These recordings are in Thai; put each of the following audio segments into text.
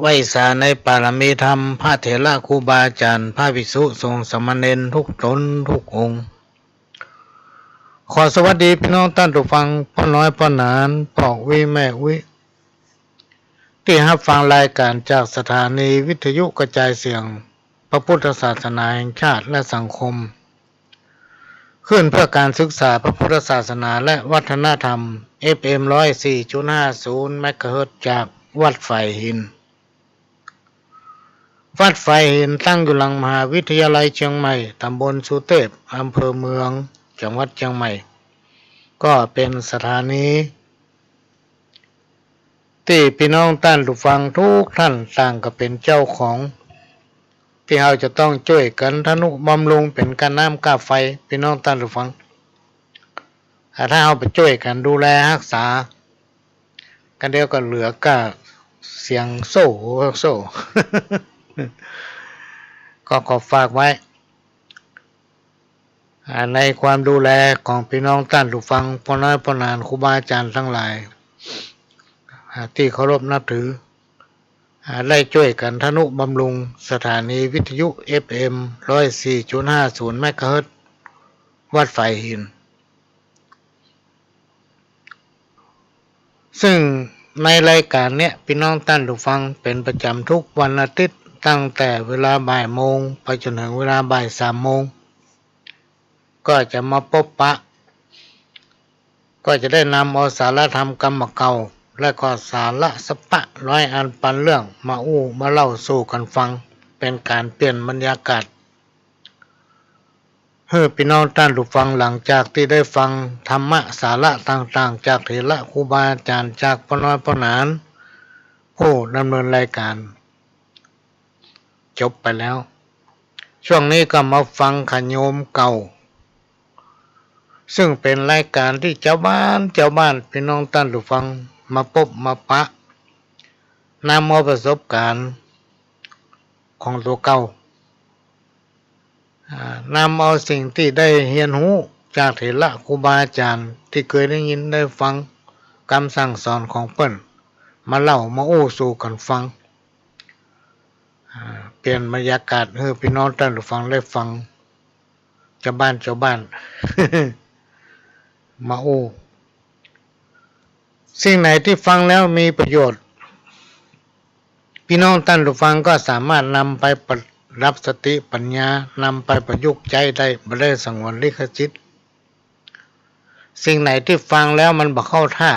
ไหว้สาในปารมีธรรมพระเถระครูบาอาจารย์พระภิกษุสงฆ์สามเณรทุกตนทุกองค์ขอสวัสดีพี่น้องท่านผู้ฟังพ่อน้อยพ่อหนานพ่อวิแม่วิที่รับฟังรายการจากสถานีวิทยุกระจายเสียงพระพุทธศาสนาแห่งชาติและสังคมขึ้นเพื่อการศึกษาพระพุทธศาสนาและวัฒนธรรม FM 104.50 เมกะเฮิรตซ์จากวัดไฟหินวัดไฟหินตั้งอยู่หลังมหาวิทยาลัยเชียงใหม่ตำบลสุเทพอำเภอเมืองจังหวัดเชียงใหม่ก็เป็นสถานีที่พี่น้องท่านผู้ฟังทุกท่านต่างก็เป็นเจ้าของที่เราจะต้องช่วยกันทนุบำรุงเป็นการน้ำกาไฟพี่น้องท่านผู้ฟังถ้าเราไปช่วยกันดูแลรักษากันเดียวก็เหลือก็เสียงโซ่ ก็ขอฝากไว้ในความดูแลของพี่น้องท่านผู้ฟังพ่อน้อยพ่อหนานครูบาอาจารย์ทั้งหลายที่เคารพนับถือได้ช่วยกันทนุบำรุงสถานีวิทยุ FM 104.50 เมกะเฮิรตซ์วัดไฟหินซึ่งในรายการเนี้ยพี่น้องท่านผู้ฟังเป็นประจำทุกวันอาทิตย์ตั้งแต่เวลาบ่ายโมงไปจนถึงเวลาบ่าย3 โมงก็จะมาพบปะก็จะได้นำเอาสารธรรมกรรมเก่าและก็สาระสปะร้อยอันปันเรื่องมาเล่าสู่กันฟังเป็นการเปลี่ยนบรรยากาศให้พี่น้องท่านผู้ฟังหลังจากที่ได้ฟังธรรมะสาระต่างๆจากเถระครูบาอาจารย์จากพ่อน้อยพ่อหนานผู้ดำเนินรายการจบไปแล้วช่วงนี้ก็มาฟังขโยมเก่าซึ่งเป็นรายการที่เจ้าบ้านพี่น้องท่านผู้ฟังมาพบมาปะนำเอาประสบการณ์ของตัวเก่านำเอาสิ่งที่ได้เรียนรู้จากเถระครูบาอาจารย์ที่เคยได้ยินได้ฟังคำสั่งสอนของเพิ่นมาเล่ามาสู่กันฟังเปลี่ยนบรรยากาศให้พี่น้องท่านผู้ฟังได้ฟังเจ้าบ้าน มาสิ่งไหนที่ฟังแล้วมีประโยชน์พี่น้องท่านผู้ฟังก็สามารถนำไปรับสติปัญญานำไปประยุกต์ใจได้บ่ได้สงวนลิขสิทธิ์สิ่งไหนที่ฟังแล้วมันบ่เข้าท่า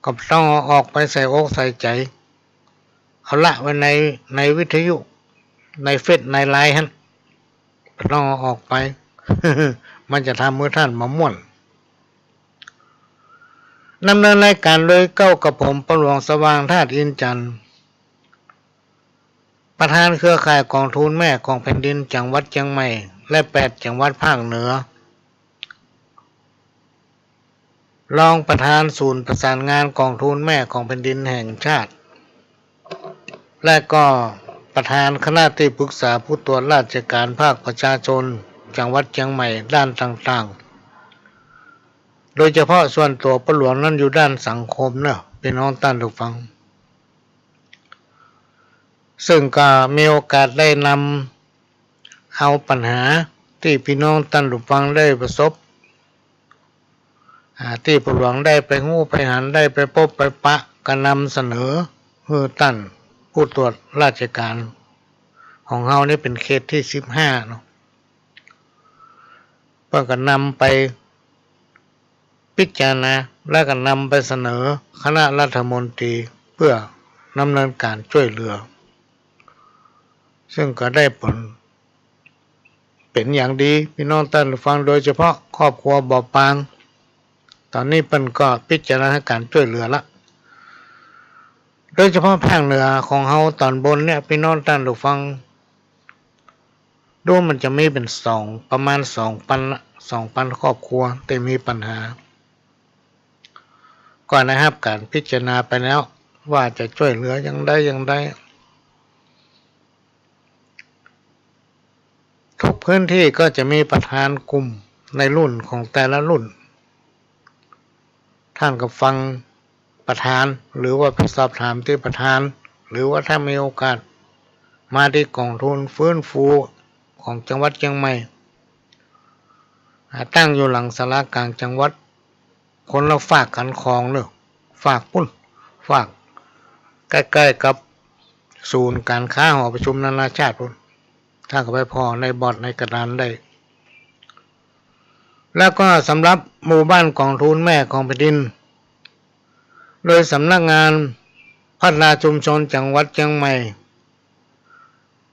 ก็ต้องเอาออกไปใส่อกใส่ใจเอาละไว้ในวิทยุในเฟซในไลน์ฮะต้องเอาออกไป มันจะทำมือท่านมาม่วนดำเนินรายการโดยเก้ากับผมประหลวงสว่างธาตุอินจันทร์ประธานเครือข่ายกองทุนแม่ของแผ่นดินจังหวัดเชียงใหม่และ8 จังหวัดภาคเหนือรองประธานศูนย์ประสานงานกองทุนแม่ของแผ่นดินแห่งชาติและก็ประธานคณะที่ปรึกษาผู้ตรวจราชการภาคประชาชนจังหวัดเชียงใหม่ด้านต่างๆโดยเฉพาะส่วนตัวประหลวงนั้นอยู่ด้านสังคมเนอะเป็นน้องท่านผู้ฟังซึ่งก็มีโอกาสได้นำเอาปัญหาที่พี่น้องท่านผู้ฟังได้ประสบที่ประหลวงได้ไปหู้ไปหันได้ไปพบไปปะก็นำเสนอให้ท่านผู้ตรวจราชการของเฮานี่เป็นเขตที่15เนาะเพื่อก็นำไปพิจารณาและก็นำไปเสนอคณะรัฐมนตรีเพื่อดำเนินการช่วยเหลือซึ่งก็ได้ผลเป็นอย่างดีพี่น้องท่านผู้ฟังโดยเฉพาะครอบครัวบอบบางตอนนี้เพิ่นก็พิจารณาการช่วยเหลือละโดยเฉพาะภาคเหนือของเฮาตอนบนเนี่ยพี่น้องท่านผู้ฟังดูมันจะมีเป็นประมาณ2,000ครอบครัวแต่มีปัญหาก่อนนะครับการพิจารณาไปแล้วว่าจะช่วยเหลืออย่างใดทุกพื้นที่ก็จะมีประธานกลุ่มในรุ่นของแต่ละรุ่นท่านก็ฟังป ประธาน หรือว่าไปสอบถามที่ประธาน หรือว่าถ้ามีโอกาสมาที่กองทุนฟื้นฟูของจังหวัดเชียงใหม่ตั้งอยู่หลังศาลากลางจังหวัดคนเราฝากขันของเนอะฝากปุ้นฝากใกล้ๆกับศูนย์การค้าหอประชุมนานาชาติพุ่นถ้าก็ไปพอในบอร์ดในกระดานได้แล้วก็สำหรับหมู่บ้านกองทุนแม่ของแผ่นดินโดยสำนักงานพัฒนาชุมชนจังหวัดเชียงใหม่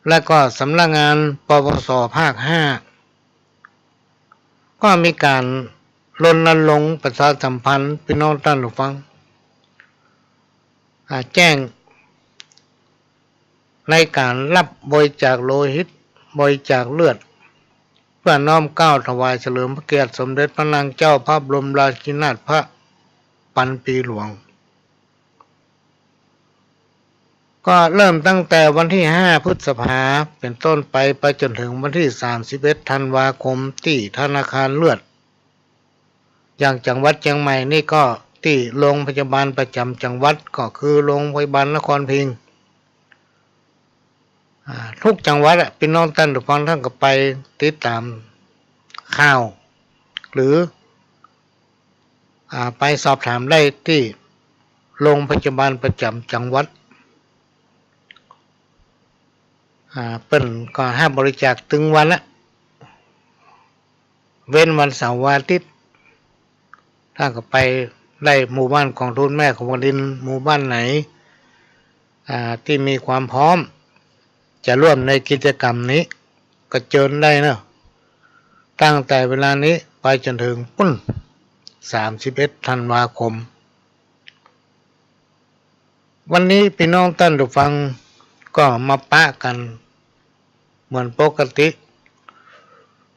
และก็สำนักงานปปส.ภาค 5ก็มีการรณรงค์ประชาสัมพันธ์พี่น้องท่านผู้ฟังแจ้งในการรับบริจาคโลหิตบริจาคเลือดเพื่อน้อมเกล้าถวายเฉลิมพระเกียรติสมเด็จพระนางเจ้าพระบรมราชินีนาถพระปัณปีหลวงก็เริ่มตั้งแต่วันที่5พฤษภาเป็นต้นไปจนถึงวันที่31ธันวาคมที่ธนาคารเลือดอย่างจังหวัดเชียงใหม่นี่ก็ที่โรงพยาบาลประจำจังหวัดก็คือโรงพยาบาลนครพิงค์ทุกจังหวัดพี่น้องท่านผู้ฟังท่านก็ไปติดตามข่าวหรือไปสอบถามได้ที่โรงพยาบาลประจำจังหวัดเป็นก็ห้ามบริจาคถึงวันละเว้นวันเสาร์วันอาทิตย์ถ้าก็ไปได้หมู่บ้านของทุนแม่ของแผ่นดินหมู่บ้านไหนที่มีความพร้อมจะร่วมในกิจกรรมนี้ก็เชิญได้นะตั้งแต่เวลานี้ไปจนถึง31ธันวาคมวันนี้พี่น้องท่านผู้ฟังก็มาปะกันเหมือนปกติ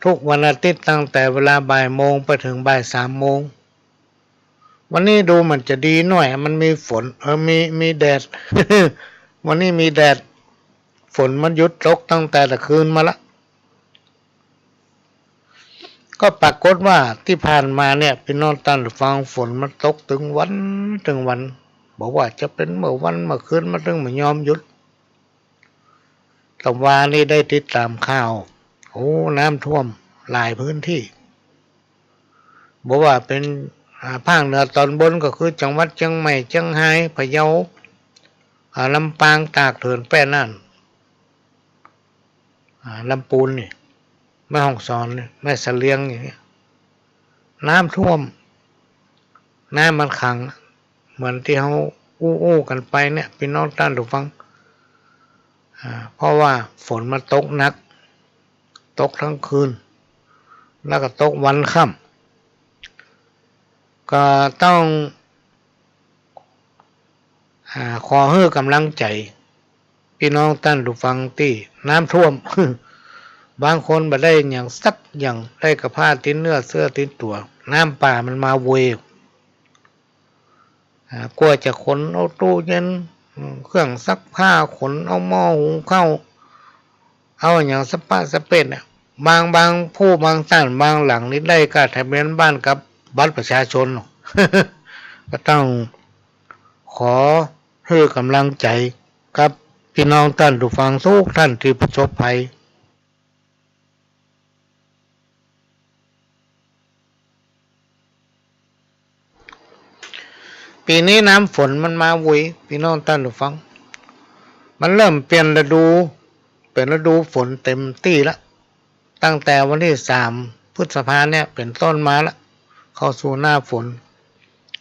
ทุกวันอาทิตย์ตั้งแต่เวลาบ่ายโมงไปถึงบ่าย3โมงวันนี้ดูมันจะดีหน่อยมันมีฝนมีแดด วันนี้มีแดดฝนมันหยุดตกตั้งแต่ตะคืนมาละก็ปรากฏว่าที่ผ่านมาเนี่ยพี่น้องท่านผู้ฟังฝนมันตกถึงวันบอกว่าจะเป็นเมื่อวันเมื่อคืนมาถึงไม่ยอมหยุดแต่ว่านี่ได้ติดตามข่าวโอ้น้ำท่วมหลายพื้นที่บอกว่าเป็นภาคเหนือตอนบนก็คือจังหวัดเชียงใหม่เชียงรายพะเยาลำปางตากเถินแปร่น่านลำปูนนี่แม่ฮ่องสอนแม่เสลียงอย่างเงี้ยน้ำท่วมน้ำมันขังเหมือนที่เขาอู้กันไปเนี่ยพี่น้องท่านผู้ฟังเพราะว่าฝนมันตกหนักตกทั้งคืนแล้วก็ตกวันค่ำก็ต้องขอให้กำลังใจพี่น้องท่านผู้ฟังที่น้ำท่วม บางคนบ่ได้อย่างสักอย่างได้กระผ้าติดเนื้อเสื้อติดตัวน้ำป่ามันมาเวกลัวจะขนเอาตู้เย็นเครื่องซักผ้าขนเอาหม้อหุงข้าวเอาอย่างสปะสเปดเนี่ยบางผู้บางท่านบางหลังนี่ได้ก็ทะเบียนบ้านกับบัตรประชาชน ก็ต้องขอให้กำลังใจกับพี่น้องท่านผู้ฟังทุกท่านที่ประสบภัยปีนี้น้ำฝนมันมาวุยพี่น้องท่านผู้ฟังมันเริ่มเปลี่ยนฤดูเป็นฤดูฝนเต็มที่ละตั้งแต่วันที่3พฤษภาเนี่ยเป็นต้นมาละเข้าสู่หน้าฝน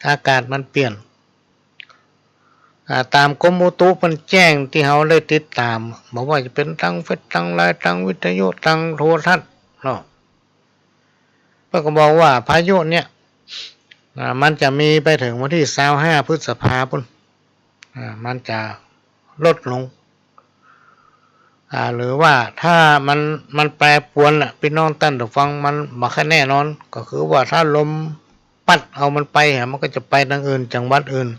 อากาศมันเปลี่ยนตามกรมอุตุมันแจ้งที่เขาได้ติดตามบอกว่าจะเป็นทางเฟซทางไลน์ทางวิทยุทางโทรทัศน์เนาะเพื่อก็บอกว่าพายุเนี่ยมันจะมีไปถึงวันที่25พฤษภาคมมันจะลดลงหรือว่าถ้ามันแปรปรวนพี่น้องท่านผู้ฟังมันมาแค่แน่นอนก็คือว่าถ้าลมปัดเอามันไปมันก็จะไปทางอื่นจังหวัดอื่น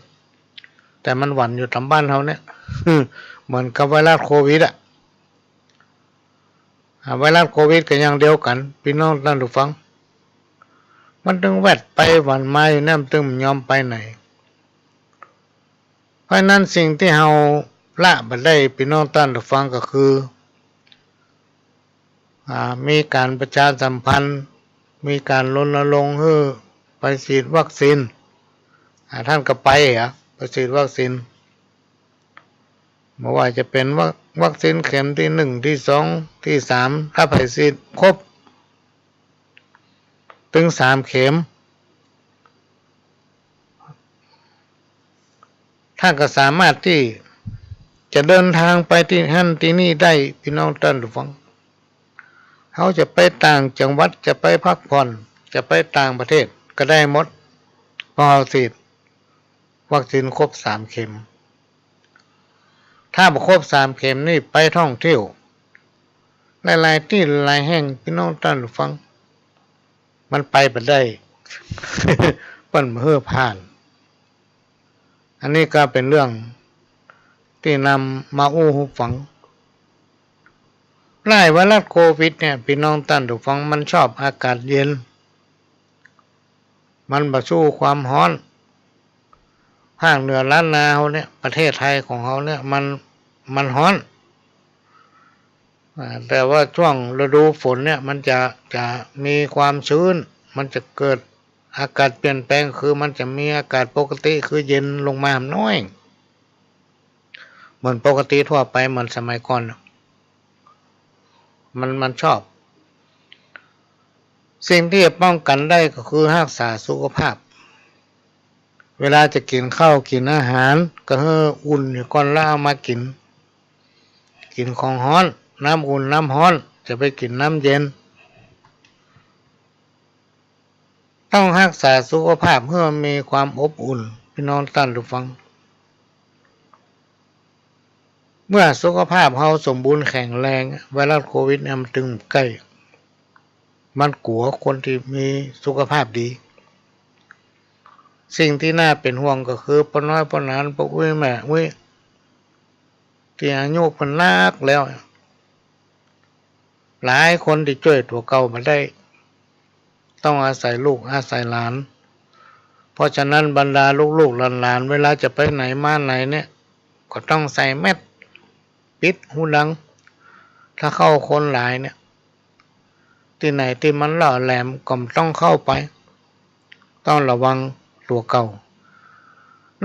แต่มันหวั่นอยู่ทางบ้านเขาเนี่ย เหมือนกับไวรัสโควิดไวรัสโควิดก็อย่างเดียวกันพี่น้องท่านผู้ฟังมันถึงแวดไปหวั่นมาอยู่นั่นตึงยอมไปไหน ราะนั้นสิ่งที่เราละบัดได้พี่น้องท่านผู้ฟังก็คือมีการประชาสัมพันธ์มีการรณรงค์ให้ไปฉีดวัคซีนท่านก็ไปไปฉีดวัคซีนไม่ว่าจะเป็นวัคซีนเข็มที่1ที่2ที่3ถ้าไปฉีดครบถึง3เข็มท่านก็สามารถที่จะเดินทางไปที่นั่นที่นี่ได้พี่น้องท่านผู้ฟังเขาจะไปต่างจังหวัดจะไปพักผ่อนจะไปต่างประเทศก็ได้หมดเพราะเราฉีดวัคซีนครบ3เข็มถ้าบ่ครบ3เข็มนี่ไปท่องเที่ยวหลายๆที่หลายแห่งพี่น้องท่านผู้ฟังมันไปบ่ได้ มันเพ้อผ่านอันนี้ก็เป็นเรื่องที่นำมาอู้หูฟังไวรัสโควิดเนี่ยพี่น้องท่านผู้ฟังมันชอบอากาศเย็นมันบ่สู้ความร้อนภาคเหนือล้านนาเฮาเนี่ยประเทศไทยของเฮาเนี่ยมันร้อนแต่ว่าช่วงฤดูฝนเนี่ยมันจะมีความชื้นมันจะเกิดอากาศเปลี่ยนแปลงคือมันจะมีอากาศปกติคือเย็นลงมาน้อยเหมือนปกติทั่วไปเหมือนสมัยก่อนมันชอบสิ่งที่จะป้องกันได้ก็คือรักษาสุขภาพเวลาจะกินข้าวกินอาหารก็ให้อุ่นก่อนแล้วเอามากินของร้อนน้ำอุ่นน้ำร้อนจะไปกินน้ำเย็นต้องรักษาสุขภาพเพื่อมีความอบอุ่นพี่น้องท่านผู้ฟังเมื่อสุขภาพเราสมบูรณ์แข็งแรงไวรัสโควิดเนี่ยมันถึงใกล้มันกลัวคนที่มีสุขภาพดีสิ่งที่น่าเป็นห่วงก็คือป้าน้อยป้าหนานป้าอุ้ยแม่อุ้ยที่อายุเพิ่นนักแล้วหลายคนที่ช่วยตัวเก่ามาได้ต้องอาศัยลูกอาศัยหลานเพราะฉะนั้นบรรดาลูกๆหลานๆเวลาจะไปไหนมาไหนเนี่ยก็ต้องใส่แมสปิดหูดังถ้าเข้าคนหลายเนี่ยที่ไหนที่มันหล่อแหลมก็ต้องเข้าไปต้องระวังตัวเก่า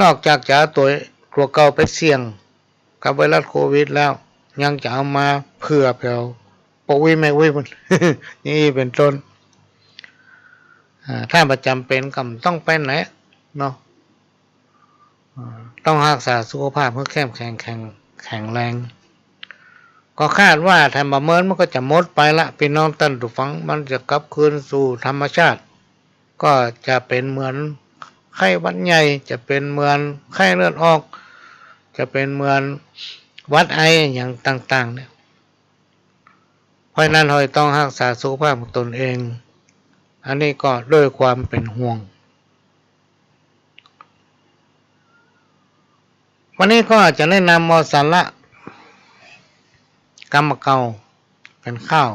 นอกจากจะตัวเก่าไปเสี่ยงกับไวรัสโควิดแล้วยังจะเอามาเผื่อปกวิไม่วิมัน นี่เป็นต้นถ้าประจำเป็นก็ต้องไปไหนเนาะต้องรักษาสุขภาพเพื่อแข็งแรงก็คาดว่าถ้าประเมินมันก็จะหมดไปละพี่น้องท่านผู้ฟังมันจะกลับคืนสู่ธรรมชาติก็จะเป็นเหมือนไข้หวัดใหญ่จะเป็นเหมือนไข้เลือดออกจะเป็นเหมือนหวัดไออย่างต่างๆเนี่ยเพราะนั้นเราต้องรักษาสุขภาพของตนเองอันนี้ก็ด้วยความเป็นห่วงวันนี้ก็จะแนะนำสาระกำมะเกาเป็นข้าว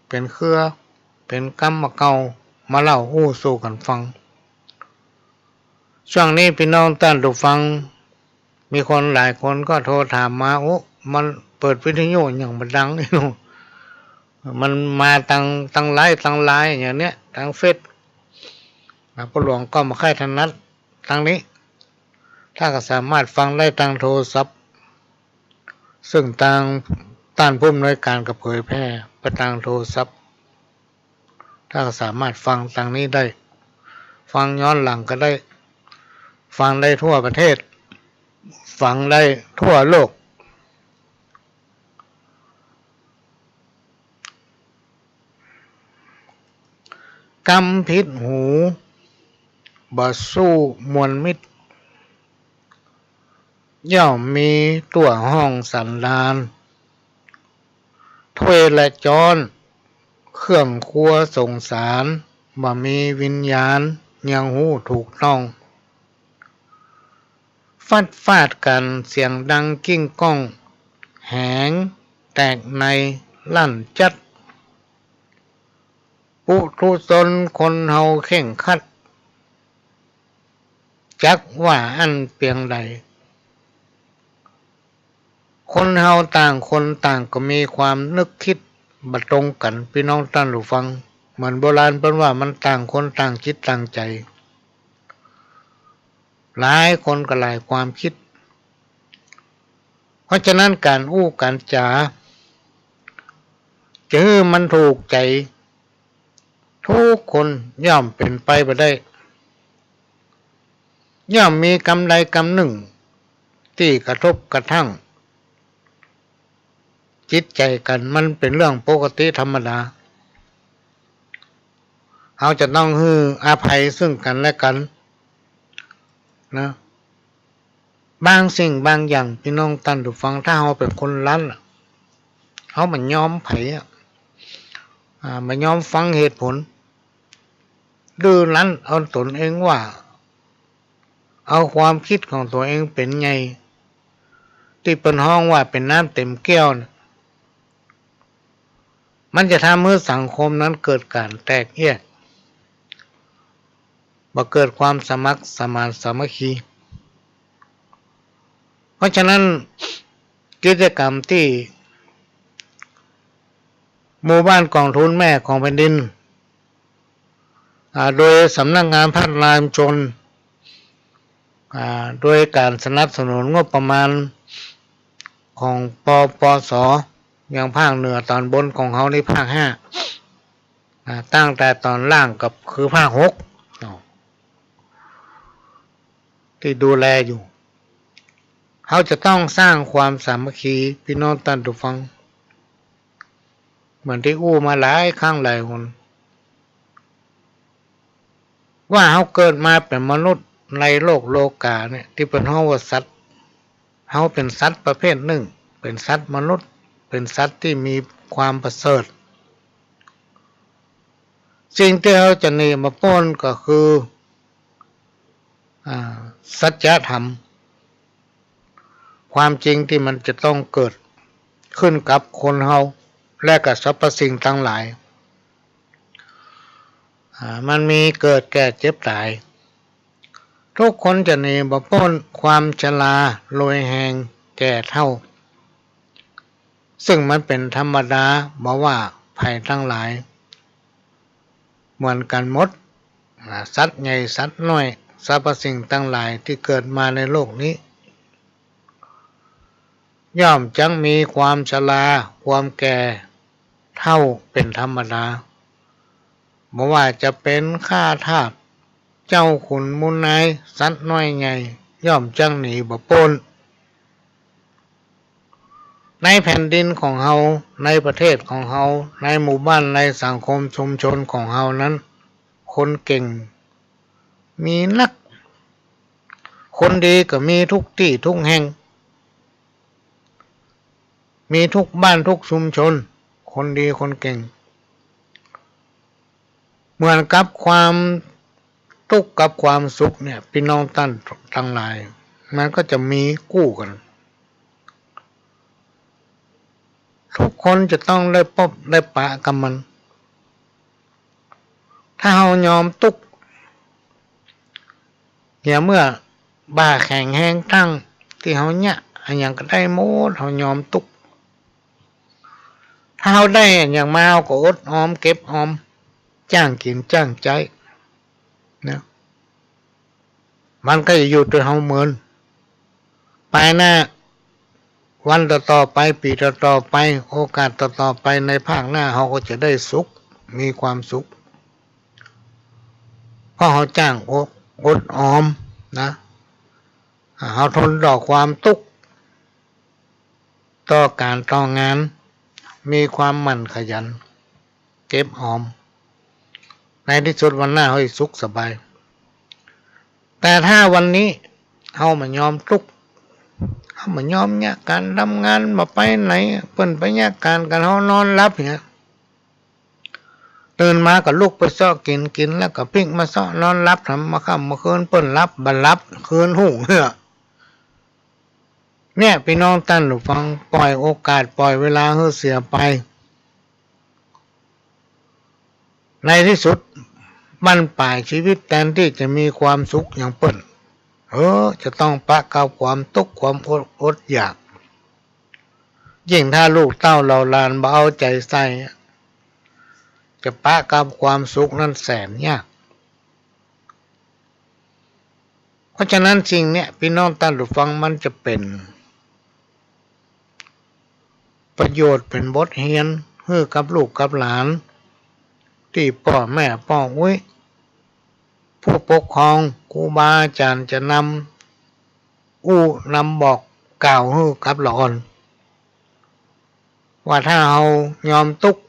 เป็นเครือเป็นกำมะเกามาเล่าอู้สู่กันฟังช่วงนี้พี่น้องท่านผู้ฟังมีคนหลายคนก็โทรถามมาโอ้มันเปิดวิทยุอย่างมันดังนี่นูมันมาตั้งไลน์อย่างเนี้ยทางเฟซพ่อหลวงก็มาค่ายถนัดทางนี้ถ้าก็สามารถฟังได้ทางโทรศัพท์ซึ่งต้านผู้อำนวยการกับเผยแพร่ไปทางโทรศัพท์ถ้าก็สามารถฟังทางนี้ได้ฟังย้อนหลังก็ได้ฟังได้ทั่วประเทศฟังได้ทั่วโลกกำพิษหูบ่สู้มวลมิตรย่อมมีตัวห้องสันดานถ้วยและจอนเครื่องครัวสงสารบ่มีวิญญาณยังหูถูกต้องฟาดกันเสียงดังกิ้งก้องแหงแตกในลั่นจัดปุถุชนคนเฮาเข่งคัดจักว่าอันเปียงใด คนเฮาต่างคนต่างก็มีความนึกคิดบ่ตรงกันพี่น้องท่านผู้ฟังเหมือนโบราณเพิ่นว่ามันต่างคนต่างคิดต่างใจหลายคนก็หลายความคิดเพราะฉะนั้นการอู้การจาจื้อมันถูกใจทุกคนย่อมเป็นไปบ่ได้ย่อมมีกำใดกำหนึ่งที่กระทบกระทั่งจิตใจกันมันเป็นเรื่องปกติธรรมดาเราจะต้องให้อภัยซึ่งกันและกันนะบางสิ่งบางอย่างพี่น้องท่านผู้ฟังถ้าเราเป็นคนรั้นเขามันยอมไผมันยอมฟังเหตุผลดื้อรั้นเอาตนเองว่าเอาความคิดของตัวเองเป็นไงที่เป็นห้องว่าเป็นน้ำเต็มแก้วนะมันจะทำให้สังคมนั้นเกิดการแตกแยกบ่เกิดความสมัครสมานสามัคคีเพราะฉะนั้นกิจกรรมที่หมู่บ้านกองทุนแม่ของแผ่นดินโดยสำนักงานพัฒนาชุมชนโดยการสนับสนุนงบประมาณของปสอย่างภาคเหนือตอนบนของเขาในภาค5ตั้งแต่ตอนล่างกับคือภาค6ที่ดูแลอยู่เขาจะต้องสร้างความสามัคคีพี่น้องท่านผู้ฟังเหมือนที่อู้มาหลายครั้งหลายคนว่าเขาเกิดมาเป็นมนุษย์ในโลกโลกาเนี่ยที่เป็นห้องว่าสัตว์เขาเป็นสัตว์ประเภทหนึ่งเป็นสัตว์มนุษย์เป็นสัตว์ที่มีความประเสริฐสิ่งที่เขาจะหนีมาป้นก็คือสัจธรรมความจริงที่มันจะต้องเกิดขึ้นกับคนเฮาและกับสรรพสิ่งทั้งหลายมันมีเกิดแก่เจ็บตายทุกคนจะหนีบ่พ้นความชราโรยแหงแก่เฒ่าซึ่งมันเป็นธรรมดาบ่ว่าภัยทั้งหลายเหมือนกันหมดสัตว์ใหญ่สัตว์น้อยสรรพสิ่งทั้งหลายที่เกิดมาในโลกนี้ย่อมจังมีความชราความแก่เฒ่าเป็นธรรมดาบ่ว่าจะเป็นข้าทาสเจ้าขุนมูลนายสัตว์น้อยใหญ่ย่อมจังหนีบ่พ้นในแผ่นดินของเฮาในประเทศของเฮาในหมู่บ้านในสังคมชุมชนของเฮานั้นคนเก่งมีนักคนดีก็มีทุกที่ทุกแห่งมีทุกบ้านทุกชุมชนคนดีคนเก่งเหมือนกับความทุกข์กับความสุขเนี่ยพี่น้องท่านทั้งหลายมันก็จะมีคู่กันทุกคนจะต้องได้พบได้ปะกับมันถ้าเฮายอมทุกข์เมื่อบ้าแข็งแห้งตั้งที่เฮาเนี่ยอันอย่างก็ได้หมดเฮายอมทุกข์ถ้าเฮาได้อย่างมาเฮาก็อดออมเก็บออมจ้างกินจ้างใจนะมันก็จะอยู่ตัวเฮาเหมือนไปหน้าวันต่อไปปีต่อไปโอกาสต่อไปในภาคหน้าเฮาก็จะได้สุขมีความสุขเพราะเฮาจ้างอดออมนะเฮาทนต่อความทุกข์ต่อการต่องานมีความหมั่นขยันเก็บออมในที่สุดวันหน้าเฮาสิสุขสบายแต่ถ้าวันนี้เฮามันยอมทุกข์เฮามันยอมเนี่ยการทำงานมาไปไหนเพิ่นไปเนี่ยการกันเฮานอนหลับเนี่ยตื่นมาก็ลุกไปซ้อกินแล้วก็พลิกมาซ้อนอนหลับทำมาค่ำมาคืนเปิ้นหลับบัดหลับคืนหูเนี่ยพี่น้องท่านผู้ฟังปล่อยโอกาสปล่อยเวลาให้เสียไปในที่สุดบั้นปลายชีวิตแทนที่จะมีความสุขอย่างเปิ้นจะต้องปะกับความทุกข์ความอดอยาก ยิ่งถ้าลูกเต้าเราหลานบ่เอาใจใส่จะปะกับความสุขนั้นแสนยากเพราะฉะนั้นสิ่งเนี้ยพี่น้องท่านผู้ฟังมันจะเป็นประโยชน์เป็นบทเรียนให้กับลูกกับหลานที่พ่อแม่พ่ออุ้ยผู้ปกครองครูบาอาจารย์จะนำบอกกล่าวให้กับหลานว่าถ้าเรายอมทุกข์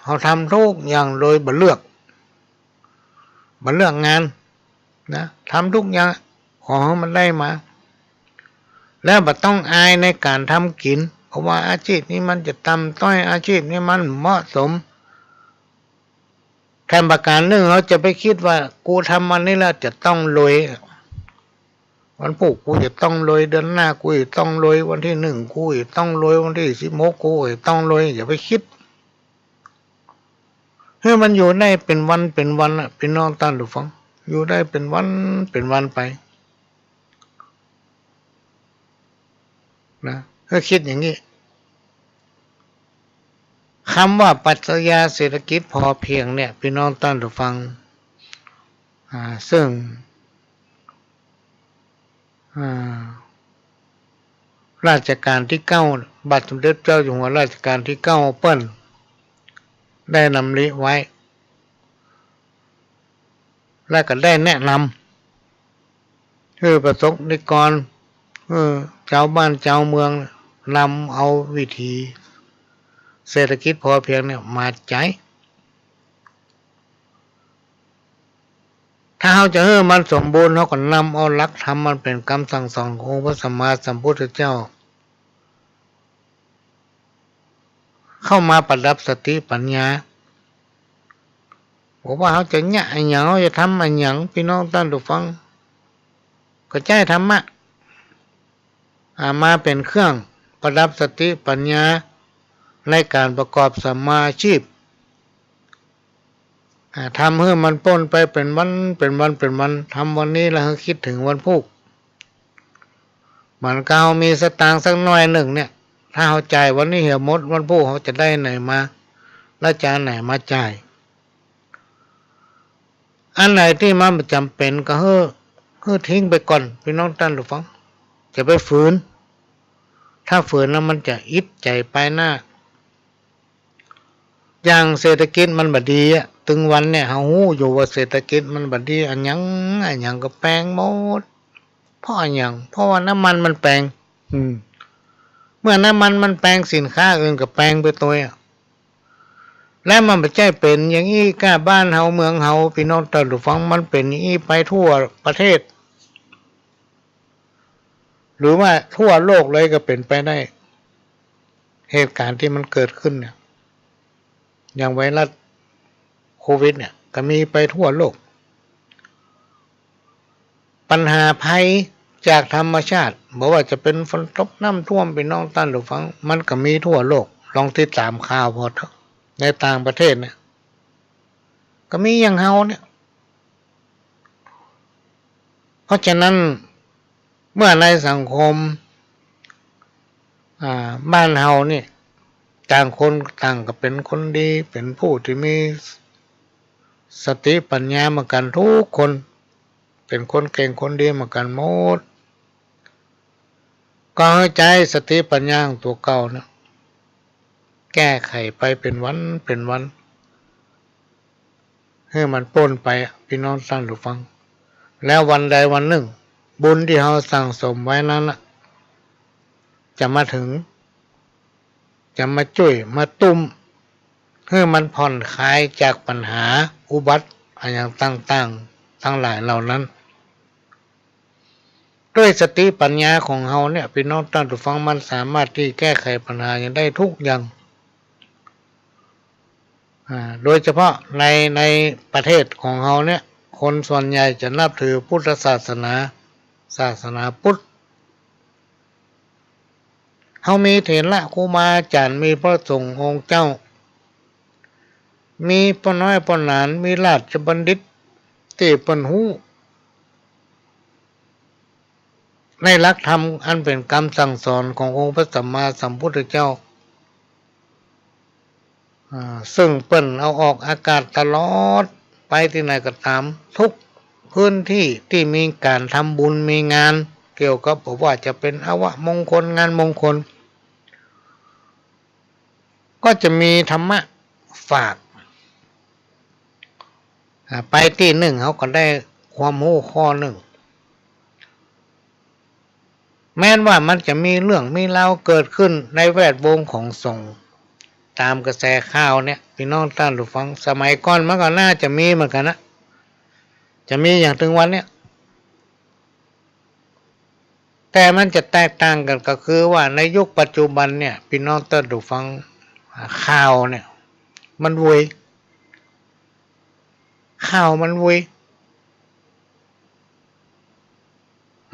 เราทำทุกอย่างโดยบ่เลือกงานนะทำทุกอย่างขอให้มันได้มาแล้วบ่ต้องอายในการทำกินเพราะว่าอาชีพนี้มันจะต่ำต้อยอาชีพนี้มันเหมาะสมแทนประการหนึ่งเราจะไปคิดว่ากูทำมันนี่แล้วจะต้องรวยวันพุธกูจะต้องรวยเดือนหน้ากูจะต้องรวยวันที่1กูจะต้องรวยวันที่16กูจะต้องรวยอย่าไปคิดให้มันอยู่ได้เป็นวันอ่ะพี่น้องท่านผู้ฟังอยู่ได้เป็นวันไปนะให้คิดอย่างนี้คำว่าปรัชญาเศรษฐกิจพอเพียงเนี่ยพี่น้องท่านผู้ฟังซึ่งราชการที่9บัตรสมเด็จเจ้าอยู่หัวรัชกาลที่9เปิ้ลได้นำริไว้และก็ได้แนะนำคือประสบนิกรชาวบ้านชาวเมืองนำเอาวิธีเศรษฐกิจพอเพียงเนี่ยมาใช้ถ้าเราจะให้มันสมบูรณ์เราก็นำเอาหลักธรรมมันเป็นคำสั่งสอนของพระสัมมาสัมพุทธเจ้าเข้ามาประดับสติปัญญาบอกว่าเขาจะเนี่ยอะไรอย่างเขาจะทำอะไรอย่างพี่น้องท่านผู้ฟังก็ใช้ธรรมะมาเป็นเครื่องประดับสติปัญญาในการประกอบสัมมาอาชีพทำให้มันพ้นไปเป็นวันทำวันนี้แล้วคิดถึงวันพุธมันก็มีสตางค์สักหน่อยหนึ่งเนี่ยถ้าเขาจ่ายวันนี้เหี่ยวหมดวันพุธเขาจะได้ไหนมาแล้วจะไหนมาจ่ายอันไหนที่มันจำเป็นก็ให้ทิ้งไปก่อนพี่น้องท่านผู้ฟังจะไปฝืนถ้าฝืนแล้วมันจะอิดใจไปหน้าอย่างเศรษฐกิจมันบดีอ่ะถึงวันเนี่ยเขาหู้อยู่ว่าเศรษฐกิจมันบดีอันยังก็แปลงหมดเพราะว่าน้ำมันมันแปลงเมื่อน้ำมันมันแปลงสินค้าอื่นก็แปลงไปตัวและมันไม่ใช่เป็นอย่างนี้ก้าบ้านเฮาเมืองเฮาพี่น้องท่านผู้ฟังมันเป็นอย่างนี้ไปทั่วประเทศหรือว่าทั่วโลกเลยก็เป็นไปได้เหตุการณ์ที่มันเกิดขึ้นเนี่ยอย่างไวรัสโควิดเนี่ยก็มีไปทั่วโลกปัญหาภัยจากธรรมชาติบอกว่าจะเป็นฝนตกน้ำท่วมพี่น้องท่านผู้ฟังมันก็มีทั่วโลกลองติดตามข่าวพอเถอะในต่างประเทศเนี่ยก็มีอย่างเฮาเนี่ยเพราะฉะนั้นเมื่อในสังคมบ้านเฮานี่ต่างคนต่างก็เป็นคนดีเป็นผู้ที่มีสติปัญญาเหมือนกันทุกคนเป็นคนเก่งคนดีเหมือนกันหมดก็ให้ใจสติปัญญาของตัวเก่านะแก้ไขไปเป็นวันให้มันพ้นไปพี่น้องท่านผู้ฟังแล้ววันใดวันหนึ่งบุญที่เราสั่งสมไว้นั้นจะมาถึงจะมาช่วยมาตุ้มให้มันผ่อนคลายจากปัญหาอุบัติอย่างต่างๆทั้งหลายเหล่านั้นด้วยสติปัญญาของเราเนี่ยพี่น้องท่านผู้ฟังมันสามารถที่แก้ไขปัญหาอย่างได้ทุกอย่างโดยเฉพาะในประเทศของเราเนี่ยคนส่วนใหญ่จะนับถือพุทธศาสนาพุทธเขามีเถระครูบาอาจารย์มีพระสงฆ์องค์เจ้ามีพ่อน้อยพ่อหลานมีราชบัณฑิตที่เปิ้นฮู้ ในหลักธรรมอันเป็นคำสั่งสอนขององค์พระสัมมาสัมพุทธเจ้าซึ่งเปิ้นเอาออกอากาศตลอดไปที่ไหนก็ตามทุกพื้นที่ที่มีการทำบุญมีงานเกี่ยวกับว่าจะเป็นอวมงคลงานมงคลก็จะมีธรรมะฝากไปที่หนึ่งเขาก็ได้ความรู้ข้อหนึ่งแม้ว่ามันจะมีเรื่องมีเล่าเกิดขึ้นในแวดวงของสงฆ์ตามกระแสข่าวเนี่ยพี่น้องท่านผู้ฟังสมัยก่อนมันก็น่าจะมีเหมือนกันนะจะมีอย่างถึงวันเนี้ยแต่มันจะแตกต่างกันก็คือว่าในยุคปัจจุบันเนี่ยพี่น้องท่านผู้ฟังข่าวเนี่ยมันวุยข่าวมันวุย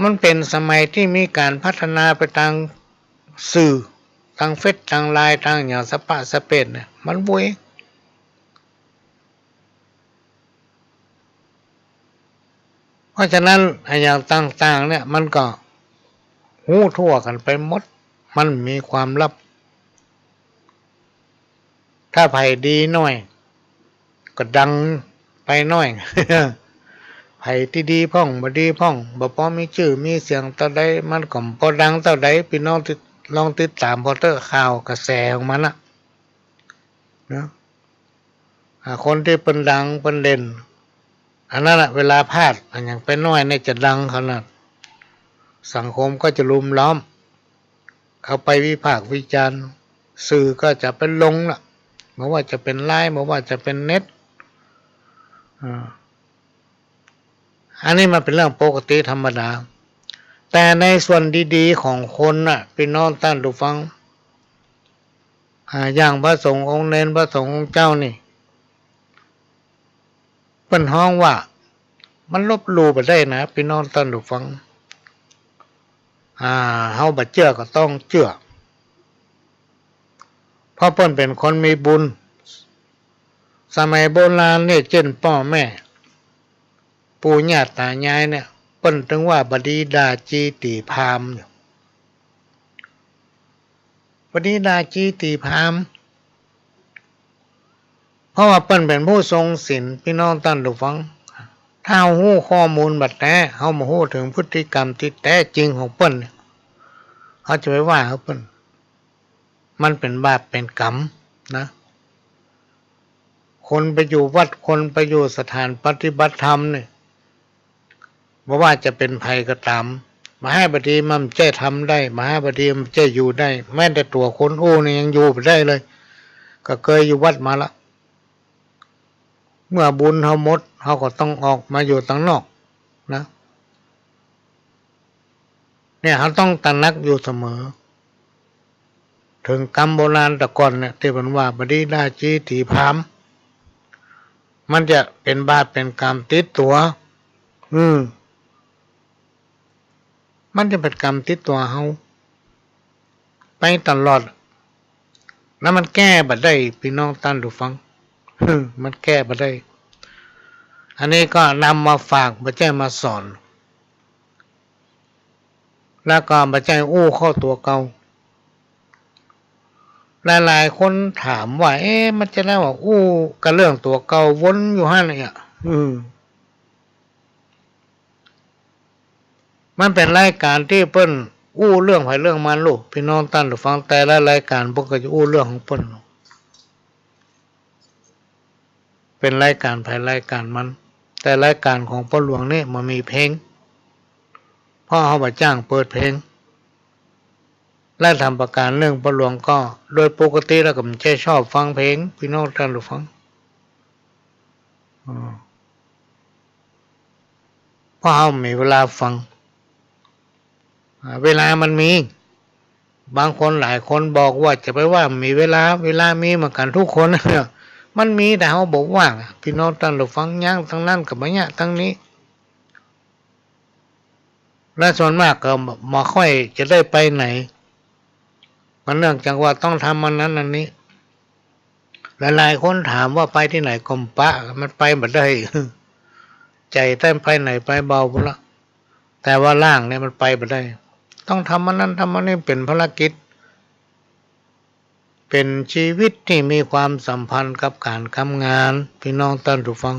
มันเป็นสมัยที่มีการพัฒนาไปทางสื่อทางเฟซทางไลน์ทางอย่างสปะสเปดเนี่ยมันวุยเพราะฉะนั้นอย่างต่างๆเนี่ยมันก็หู้ทั่วกันไปหมดมันมีความลับถ้าไผ่ดีหน่อยก็ดังไปหน่อย ไผ่ที่ดีพ่องบ่ดีพ่องบ่พอมีชื่อมีเสียงต่อใดมันก็บ่ดังต่อใดพี่น้องลองติดตามพอเตอร์ข่าวกระแสของมันนะคนที่เป็นดังเป็นเด่นอันนั้นแหละเวลาพลาดอย่างไปน้อยเนี่ยจะดังขนาดสังคมก็จะลุมล้อมเข้าไปวิพากษ์วิจารณ์สื่อก็จะเป็นลงล่ะไม่ว่าจะเป็นไลน์ไม่ว่าจะเป็นเน็ตอันนี้มันเป็นเรื่องปกติธรรมดาแต่ในส่วนดีๆของคนน่ะพี่น้องท่านผู้ฟังอย่างพระสงฆ์องค์เนรพระสงฆ์องค์เจ้านี่เป็นห้องว่ามันลบหลู่ไปได้นะพี่น้องท่านผู้ฟังเฮาบ่เชื่อก็ต้องเชื่อเพราะเพิ่นเป็นคนมีบุญสมัยโบราณเนี่ยเช่นพ่อแม่ปู่ย่าตายายเนี่ยเปิ้นถึงว่าบดีดาจีติพามบดีดาจีติพามเพราะว่าเปิ้นเป็นผู้ทรงศีลพี่น้องท่านผู้ฟังถ้าเฮาฮู้ข้อมูลบัดแท้เฮามาฮู้ถึงพฤติกรรมที่แท้จริงของเปิ้นเขาจะไปว่าเขาเปิ้นมันเป็นบาปเป็นกรรมนะคนไปอยู่วัดคนไปอยู่สถานปฏิบัติธรรมเนี่ยบ่ว่าจะเป็นภัยก็ตามมหาบดีมันจะทำได้มหาบดีมันจะอยู่ได้แม้แต่ตัวคนโอ้นี่ยังอยู่ไปได้เลยก็เคยอยู่วัดมาละเมื่อบุญเฮาหมดเฮาก็ต้องออกมาอยู่ข้างนอกนะเนี่ยเขาต้องตระหนักอยู่เสมอถึงกรรมโบราณแต่ก่อนเนี่ยที่มันว่าบดีดาจีติพามมันจะเป็นบาปเป็นกรรมติดตัวมันจะเป็นกรรมติดตัวเฮาไปตลอดแล้วมันแก้บ่ได้พี่น้องท่านผู้ฟังมันแก้บ่ได้อันนี้ก็นำมาฝากบ่ใช่มาสอนแล้วก็บ่ใช่อู้เข้าตัวเก่าหลายๆคนถามว่ามันจะได้ว่าอู้กับเรื่องตัวเก่าวนอยู่หั่นเนี่ยมันเป็นรายการที่เปิ้นอู้เรื่องไผเรื่องมันลูกพี่น้องท่านผู้ฟังแต่ละรายการเพิ่นก็จะอู้เรื่องของเปิ้นเป็นรายการไผรายการมันแต่รายการของพ่อหลวงนี่มันมีเพลงพ่อเฮาบ่จ้างเปิดเพลงและทำประการเรื่องพ่อหลวงก็โดยปกติแล้วก็ไม่ใช่ชอบฟังเพลงพี่น้องท่านผู้ฟังเพราะเฮามีเวลาฟังเวลามันมีบางคนหลายคนบอกว่าจะไปว่ามีเวลามีเหมือนกันทุกคนเนี่ยมันมีแต่เฮาบอกว่างพี่น้องท่านผู้ฟังย่างทั้งนั้นกับบ่ยะทั้งนี้และส่วนมากก็บ่ค่อยจะได้ไปไหนมันเนื่องจากว่าต้องทำมันนั้นอันนี้หลายๆคนถามว่าไปที่ไหนก็ปะมันไปบ่ได้ใจเต้นไปไหนไปเบาพุ่นละแต่ว่าล่างเนี่ยมันไปบ่ได้ ต้องทำอันนั้นทำอันนี้เป็นภารกิจเป็นชีวิตที่มีความสัมพันธ์กับการทำงานพี่น้องท่านผู้ฟัง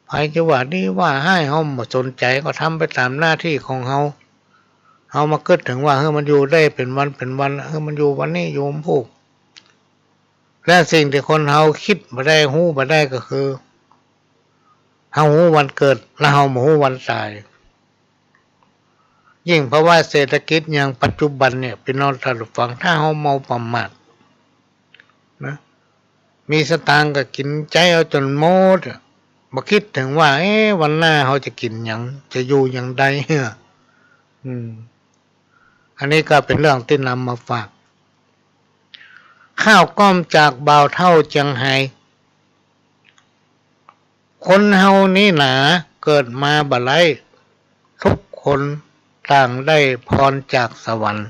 ใครจะว่าดีว่าให้เฮาบ่สนใจก็ทำไปตามหน้าที่ของเฮามาคิดถึงว่ามันอยู่ได้เป็นวันมันอยู่วันนี้อยู่วันพุธและสิ่งที่คนเฮาคิดบ่ได้ฮู้บ่ได้ก็คือเฮาฮู้วันเกิดและเฮาบ่ฮู้วันตายยิ่งเพราะว่าเศรษฐกิจอย่างปัจจุบันเนี่ยพี่น้องท่านผู้ฟังถ้าเฮาเมาประมาทนะมีสตางค์ก็กินใจเอาจนหมดบ่คิดถึงว่าวันหน้าเฮาจะกินหยังจะอยู่อย่างใดอันนี้ก็เป็นเรื่องที่นำมาฝากข้าวก้อมจากบ่าวเท่าเจียงไฮ้คนเฮานี่หนาเกิดมาบ่ไร้ทุกคนต่างได้พรจากสวรรค์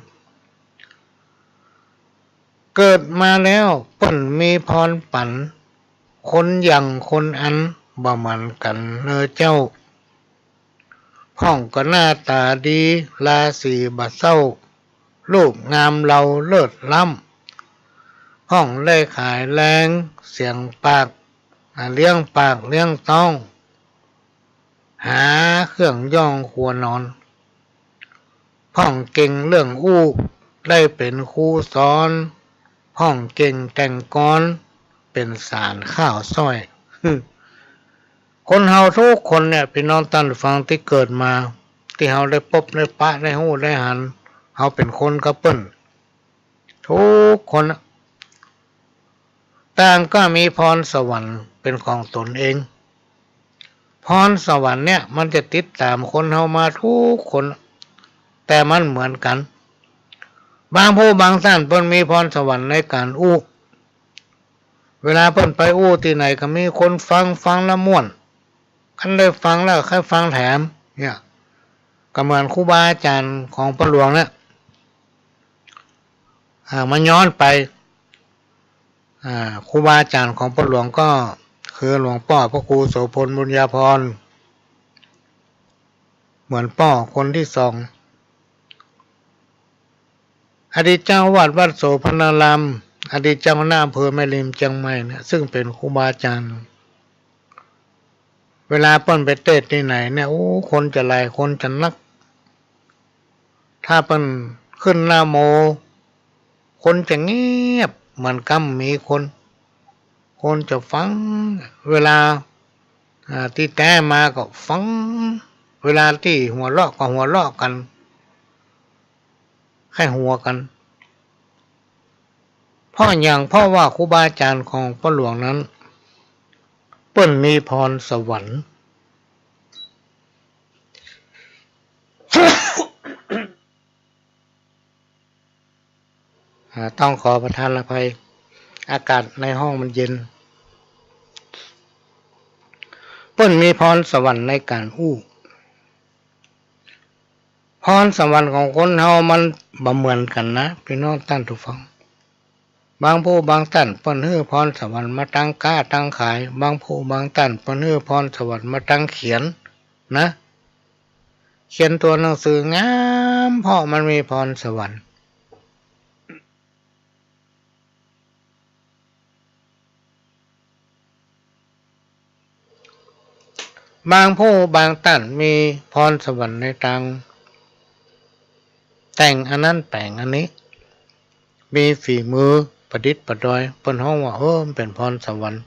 เกิดมาแล้วเปิ้นมีพรปันคนอย่างคนอันบ่เหมือนกันเนอเจ้าพ่องก็หน้าตาดีราศีบ่เศร้ารูปงามเราเลิศล้ำห้องได้ขายแรงเสียงปากเลี้ยงปากเลี้ยงต้องหาเครื่องย่องครัวนอนพ่องเก่งเรื่องอู้ได้เป็นครูสอนพ่องเก่งแต่งกรเป็นสารข้าวซ้อยคนเฮาทุกคนเนี่ยพี่น้องท่านฟังที่เกิดมาที่เฮาได้พบได้ปะได้ฮู้ได้หันเฮาเป็นคนกับเปิ้นทุกคนต่างก็มีพรสวรรค์เป็นของตนเองพรสวรรค์เนี่ยมันจะติดตามคนเฮามาทุกคนแต่มันเหมือนกันบางผู้บางท่านเพิ่นมีพรสวรรค์ในการอู้เวลาเพิ่นไปอู้ที่ไหนก็มีคนฟังแล้วม่วนคันได้ฟังแล้วใครฟังแถมเนี่ยก็เหมือนครูบาอาจารย์ของพระหลวงเนี่ยมันย้อนไปครูบาอาจารย์ของพระหลวงก็คือหลวงพ่อพระครูโสพลบุญญาภรณ์เหมือนพ่อคนที่สองอดีตเจ้าวาดวัดโสพนารามอดีตเจ้าหน้าอำเภอแม่ริมเชียงใหม่เนี่ยซึ่งเป็นครูบาอาจารย์เวลาเปิ้นไปเทศน์ที่ไหนเนี่ยคนจะหลายคนจะนักถ้าเปิ้นขึ้นหน้าโมคนจะเงียบเหมือนกำมีคนจะฟังเวลาที่แต้มาก็ฟังเวลาที่หัวเราะก็หัวเราะกันให้หัวกันเพราะว่าครูบาอาจารย์ของพ่อหลวงนั้นเปิ้นมีพรสวรรค์ต้องขอประทานอภัยอากาศในห้องมันเย็นเปิ้นมีพรสวรรค์ในการอู้พรสวรรค์ของคนเฮามันบ่เหมือนกันนะพี่น้องท่านผู้ฟังบางผู้บางท่านเปิ้นฮื้อพรสวรรค์มาตั้งค้าตั้งขายบางผู้บางท่านเปิ้นฮื้อพรสวรรค์มาตั้งเขียนนะเขียนตัวหนังสืองามเพราะมันมีพรสวรรค์บางผู้บางท่านมีพรสวรรค์ในทางแต่งอันนั้นแต่งอันนี้มีฝีมือประดิษฐ์ประดอยเปิ้นฮ้องว่ามันเป็นพรสวรรค์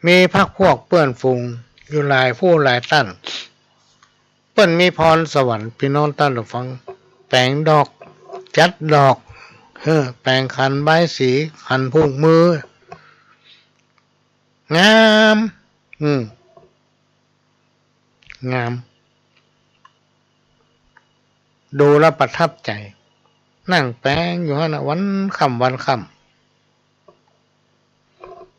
มีพรรคพวกเปื้อนฝูงอยู่หลายผู้หลายท่านเปิ้นมีพรสวรรค์พี่น้องท่านผู้ฟังแปลงดอกจัดดอกแปลงขันใบสีขันผูกมืองามงามดูแลประทับใจนั่งแปลงอยู่ฮะนะวันค่ำ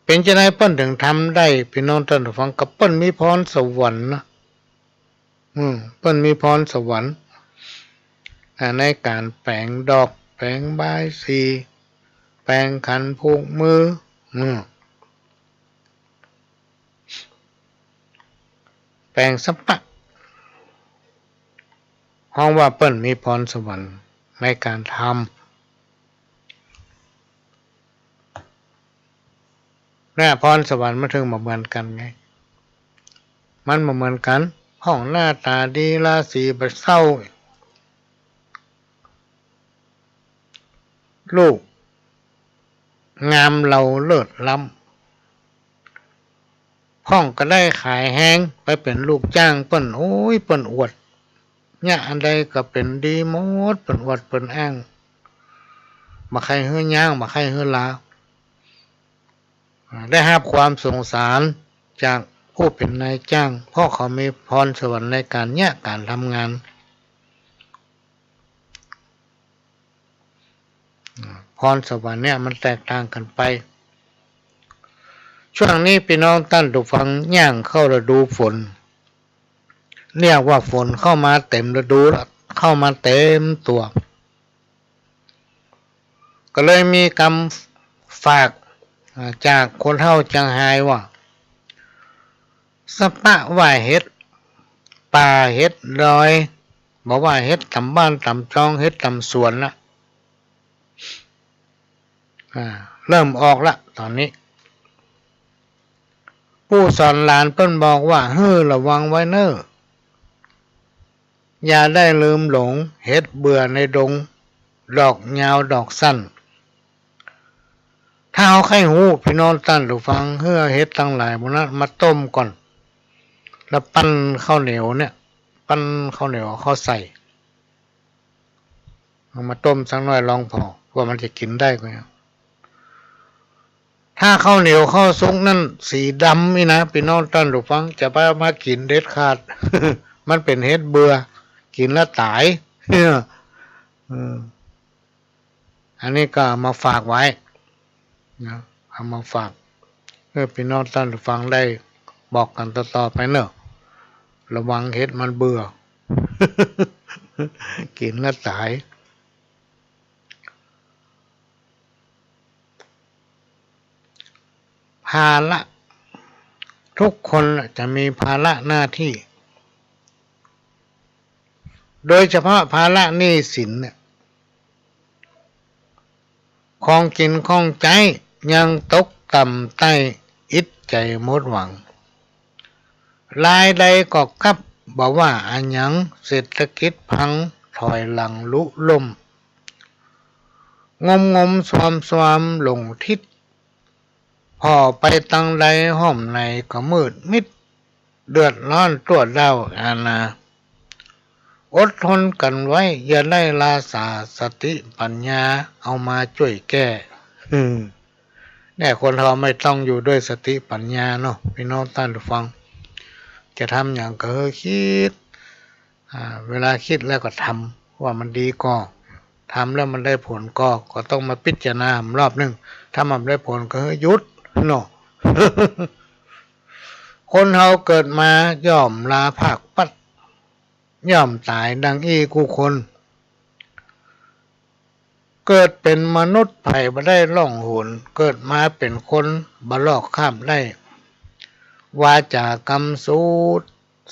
เป็นจะได้เปิ้นถึงทำได้พี่น้องท่านผู้ฟังกับเปิ้นมีพรสวรรค์นะเปิ้นมีพรสวรรค์ในการแปลงดอกแปลงใบสีแปลงขันผูกมือแปลงสัปปะ ห้องว่าเปิ้นมีพรสวรรค์ในการทำและพรสวรรค์มันถึงมาเหมือนกันไงมันมาเหมือนกันห้องหน้าตาดีราศีบัดเศร้าลูกงามเราเลิศล้ำห้องก็ได้ขายแห้งไปเป็นลูกจ้างเปิ้นโอ้ยเปิ้นอวดเนี่ยอันใดก็เป็นดีหมดเปิ้นอวดเปิ้นอ้างมาใครเฮือย่างมาใครเฮือลาได้รับความสงสารจากผู้เป็นนายจ้างเพราะเขามีพรสวรรค์ในการเนี่ยการทำงานพรสวรรค์เนี่ยมันแตกต่างกันไปช่วงนี้พี่น้องท่านผู้ฟังย่างเข้าฤดูฝนเรียกว่าฝนเข้ามาเต็มฤดูแล้วเข้ามาเต็มตัวก็เลยมีคำฝากจากคนเฒ่าจังไห้ว่าสปะว่าเฮ็ดป่าเฮ็ดดอยบอกว่าเฮ็ดตำบ้านตำช่องเฮ็ดตำสวนละเริ่มออกละตอนนี้ผู้สอนหลานเพิ่นบอกว่าระวังไว้เน้ออย่าได้ลืมหลงเฮ็ดเบื่อในดงดอกยาวดอกสั้นถ้าเอาไข่หูพี่น้องท่านผู้ฟังเฮ็ดทั้งหลายพวกนั้นมาต้มก่อนแล้วปั้นข้าวเหนียวเนี่ยปั้นข้าวเหนียวเขาใส่เอามาต้มสักหน่อยลองพอว่ามันจะกินได้ไหมถ้าข้าวเหนียวข้าวซุกนั่นสีดำนี่นะพี่น้องท่านผู้ฟังจะไปมากินเด็ดขาด มันเป็นเฮ็ดเบื่อกินแล้วตาย อันนี้ก็มาฝากไว้นะเอามาฝากเพื่อพี่น้องท่านผู้ฟังได้บอกกันต่อๆไปเนอะระวังเฮ็ดมันเบื่อ กินแล้วตายภาระทุกคนจะมีภาระหน้าที่โดยเฉพาะภาระหนี้สินเนี่ยของกินของใจยังตกต่ำใต้อิจใจหมดหวังรายใดก็ครับบอกว่าอันยังเศรษฐกิจพังถอยหลังลุล่มงมความหลงทิศพอไปตั้งใดห้อมในก็มืดมิดเดือดร้อนตัวเล่าอาณาอดทนกันไว้อย่าได้ลาสาสติปัญญาเอามาช่วยแก้เนี่ยคนเราไม่ต้องอยู่ด้วยสติปัญญาเนาะพี่น้องท่านผู้ฟังจะทำอย่างก็คิดเวลาคิดแล้วก็ทำว่ามันดีก็ทำแล้วมันได้ผลก็ต้องมาพิจารณารอบนึงถ้ามันได้ผลก็หยุดเนาะ คนเราเกิดมาย่อมลาภาคปัดย่อมตายดังอีกูคนเกิดเป็นมนุษย์ไผ่บ่ได้ล่องหนเกิดมาเป็นคนบ่ลอกข้ามได้วาจากรรมสูด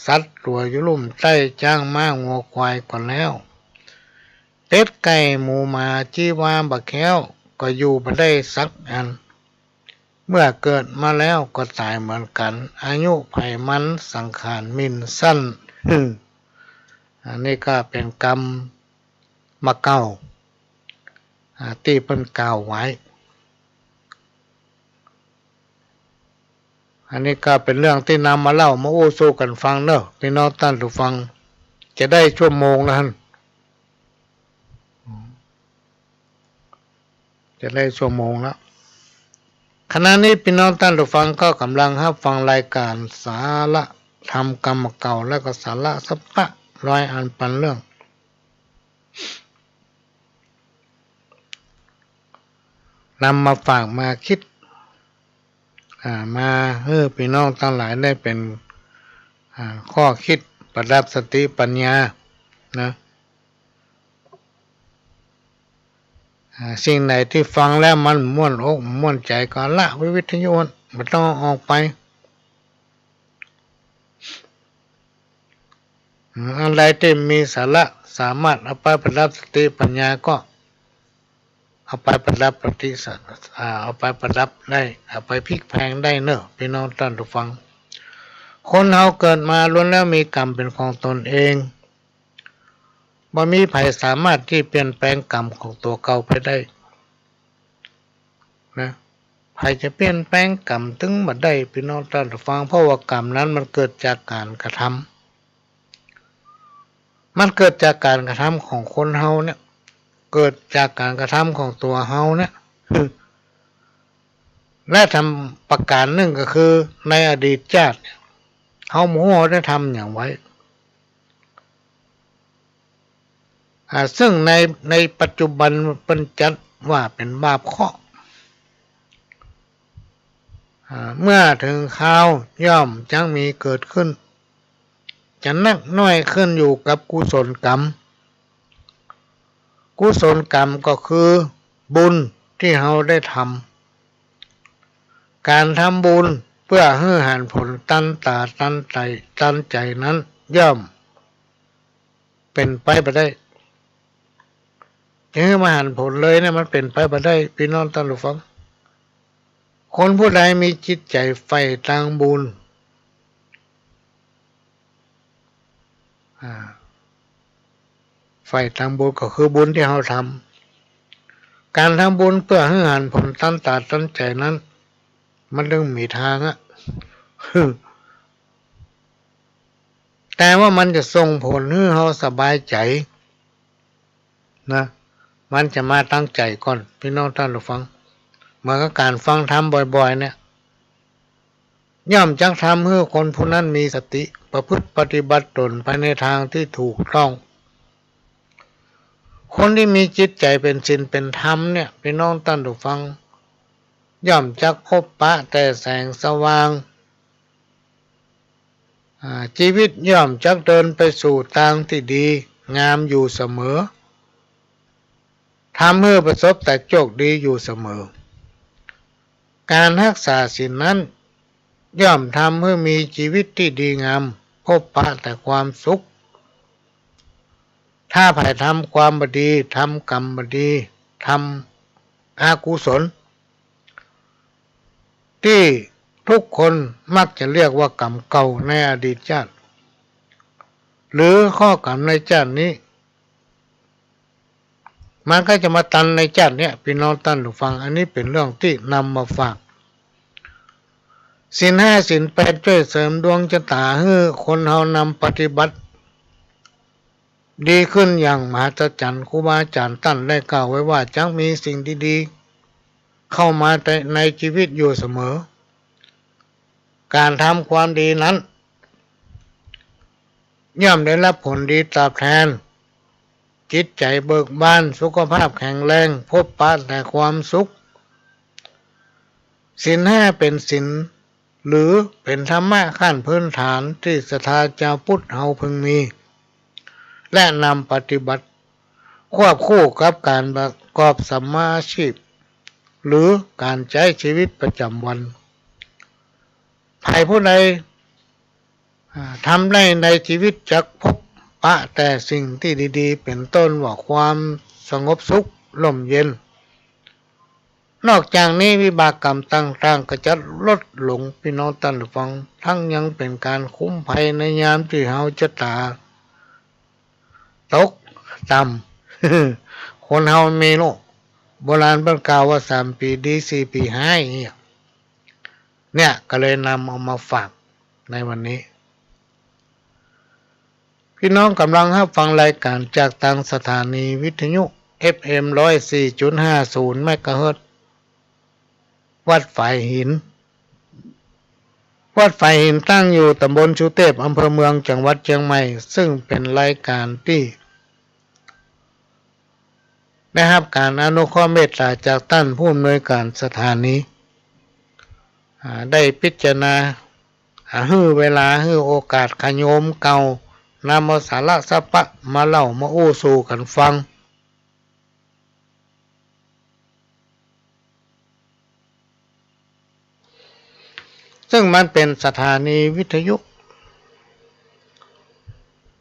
สัตว์ตัวอยู่ลุ่มใต้จ้างม้างัวควายก่อนแล้วเป็ดไก่หมูหมาจีวาบักแค้วก็อยู่บ่ได้สักอันเมื่อเกิดมาแล้วก็ตายเหมือนกันอายุไผมันสังขารมินสั้น อันนี้ก็เป็นกรรมมาเก่าที่เพิ่นกล่าวไว้อันนี้ก็เป็นเรื่องที่นำมาเล่ามาอู้สู้กันฟังเนอะพี่น้องท่านผู้ฟังจะได้ชั่วโมงแล้วจะได้ชั่วโมงแล้วขณะนี้พี่น้องท่านผู้ฟังก็กำลังรับฟังรายการสาระธรรมกรรมเก่าและก็สาระสัพพะร้อยอันปันเรื่องนำมาฝากมาคิดมาพี่น้องทั้งหลายได้เป็นข้อคิดประดับสติปัญญานะสิ่งไหนที่ฟังแล้วมันม่วนอกม่วนใจก็ละวิทยุไม่ต้องออกไป อะไรที่มีสาระสามารถเอาไปประดับสติปัญญาก็เอาไปประดับเอาไปประดับได้เอาไปพลิกแพลงได้เนอะพี่น้องท่านผู้ฟังคนเราเกิดมาล้วนแล้วมีกรรมเป็นของตนเองบ่มีไผสามารถที่เปลี่ยนแปลงกรรมของตัวเก่าไปได้นะไผจะเปลี่ยนแปลงกรรมถึงบ่ได้พี่น้องท่านผู้ฟังเพราะว่ากรรมนั้นมันเกิดจากการกระทำมันเกิดจากการกระทำของคนเฮาเนี่ยเกิดจากการกระทำของตัวเฮาเนี่ยและทำประการหนึ่งก็คือในอดีตชาติเฮาหมู่ได้ทำอย่างไว้ซึ่งในปัจจุบันเป็นจัดว่าเป็นบาปเคราะห์เมื่อถึงคราวย่อมจังมีเกิดขึ้นจะนักน้อยขึ้นอยู่กับกุศลกรรมกุศลกรรมก็คือบุญที่เราได้ทำการทำบุญเพื่อให้หันผลตันตาตันใจนั้นย่อมเป็นไปบ่ได้จะให้มาหันผลเลยเนี่ยมันเป็นไปบ่ได้พี่น้องท่านผู้ฟังคนผู้ใดมีจิตใจใฝ่ทางบุญใฝ่ทางบุญก็คือบุญที่เราทำการทำบุญเพื่อให้หันผลตันตาตันใจนั้นมันเรื่องมีทางแต่ว่ามันจะส่งผลให้เราสบายใจนะมันจะมาตั้งใจก่อนพี่น้องท่านผู้ฟังเมื่อการฟังธรรมบ่อยๆเนี่ยย่อมจักทำให้คนผู้นั้นมีสติประพฤติปฏิบัติตนไปในทางที่ถูกต้องคนที่มีจิตใจเป็นศีลเป็นธรรมเนี่ยพี่น้องท่านผู้ฟังย่อมจักพบปะแต่แสงสว่างชีวิตย่อมจักเดินไปสู่ทางที่ดีงามอยู่เสมอทำให้ประสบแต่โชคดีอยู่เสมอการรักษาศีลนั้นย่อมทำให้มีชีวิตที่ดีงามพบปะแต่ความสุขถ้าผ่ายทำความบดีทำกรรมบดีทำอกุศลที่ทุกคนมักจะเรียกว่ากรรมเก่าในอดีตชาติหรือข้อกรรมในชาตินี้มันก็จะมาตันในชาตินี้พี่น้องท่านผู้ฟังอันนี้เป็นเรื่องที่นำมาฝากศีลห้าศีลแปดช่วยเสริมดวงชะตาให้คนเฮานำปฏิบัติดีขึ้นอย่างมหัศจรรย์ครูบาอาจารย์ท่านได้กล่าวไว้ว่าจักมีสิ่งดีๆเข้ามาในชีวิตอยู่เสมอการทำความดีนั้นย่อมได้รับผลดีตอบแทนจิตใจเบิกบานสุขภาพแข็งแรงพบปะแต่ความสุขศีลห้าเป็นศีลหรือเป็นธรรมะขั้นพื้นฐานที่ศรัทธาชาวพุทธเฮาพึงมีและนำปฏิบัติควบคู่กับการประกอบสัมมาอาชีพหรือการใช้ชีวิตประจำวันใครผู้ใดทำได้ในชีวิตจักพบปะแต่สิ่งที่ดีๆเป็นต้นว่าความสงบสุขร่มเย็นนอกจากนี้วิบากกรรมต่างๆก็จะลดลงพี่น้องท่านผู้ฟังทั้งยังเป็นการคุ้มภัยในยามที่เฮาจะตกต่ำคนเฮามีโลกโบราณเพิ่นกล่าวว่า3 ปีดี4 ปีหายเนี่ยก็เลยนำเอามาฝากในวันนี้พี่น้องกำลังรับฟังรายการจากทางสถานีวิทยุ FM 104.50 เมกะเฮิรตซ์วัดฝายหินวัดฝายหินตั้งอยู่ตำบลชุเทพอำเภอเมืองจังหวัดเชียงใหม่ซึ่งเป็นรายการที่ได้รับการอนุเคราะห์เมตตาจากท่านผู้อำนวยการสถานีได้พิจารณาให้เวลาให้โอกาสขโยมเก่านำเอาสาระสัพพะมาเล่ามาอู้สู่กันฟังซึ่งมันเป็นสถานีวิทยุ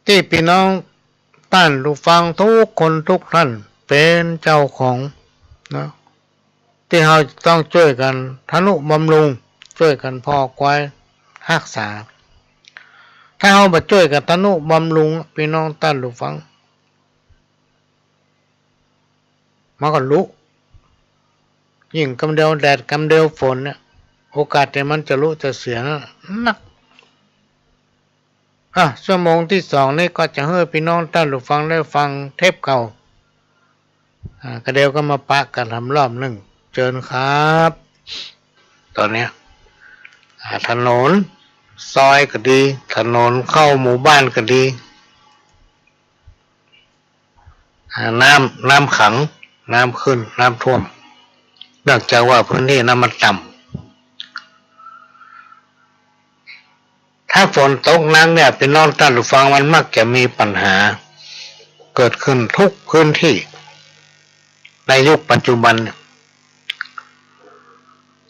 ที่พี่น้องท่านผู้ฟังทุกคนทุกท่านเป็นเจ้าของนะที่เราต้องช่วยกันทนุบำรุงช่วยกันพ่อควายรักษาถ้าเราไปช่วยกันทนุบำรุงพี่น้องท่านผู้ฟังมันก็ลุยิ่งกำเดียวแดดกำเดียวฝนเนี่ยโอกาสที่มันจะลุจะเสียนักชั่วโมงที่สองนี่ก็จะให้พี่น้องท่านผู้ฟังได้ฟังเทปเก่ากระเดียวก็มาปะกันทำรอบหนึ่งเชิญครับตอนนี้ถนนซอยก็ดีถนนเข้าหมู่บ้านก็ดีน้ำขังน้ำขึ้นน้ำท่วมเนื่องจากว่าพื้นที่น้ำมันต่ำถ้าฝนตกนักเนี่ยพี่น้องท่านผู้ฟังมันมักจะมีปัญหาเกิดขึ้นทุกพื้นที่ในยุคปัจจุบัน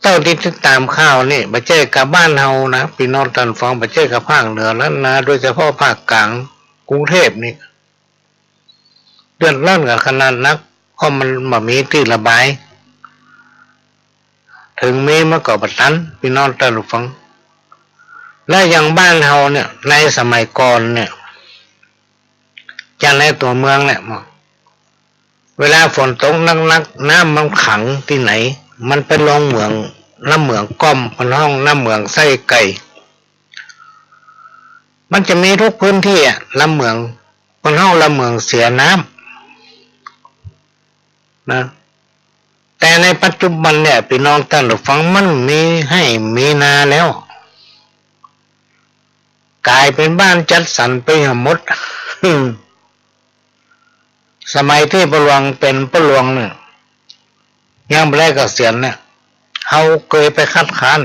เต้าที่ติดตามข่าวนี่ไปเจอกับบ้านเฮานะพี่น้องท่านผู้ฟังไปเจอกับภาคเหนือแล้วนะโดยเฉพาะภาคกลางกรุงเทพนี่เดือดร้อนกับขนาดนักเพราะมันไม่มีที่ระบายถึงมีมันก็บัดนั้นพี่น้องท่านผู้ฟังและอย่างบ้านเฮาเนี่ยในสมัยก่อนเนี่ยจะในตัวเมืองเนี่ยเวลาฝนตกนักน้ำมันขังที่ไหนมันเป็นลงเหมืองน้ำเหมืองก้อมเป็นห้องน้ำเหมืองไส้ไก่มันจะมีทุกพื้นที่ลำเหมืองเป็นห้องลำเหมืองเสียน้ำนะแต่ในปัจจุบันเนี่ยพี่น้องท่านผู้ฟังมันมีให้มีนาแล้วกลายเป็นบ้านจัดสรรไปหมด สมัยที่ประหลวงเป็นประหลวงเนี่ยยังไม่ได้เกษียณเนี่ยเขาเคยไปคัดค้าน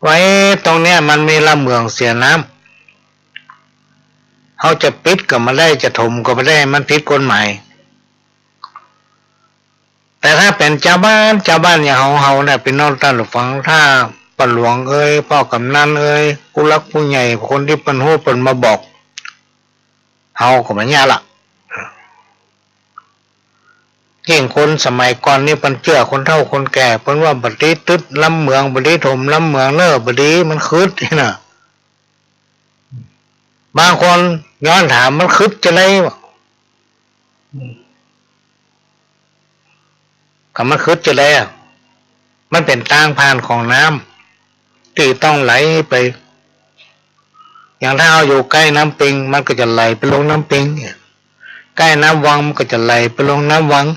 ไว้ตรงเนี้ยมันมีลำเหมืองเสียน้ำเขาจะปิดก็ไม่ได้จะถมก็ไม่ได้มันผิดกฎหมายแต่ถ้าเป็นเจ้าบ้านอย่างเฮาเนี่ยเป็นน้องท่านผู้ฟังถ้าประหลวงพ่อกำนันผู้รักผู้ใหญ่คนที่เป็นหู้เป็นมาบอกเฮาก็ไม่ยากละเก่งคนสมัยก่อนนี่เป็นเชื่อคนเฒ่าคนแก่เพิ่นว่าบัดนี้ตึดลำเมืองบัดนี้ถมลำเมืองเนอะบัดนี้มันคึดนี่น่ะบางคนย้อนถามมันคึดจะไรก็มันคึดจะไรมันเป็นทางผ่านของน้ำที่ต้องไหลไปอย่างถ้าเราอยู่ใกล้น้ำปิงมันก็จะไหลไปลงน้ำปิงใกล้น้ำวังมันก็จะไหลไปลงน้ำวัง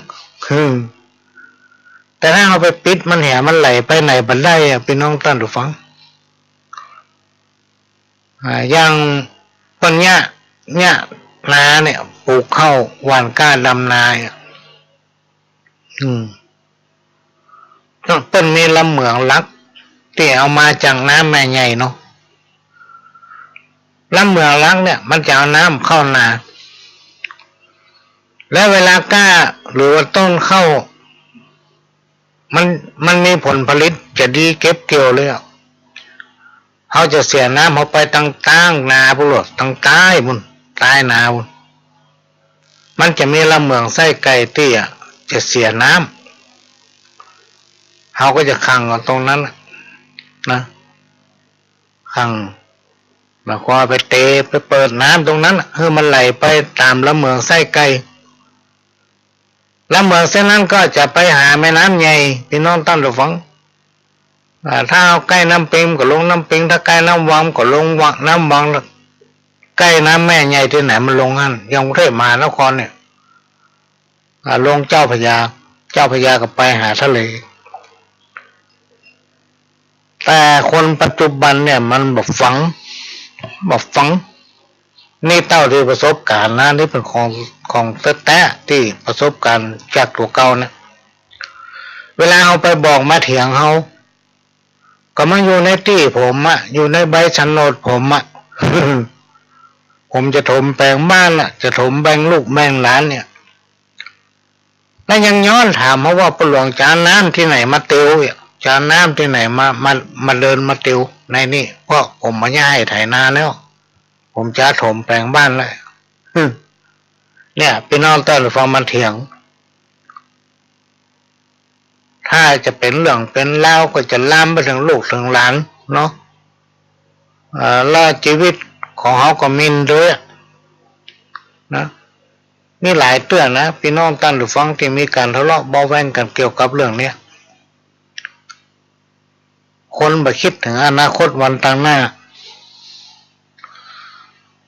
แต่ถ้าเราไปปิดมันมันไหลไปไหนบันได้พี่น้องท่านผู้ฟังอย่างปัญญานาเนี่ยปลูกข้าวหว่านก้าดำนาต้นมีลำเหมืองลักที่เอามาจากน้ำแม่ใหญ่เนาะลำเหมืองลักเนี่ยมันจะเอาน้ำเข้านาแล้วเวลาก้าหรือว่าต้นเข้ามันมีผลผลิตจะดีเก็บเกี่ยวเลยเขาจะเสียน้ำเขาไปตั้งนาพวกตั้งใต้บุญใต้นาบุญมันจะมีลำเหมืองไส้ไก่ที่จะเสียน้ำเขาก็จะขังตรงนั้นนะขังมาคว้าไปเตะไปเปิดน้ำตรงนั้นให้มันไหลไปตามลำเหมืองไส้ไก่ลำเหมืองเส้นนั้นก็จะไปหาแม่น้ำใหญ่พี่น้องท่านผู้ฟังถ้าเอาใกล้น้ำปิงก็ลงน้ำปิงถ้าใกล้น้ำวังก็ลงวังน้ำวังใกล้น้ำแม่ใหญ่ที่ไหนมันลงนั่นยังกรุงเทพมหานครเนี่ยลงเจ้าพระยาก็ไปหาทะเลแต่คนปัจจุบันเนี่ยมันบอกฝังนี่เต้าที่ประสบการณ์นะนี่เป็นของแท้ที่ประสบการณ์จากตัวเก่าเนี่ยเวลาเขาไปบอกมาเถียงเขาก็มาอยู่ในที่ผมอยู่ในใบโฉนดผมผมจะถมแปลงบ้านจะถมแบ่งลูกแบ่งหลานเนี่ยแล้วยังย้อนถามเขาว่าประหลวงจานน้ำที่ไหนมาติวจานน้ำที่ไหนมาเดินมาติวในนี่เพราะผมมาย่ายไถนาแล้วผ ผมจะถมแปลงบ้านเลยเนี่ยพี่น้องต้นฟังมันเถียงถ้าจะเป็นเรื่องเป็นเล่าก็จะลามไปถึงลูกถึงหลานเนาะแล้วชีวิตของเขาก็มินด้วยนะมีหลายเตือนนะพี่น้องตั้นหรือฟังที่มีการทะเลาะเบาแวงกันเกี่ยวกับเรื่องเนี้ยคนไปคิดถึงอนาคตวันต่างหน้า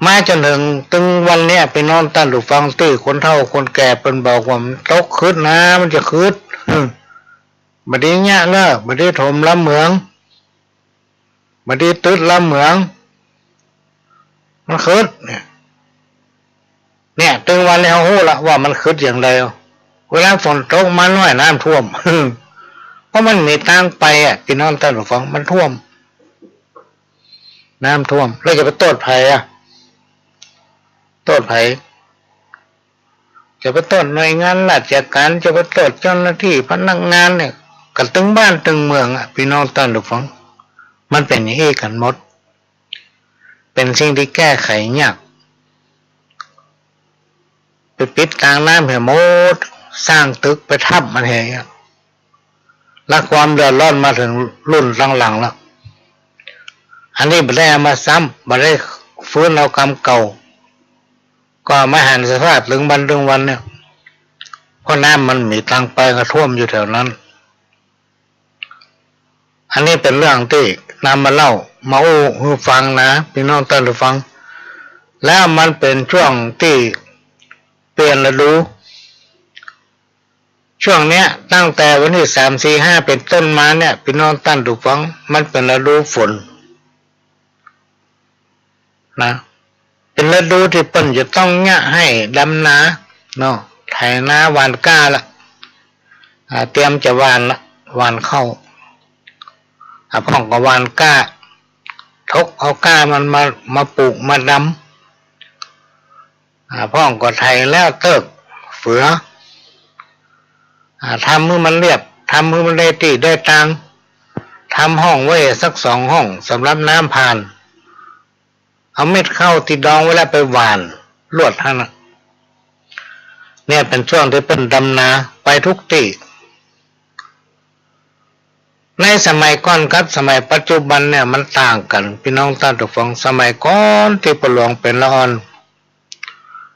มาจนถึงวันเนี้ยพี่น้องตั้นหรือฟังตี้คนเฒ่าคนแก่เป็นบอกว่ามันตกคืดนะมันจะคืดบัดนี้เนี่ยเนอะบัดนี้ถมลำเหมืองบัดนี้ตึดลำเหมืองมันคืดเนี่ยถึงวันแล้วหู้ละว่ามันคืดอย่างไรเวลาฝนตกมันน้อยน้ำท่วมเพราะมันมีทางไปอ่ะพี่น้องท่านผู้ฟังมันท่วมน้ำท่วมแล้วจะไปโทษภัยโทษภัยจะไปโทษหน่วยงานราชการจะไปโทษเจ้าหน้าที่พนักงานเนี่ยกันตึงบ้านตึงเมืองอ่ะพี่น้องท่านผู้ฟังมันเป็นอย่างนี้กันหมดเป็นสิ่งที่แก้ไขยากไปปิดกลางน้ำเหวโมดสร้างตึกไปทับมันเหยและความเดือดร้อนมาถึงรุ่นหลังๆแล้วอันนี้ไม่ได้มาซ้ำไม่ได้ฟื้นเอากรรมเก่าก็ไม่หันสภาพถึงวันเนี่ยเพราะน้ำมันมีทางไปกระท่วมอยู่แถวนั้นอันนี้เป็นเรื่องที่นำมาเล่ามาอู้ฟังนะพี่น้องท่านผู้ฟังแล้วมันเป็นช่วงที่เปลี่ยนฤดูช่วงเนี้ยตั้งแต่วันที่3 4 5เป็นต้นมาเนี่ยพี่น้องท่านผู้ฟังมันเป็นฤดูฝนนะเป็นฤดูที่เปิ้นจะต้องเนี่ยให้ดำนาเนาะไถนาหว่านก้าละเตรียมจะหว่านละหว่านเข้าพ่องก็หว่านก้าทกเอาก้ามันมาปลูกมาดำพ่องก็ไถแล้วเติกเฟือทำมือมันเรียบทำมือมันได้ตีได้ตังทำห้องไว้สัก2 ห้องสำหรับน้ำผ่านเอาเม็ดเข้าติดดองไว้แล้วไปหว่านลวดท่านเนี่ยเป็นช่วงที่เป็นดำนาไปทุกที่ในสมัยก่อนกับสมัยปัจจุบันเนี่ยมันต่างกันพี่น้องท่านผู้ฟังสมัยก่อนที่ประหลวงเป็นละอ่อน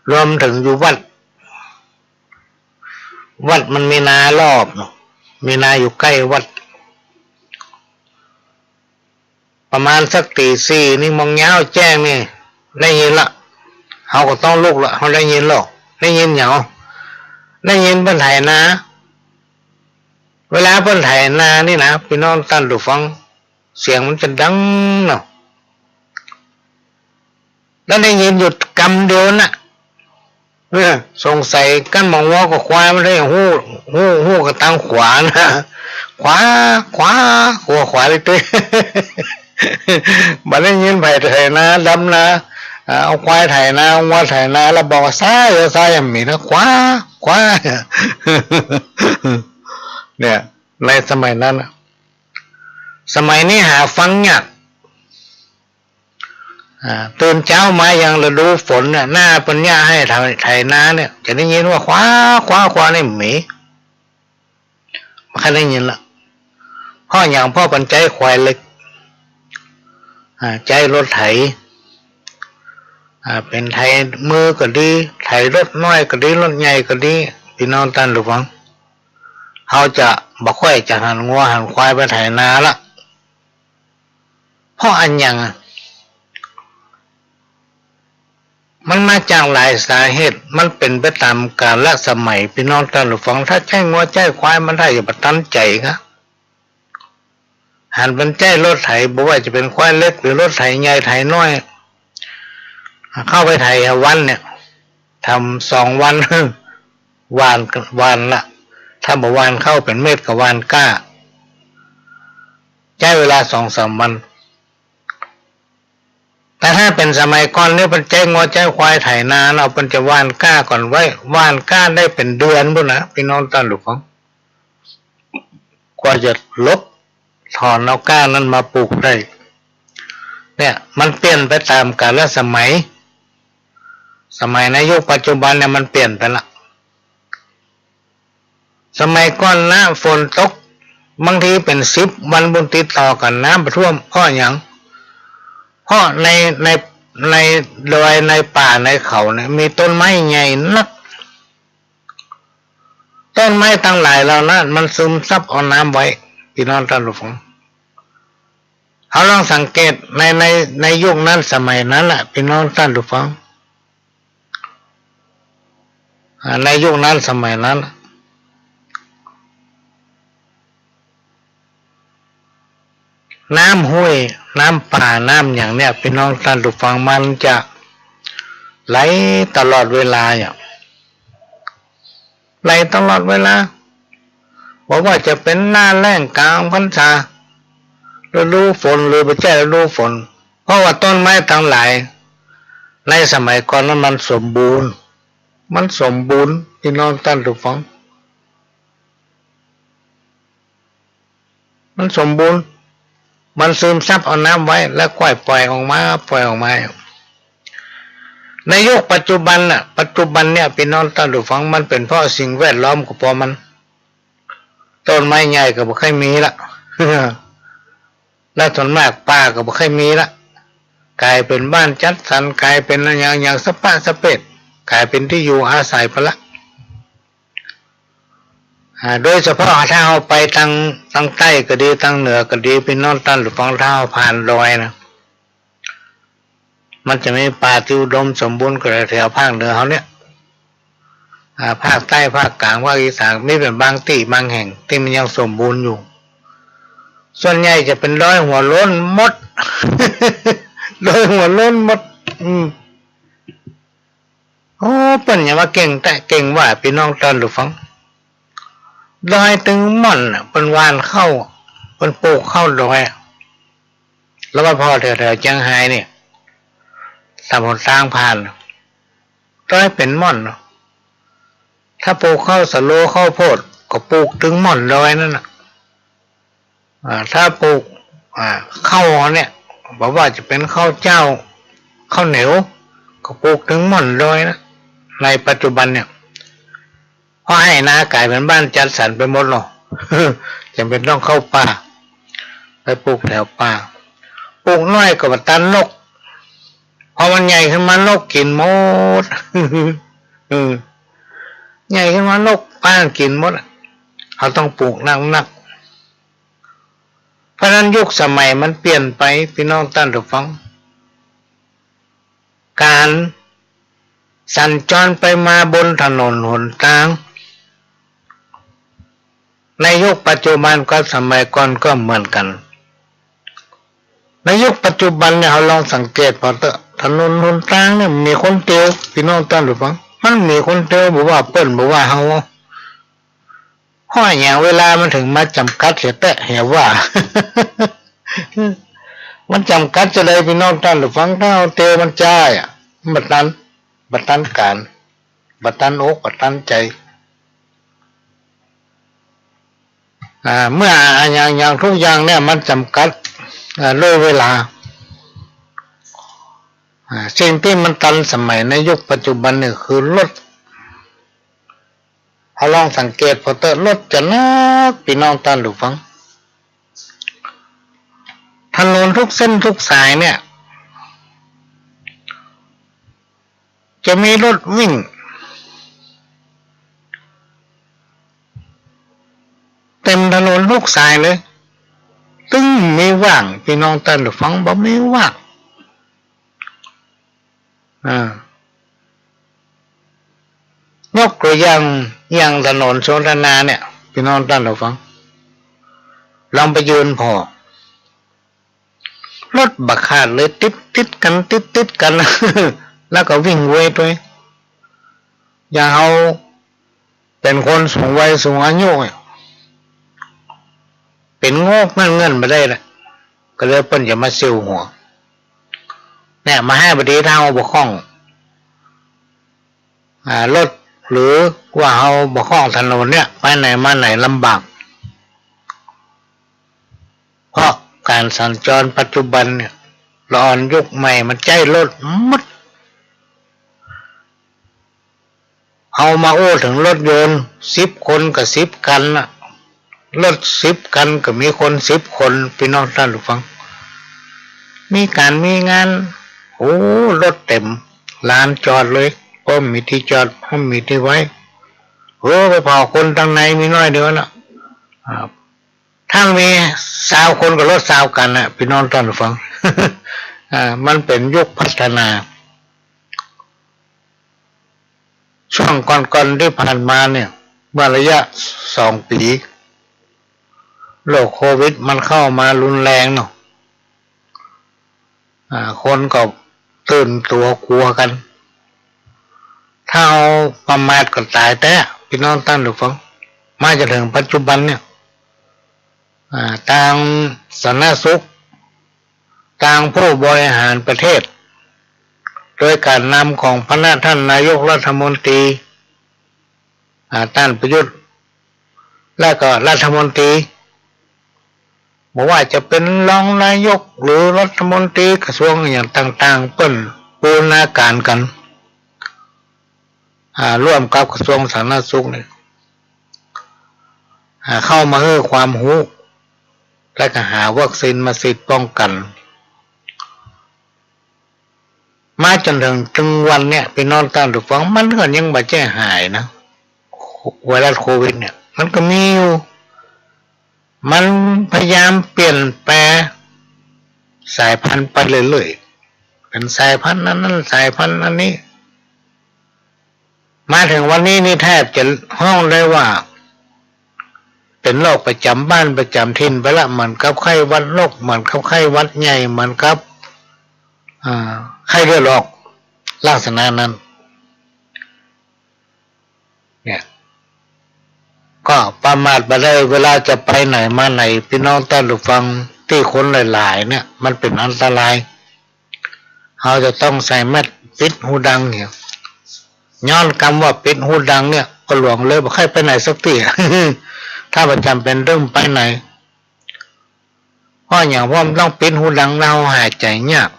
รวมถึงอยู่วัดมันมีนารอบมีนาอยู่ใกล้วัดประมาณสักตี 4นี่มองเงาแจ้งนี่ได้ยินละเขาก็ต้องลุกละเขาได้ยินหรอกได้ยินเหรอได้ยินเพิ่นไถนาเวลาเพิ่นไถนานี่นะพี่น้องท่านผู้ฟังเสียงมันจะดังเนาะแล้วได้ยินหยุดกำเดียวน่ะสงสัยกันมองว่าก็ควายมันได้หู้กับทางขวานะขวาหัวขวาเลยตัวบัดได้ยินไผไถนาดำนะเอาควายไถนาเอาวัวไถนาแล้วบอกว่าซ้ายมีนะขวาเนี่ยในสมัยนั้นสมัยนี้หาฟังยากตื่นเช้ามาอย่างฤดูฝนเนี่ยหน้าปัญญาให้ไถนาเนี่ยจะได้ยินว่าขวานี่หมีมันแค่ได้ยินละพ่ออย่างพ่อปัญใจควายเล็กใจรถไถเป็นไถมือก็ดีไถรถน้อยก็ดีรถใหญ่ก็ดีพี่น้องท่านผู้ฟังเขาจะบ่ค่อยจะหันงัวหันควายไปไถนาละเพราะอันอย่างมันมาจากหลายสาเหตุมันเป็นไปตามกาลและสมัยพี่น้องท่านผู้ฟังถ้าใช้งัวใช้ควายมันได้อย่าประทันใจครับหันเป็นใจรถไถบอกว่าจะเป็นควายเล็กหรือรถไถใหญ่ไถน้อยเข้าไปไถวันเนี่ยทำ2 วันวานละถ้าบอกวานเข้าเป็นเม็ดกับวานก้าใช้เวลา2-3 วันแต่ถ้าเป็นสมัยก่อนเนี่ยเป็นใจงัวใจควายไถนาเอาเป็นจะว่านก้าก่อนไว้ว่านก้าได้เป็นเดือนด้วยนะพี่น้องท่านผู้ฟังกว่าจะลบถอนเอาก้านั้นมาปลูกได้ เนี่ยมันเปลี่ยนไปตามกาลสมัยในยุคปัจจุบันเนี่ยมันเปลี่ยนไปละสมัยก่อนนะฝนตกบางทีเป็น10 วันบนติดต่อกันน้ำท่วมเพราะอย่างเพราะในดอยในป่าในเขาเนี่ยมีต้นไม้ใหญ่นักต้นไม้ทั้งหลายเหล่านั้นมันซึมซับเอาน้ำไว้พี่น้องท่านผู้ฟังเขาลองสังเกตในยุคนั้นสมัยนั้นแหละพี่น้องท่านผู้ฟังในยุคนั้นสมัยนั้นน้ำห้วยน้ำป่าน้ำอย่างเนี้ยพี่น้องท่านผู้ฟังมันจะไหลตลอดเวลาอย่างไหลตลอดเวลาบอกว่าจะเป็นหน้าแล้งกลางพรรษาฤดูฝนหรือไม่ใช่ฤดูฝนเพราะว่าต้นไม้ทั้งหลายในสมัยก่อนนั้นมันสมบูรณ์พี่น้องท่านผู้ฟังมันสมบูรณ์มันซึมซับเอาน้ำไว้แล้วค่อยปล่อยออกมาในยุคปัจจุบันเนี่ยพี่น้องท่านผู้ฟังมันเป็นเพราะสิ่งแวดล้อมก็พอมันต้นไม้ใหญ่ก็บ่ค่อยมีละ แล้วส่วนมากป่าก็บ่ค่อยมีละกลายเป็นบ้านจัดสรรกลายเป็นอย่างสปะสเปดกลายเป็นที่อยู่อาศัยไปละโดยเฉพาะถ้าเราไปทางใต้ก็ดีทางเหนือก็ดีพี่น้องท่านผู้ฟังถ้าเราผ่านดอยนะมันจะมีป่าที่อุดมสมบูรณ์กว่าแถวภาคเหนือเขาเนี่ยภาคใต้ภาคกลางภาคอีสานมีเป็นบางที่บางแห่งที่มันยังสมบูรณ์อยู่ส่วนใหญ่จะเป็นดอยหัวโล้นมด ดอยหัวโล้นมดโอ้เป็นอย่างว่าเก่งแต่เก่งว่าพี่น้องท่านผู้ฟังดอยตึงม่อนเป็นวานเข้าเป็นปลูกเข้าดอยแล้วก็พอแถวเชียงไฮ้เนี่ยตำบลสร้างผ่านดอยเป็นม่อนถ้าปลูกข้าวสะโลข้าวโพดก็ปลูกถึงม่อนดอยนั่นนะถ้าปลูกข้าวเนี่ยบอกว่าจะเป็นข้าวเจ้าข้าวเหนียวก็ปลูกถึงม่อนดอยนะในปัจจุบันเนี่ยเพราะให้นากลายเป็นบ้านจัดสรรไปหมดหรอก จำเป็นต้องเข้าป่าไปปลูกแถวป่าปลูกน้อยก็มาตันนกพอมันใหญ่ขึ้นมานกกินหมด ใหญ่ขึ้นมานกป้านกินหมดเขาต้องปลูกนักเพราะนั้นยุคสมัยมันเปลี่ยนไปพี่น้องท่านผู้ฟังการสัญจรไปมาบนถนนหนทางในยุคปัจจุบันก็สมัยก่อนก็เหมือนกันในยุคปัจจุบันเนี่ยเราลองสังเกตพอถนนหนทางเนี่ยมีคนเที่ยวพี่น้องท่านผู้ฟังมันมีคนเที่ยวบอกว่าเปิ้นบอกว่าเฮาห้อยอย่างเวลามันถึงมาจำกัดเสียแต่เห็นว่า มันจำกัดจะได้พี่น้องท่านผู้ฟังถ้าเที่ยวมันจ่ายบัดตันการบัดตันอกบัดตันใจเมื่ออย่างทุกอย่างเนี่ยมันจำกัดด้วยเวลาสิ่งที่มันทันสมัยในยุคปัจจุบันเนี่ยคือรถเราลองสังเกตพอรถจะนักพี่น้องท่านผู้ฟังถนนทุกเส้นทุกสายเนี่ยจะมีรถวิ่งเต็มถนนทุกสายเลยตึ้งไม่ว่างพี่น้องท่านผู้ฟังบอกไม่ว่างยกตัวอย่างถนนโสธนาเนี่ยพี่น้องท่านผู้ฟังลองไปยืนพอรถบักขาดเลยติดกัน แล้วก็วิ่งเวทด้วยอย่างเอาเป็นคนสูงวัยสูงอายุเป็นงอกเงินมาได้ละก็เลยเปิ้นจะมาซิวหัวเนี่ยมาให้บดีเท่าบกคล้องรถหรือว่าเอาบกคล้องถนนเนี่ยไปไหนมาไหนลำบากเพราะการสัญจรปัจจุบันเนี่ย ละอ่อนยุคใหม่มันใจรถมัดเอามาโอ้ถึงรถยนต์10 คนกับ10 คันน่ะรถ10 คันก็มีคน10 คนพี่น้องท่านผู้ฟังมีการมีงานโอ้รถเต็มลานจอดเลยก็มีที่จอดก็มีที่ไว้โอ้ไปพอคนตั้งในมีน้อยเดียวน่ะถ้ามี20 คนกับรถ20 คันน่ะพี่น้องท่านผู้ฟัง มันเป็นยุคพัฒนาช่วงก่อนๆที่ผ่านมาเนี่ยเมื่อระยะ2 ปีโรคโควิดมันเข้ามารุนแรงเนาะคนก็ตื่นตัวกลัวกันถ้าเอาประมาทก็ตายแต่พี่น้องท่านผู้ฟังมาจนถึงปัจจุบันเนี่ยทางสาธารณสุขทางผู้บริหารประเทศโดยการนำของพระท่านนายกรัฐมนตรีท่านประยุทธ์และก็รัฐมนตรีบอกว่าจะเป็นรองนายกหรือรัฐมนตรีกระทรวงอย่างต่างๆเปิ้นบูรณาการกันร่วมกับกระทรวงสาธารณสุขเนี่ยเข้ามาให้ความรู้และก็หาวัคซีนมาฉีดป้องกันมาจนถึงวันเนี่ยพี่น้องท่านผู้ฟังมันก็ยังไม่แจ้หายนะไวรัสโควิดเนี่ยมันก็มีอยู่มันพยายามเปลี่ยนแปลงสายพันธุ์ไปเรื่อยๆเป็นสายพันธุ์นั้นสายพันธุ์อันนี้มาถึงวันนี้นี่แทบจะห้องได้ว่าเป็นโรคประจำบ้านประจำถิ่นไปละมันกับไข้หวัดนกมันกับไข้หวัดใหญ่มันกับไข้เลือดออกลักษณะนั้นเนี่ยก็ประมาทไปได้เวลาจะไปไหนมาไหนพี่น้องท่านผู้ฟังที่คนหลายๆเนี่ยมันเป็นอันตรายเราจะต้องใส่แมสปิดหูดังเนี่ยย้อนคำว่าปิดหูดังเนี่ยก็หลวงเลยบอกให้ไปไหนสักที ถ้าประจำเป็นเรื่องไปไหนเพราะอย่างว่ามันต้องปิดหูดังเราหายใจยาก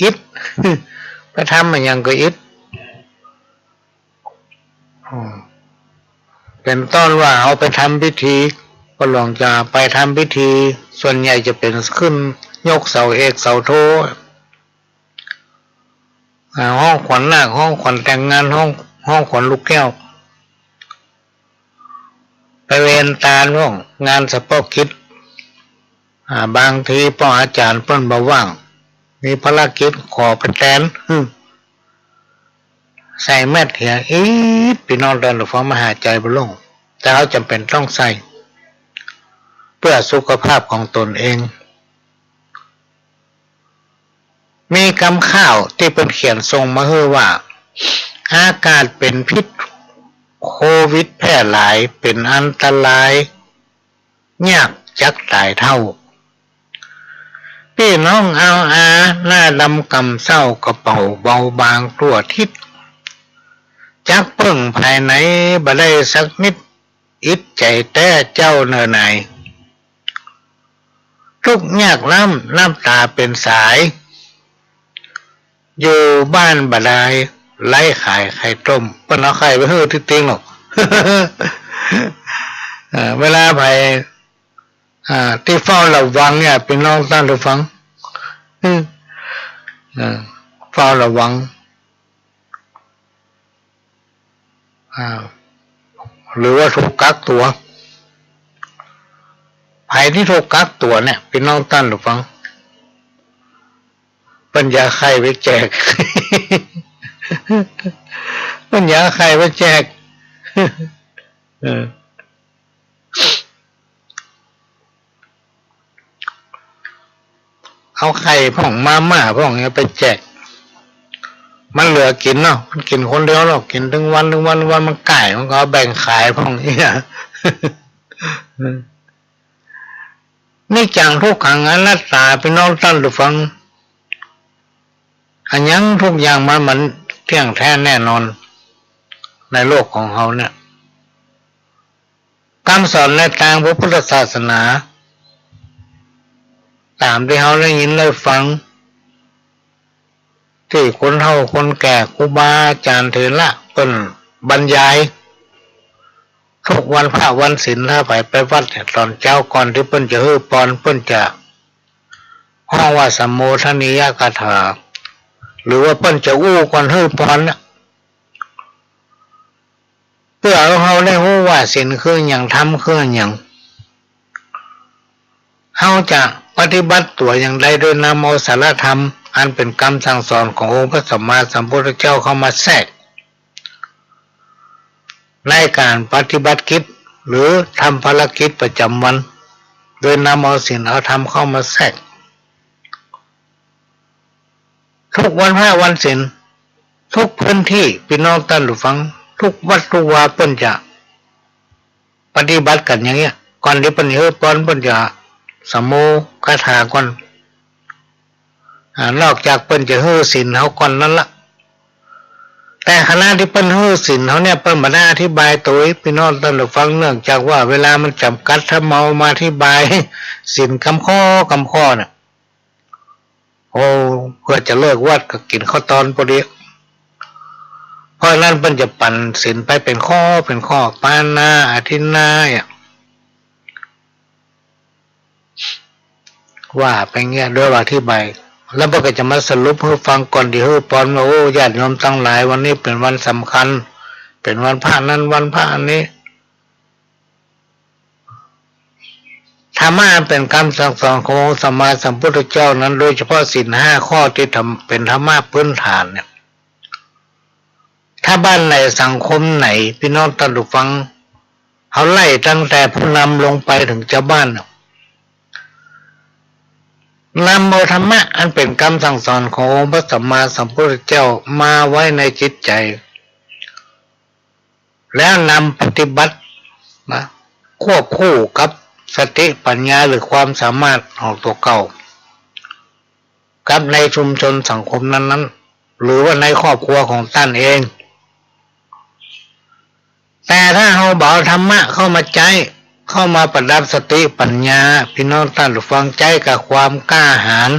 อิด ไปทำมันยังก็อิดเป็นต้นว่าเอาไปทำพิธีก็หลวงจะไปทำพิธีส่วนใหญ่จะเป็นขึ้นยกเสาเอกเสาโทห้องขวัญนาคห้องขวัญแต่งงานห้องขวัญลูกแก้วไปเวรตาล่วงงานสะโพกคิดบางทีพ่ออาจารย์เพิ่นบ่ว่างมีภารกิจขอประแตนใส่แมสเหียอีดพี่น้องเดินหรือฟ้องมหาใจบ่ลงแต่เขาจำเป็นต้องใส่เพื่อสุขภาพของตนเองมีคำข่าวที่เป็นเขียนส่งมาให้ว่าอากาศเป็นพิษโควิดแพร่หลายเป็นอันตรายยากจักตายเท่าพี่น้องเอาหน้าดำกำเศร้ากระเป๋าเบาบางตัวทิศจักเพิ่งภายในบ่ได้สักนิดอิดใจแต่เจ้าเนอไหนทุกยากน้ำตาเป็นสายอยู่บ้านบ่ได้ไล่ขายไข่ต้มเพิ่นเอาไข่ไปเฮือที่เตียงหรอก เวลาไปที่เฝ้าระวังเนี่ยเป็นน้องท่านผู้ฟังเฝ้าระวังหรือว่าถูกกักตัวภัยที่ถูกกักตัวเนี่ยเป็นน้องท่านผู้ฟังปัญญาไข่ไปแจก ปัญญาไข่ไปแจก เอาไข่พ่องมาม่าพ่องเงี้ยไปแจกมันเหลือกินเนาะมันกินคนเดียวหรอกกินถึงวันมันไก่มันก็แบ่งขายพ่องนี่ นี่จังทุกขังอนัตตาพี่น้องท่านผู้ฟังอันยังทุกอย่างมันเที่ยงแท้แน่นอนในโลกของเขาเนี่ยคำสอนในทางพระพุทธศาสนา ตามที่เขาได้ยินได้ฟังที่คนเฒ่าคนแก่ครูบาอาจารย์เถระเพิ่นบรรยายทุกวันพระวันศีลถ้าไปวัดตอนเช้าก่อนที่เพิ่นจะฮือปอนเพิ่นจะห้องว่าสัมโมทนียกถาหรือว่าเพิ่นจะอู้ก่อนฮือปอนน่ะเพื่อเขาได้รู้ว่าศีลคืออย่างธรรมคืออย่างเขาจะปฏิบัติตัวอย่างใดโดยนำเอาสารธรรมอันเป็นคำสั่งสอนขององค์พระสัมมาสัมพุทธเจ้าเข้ามาแทรกในการปฏิบัติกิจหรือทำภารกิจประจำวันโดยนำเอาศีลเอาธรรมเข้ามาแทรกทุกวันพระวันศีลทุกพื้นที่พี่น้องท่านผู้ฟังทุกวัดทุกวาเปิ้นจะปฏิบัติกันอย่างเงี้ยก่อนที่เปิ้นเฮ็ดปอนเปิ้นจะสมโภคาถาก่อนนอกจากเปิ้นจะฮื้อศีลเฮาก่อนนั่นละแต่ขณะที่เปิ้นฮื้อศีลเฮาเนี่ยเปิ้นบ่ได้อธิบายตัวให้พี่น้องท่านผู้ฟังเนื่องจากว่าเวลามันจำกัดถ้าเมามาอธิบายศีลคำข้อน่ะโอ้เพื่อจะเลิกวัดก็กินข้าวตอนพอดีเพราะนั้นเปิ้นจะปั่นศีลไปเป็นข้อปานาอาทินนาว่าไปเงี้ยด้วยว่าอธิบายแล้วก็จะมาสรุปให้ฟังก่อนที่ฮือปอนว่าโอ้ญาติโยมทั้งหลายวันนี้เป็นวันสำคัญเป็นวันพระนั้นวันพระอันนี้ธรรมะเป็นคำสั่งสอนขององค์สัมมาสัมพุทธเจ้านั้นโดยเฉพาะศีล5ข้อที่เป็นธรรมะพื้นฐานเนี่ยถ้าบ้านไหนสังคมไหนพี่น้องท่านผู้ฟังเขาไล่ตั้งแต่ผู้นำลงไปถึงเจ้าบ้านนำเอาธรรมะอันเป็นคำสั่งสอนขององค์พระสัมมาสัมพุทธเจ้ามาไว้ในจิตใจแล้วนำปฏิบัตินะควบคู่กับสติปัญญาหรือความสามารถของตัวเก่ากับในชุมชนสังคมนั้นๆหรือว่าในครอบครัวของท่านเองแต่ถ้าเราเอาธรรมะเข้ามาใจเข้ามาประดับสติปัญญาพี่น้องท่านฟังใจกับความกล้าหาญ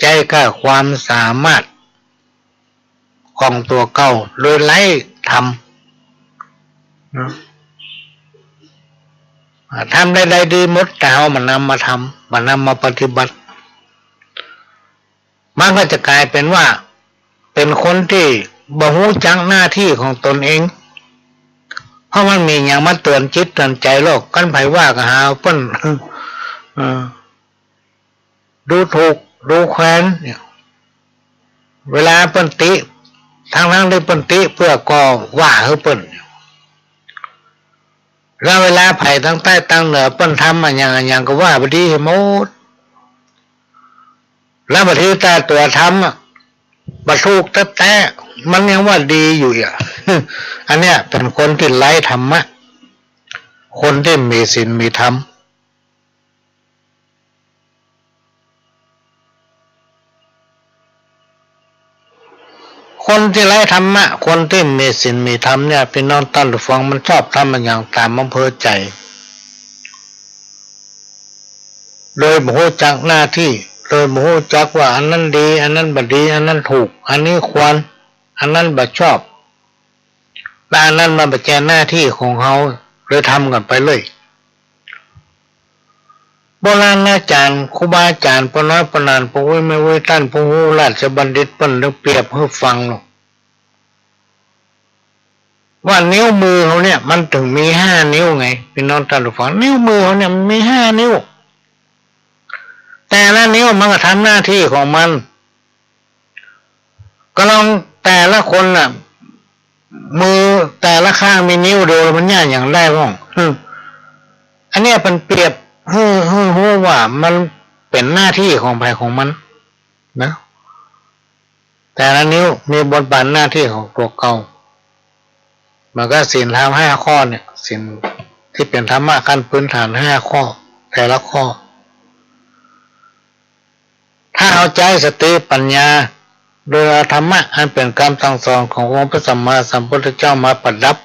ใจกับความสามารถของตัวเก่าโดยไล่ทำใดๆดีหมดแต่เอามันนำมาทำมันนำมาปฏิบัติมันก็จะกลายเป็นว่าเป็นคนที่บ่รู้จักหน้าที่ของตนเองเพราะมันมีอย่างมาเตือนจิตเตือนใจโลกกันไผว่าก็หาเปิ้นดูถูกดูแคลนเนี่ยเวลาเปิ้นติทั้งที่เปิ้นติเพื่อก่อว่าให้เปิ้นแล้วเวลาไผทั้งใต้ทั้งเหนือเปิ้นทำมาอย่างก็ว่าบ่ดีให้หมดแล้วบางทีแต่ตัวทำบ่ถูกแต่มันยังว่าดีอยู่อ่ะอันเนี้ยเป็นคนที่ไร้ธรรมะคนที่มีศีลมีธรรมคนที่ไร้ธรรมะคนที่มีศีลมีธรรมเนี่ยพี่น้องท่านผู้ฟังมันชอบทำมันอย่างตามอำเภอใจโดยบ่รู้จักหน้าที่โดยบ่รู้จักว่าอันนั้นดีอันนั้นบ่ดีอันนั้นถูกอันนี้ควรอันนั้นบ่ชอบแต่อันนั้นมันบ่ใช่หน้าที่ของเขาเลยทำกันไปเลยโบราณอาจารย์ครูบาอาจารย์ผู้น้อยผู้นานผู้วิไม่วิท่านผู้รู้ราชบัณฑิตเพิ่นนึกเปรียบให้ฟังว่านิ้วมือเขาเนี่ยมันถึงมี5นิ้วไงพี่น้องท่านผู้ฟังนิ้วมือเขาเนี่ยมันมี5นิ้วแต่ละนิ้วมันก็ทำหน้าที่ของมันก็ลองแต่ละคนน่ะมือแต่ละข้างมีนิ้วเดียวมันยากอย่างได้บ้างอันนี้เป็นเปรียบให้ว่ามันเป็นหน้าที่ของใครของมันนะแต่ละนิ้วมีบทบาทหน้าที่ของตัวเก่ามันก็ศีลธรรม5ข้อเนี่ยศีลที่เป็นธรรมะขั้นพื้นฐาน5ข้อแต่ละข้อถ้าเอาใจสติปัญญาโดยธรรมะอันเป็นคำสั่งสอนขององค์พระสัมมาสัมพุทธเจ้ามาประดับ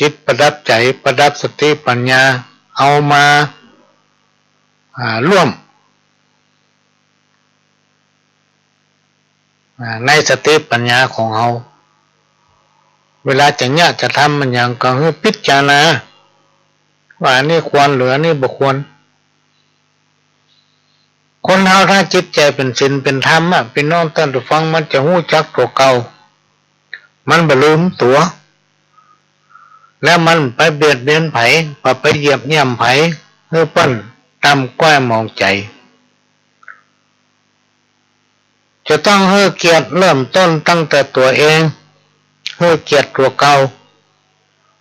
จิตประดับใจประดับสติปัญญาเอามา ร่วมในสติปัญญาของเราเวลาจะทำมันอย่างก็ให้พิจารณาว่านี่ควรหรือนี่บ่ควรคนเราถ้าจิตใจเป็นศีลเป็นธรรมพี่น้องท่านผู้ฟังมันจะหู้จักตัวเก่ามันบ่ลืมตัวแล้วมันไปเบียดเบียนไผไปเหยียบย่ำไผเพื่อปั้นตำก้อยมองใจจะต้องให้เกียรติเริ่มต้นตั้งแต่ตัวเองให้เกียรติตัวเก่า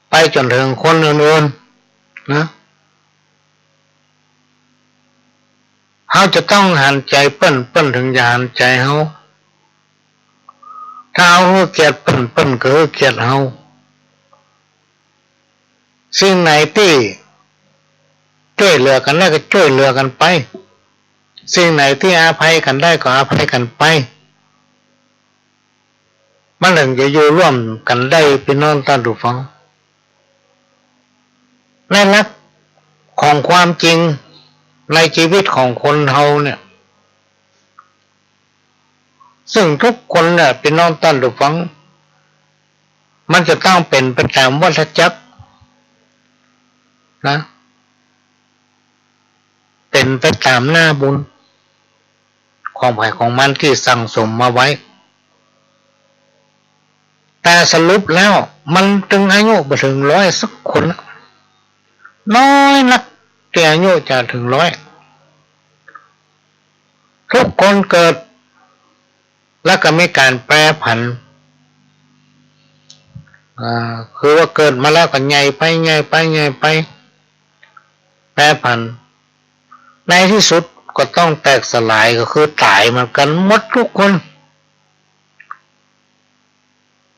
ไปจนถึงคนอื่นๆนะเขาจะต้องหันใจเปิ้นถึงจะหันใจเขาถ้าเขาให้เกียรติเปิ้นก็ให้เกียรติเขาสิ่งไหนที่ช่วยเหลือกันได้ก็ช่วยเหลือกันไปสิ่งไหนที่อภัยกันได้ก็อภัยกันไปมันถึงจะอยู่ร่วมกันได้พี่น้องท่านผู้ฟังในหลักของความจริงในชีวิตของคนเราเนี่ยซึ่งทุกคนเนี่ยพี่น้องท่านผู้ฟังมันจะต้องเป็นไปตามวัฏจักรนะเป็นไปตามหน้าบุญของใครของมันที่สั่งสมมาไว้แต่สรุปแล้วมันถึงอายุไปถึง100สักคนน้อยนักที่อายุจะถึง100ทุกคนเกิดแล้วก็มีการแปรผันคือว่าเกิดมาแล้วก็ใหญ่ไปแปรผันในที่สุดก็ต้องแตกสลายก็คือตายเหมือนกันหมดทุกคน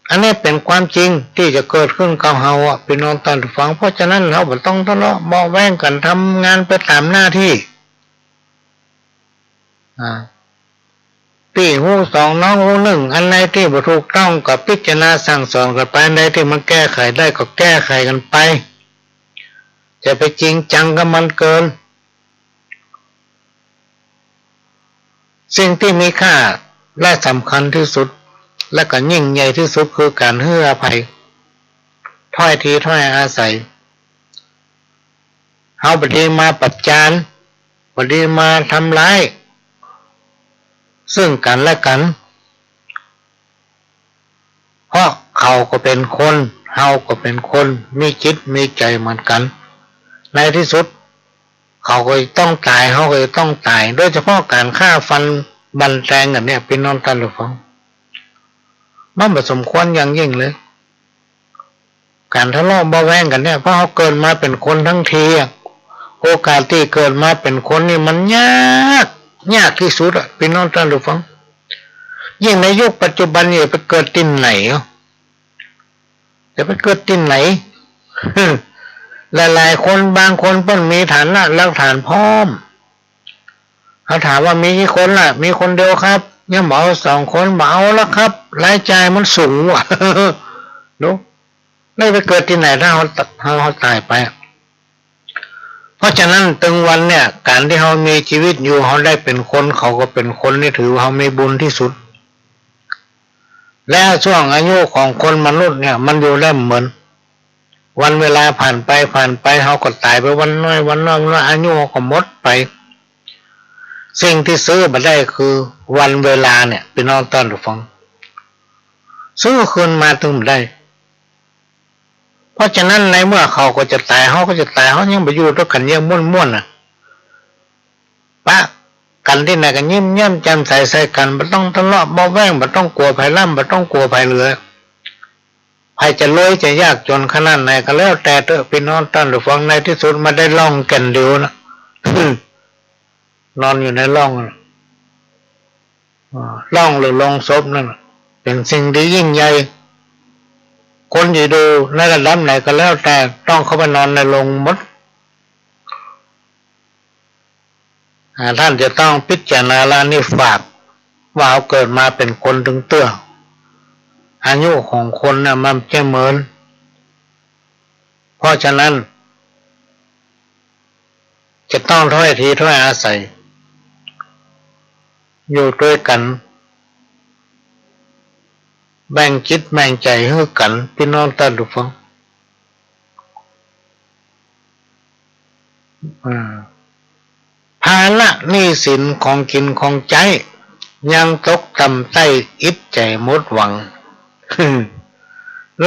อันนี้เป็นความจริงที่จะเกิดขึ้นกับเราพี่น้องท่านผู้ฟังเพราะฉะนั้นเราไม่ต้องทะเลาะเบาะแว้งกันทำงานไปตามหน้าที่ที่หูสองน้องหูหนึ่งอันไหนที่บ่ถูกต้องกับพิจารณาสั่งสอนกันไปอันใดที่มันแก้ไขได้ก็แก้ไขกันไปจะไปจริงจังกับมันเกินสิ่งที่มีค่าและสำคัญที่สุดและก็ยิ่งใหญ่ที่สุดคือการให้อภัยถ้อยทีถ้อยอาศัยเฮาบ่ได้มาประจานบ่ได้มาทำร้ายซึ่งกันและกันเพราะเขาก็เป็นคนเฮาก็เป็นคนมีจิตมีใจเหมือนกันในที่สุดเขาก็ต้องตายเฮาก็ต้องตายโดยเฉพาะการฆ่าฟันบันแทงกันเนี่ยพี่น้องท่านผู้ฟังมันบ่สมควรอย่างยิ่งเลยการทะเลาะเบาะแว้งกันเนี่ยเพราะเขาเกิดมาเป็นคนทั้งทีโอกาสที่เกิดมาเป็นคนนี่มันยากที่สุดพี่น้องท่านผู้ฟังยิ่งในยุคปัจจุบันนี่ไปเกิดที่ไหนจะไปเกิดที่ไหนหลายๆคนบางคนเพิ่นมีฐานะหลักฐานพร้อมเขาถามว่ามีกี่คนล่ะมีคนเดียวครับยังบอก2 คนบอกเอาละครับรายจ่ายมันสูงรู้ไม่ไปเกิดที่ไหนถ้าเขาตายไปเพราะฉะนั้นตึงวันเนี่ยการที่เขามีชีวิตอยู่เขาได้เป็นคนเขาก็เป็นคนนี่ถือเขามีบุญที่สุดและช่วงอายุของคนมนุษย์เนี่ยมันอยู่ได้เหมือนวันเวลาผ่านไปเขาก็ตายไปวันน้อยอายุเขาก็หมดไปสิ่งที่ซื้อมาได้คือวันเวลาเนี่ยพี่น้องท่านผู้ฟังซื้อคืนมาถึงได้เพราะฉะนั้นในเมื่อเขาก็จะตายเขาก็จะตายเขายังไปอยู่ด้วยกันยังม่วนปะกันที่ไหนกันยิ้มแจ่มใสกันไม่ต้องทะเลาะเบาแว้งไม่ต้องกลัวภัยร่ำไม่ต้องกลัวภัยเหลือภัยจะรวยจะยากจนขนาดไหนก็แล้วแต่เถอะพี่น้องท่านผู้ฟังในที่สุดมาได้ล่องแก่นเดียวนะนอนอยู่ในร่องหรือลงศพนั่นเป็นสิ่งที่ยิ่งใหญ่คนที่ดูในระดับไหนก็แล้วแต่ต้องเข้าไปนอนในโรงมดท่านจะต้องพิจารณาและนี่ฝากว่าเขาเกิดมาเป็นคนถึงเตื้ออายุของคนน่ะมันจะเหมือนเพราะฉะนั้น จะต้องถ้อยทีถ้อยอาศัยอยู่ด้วยกันแบ่งจิตแบ่งใจให้กันพี่น้องท่านผู้ฟังภาระหนี้สินของกินของใจยังตกต่ำใต้อิจใจหมดหวัง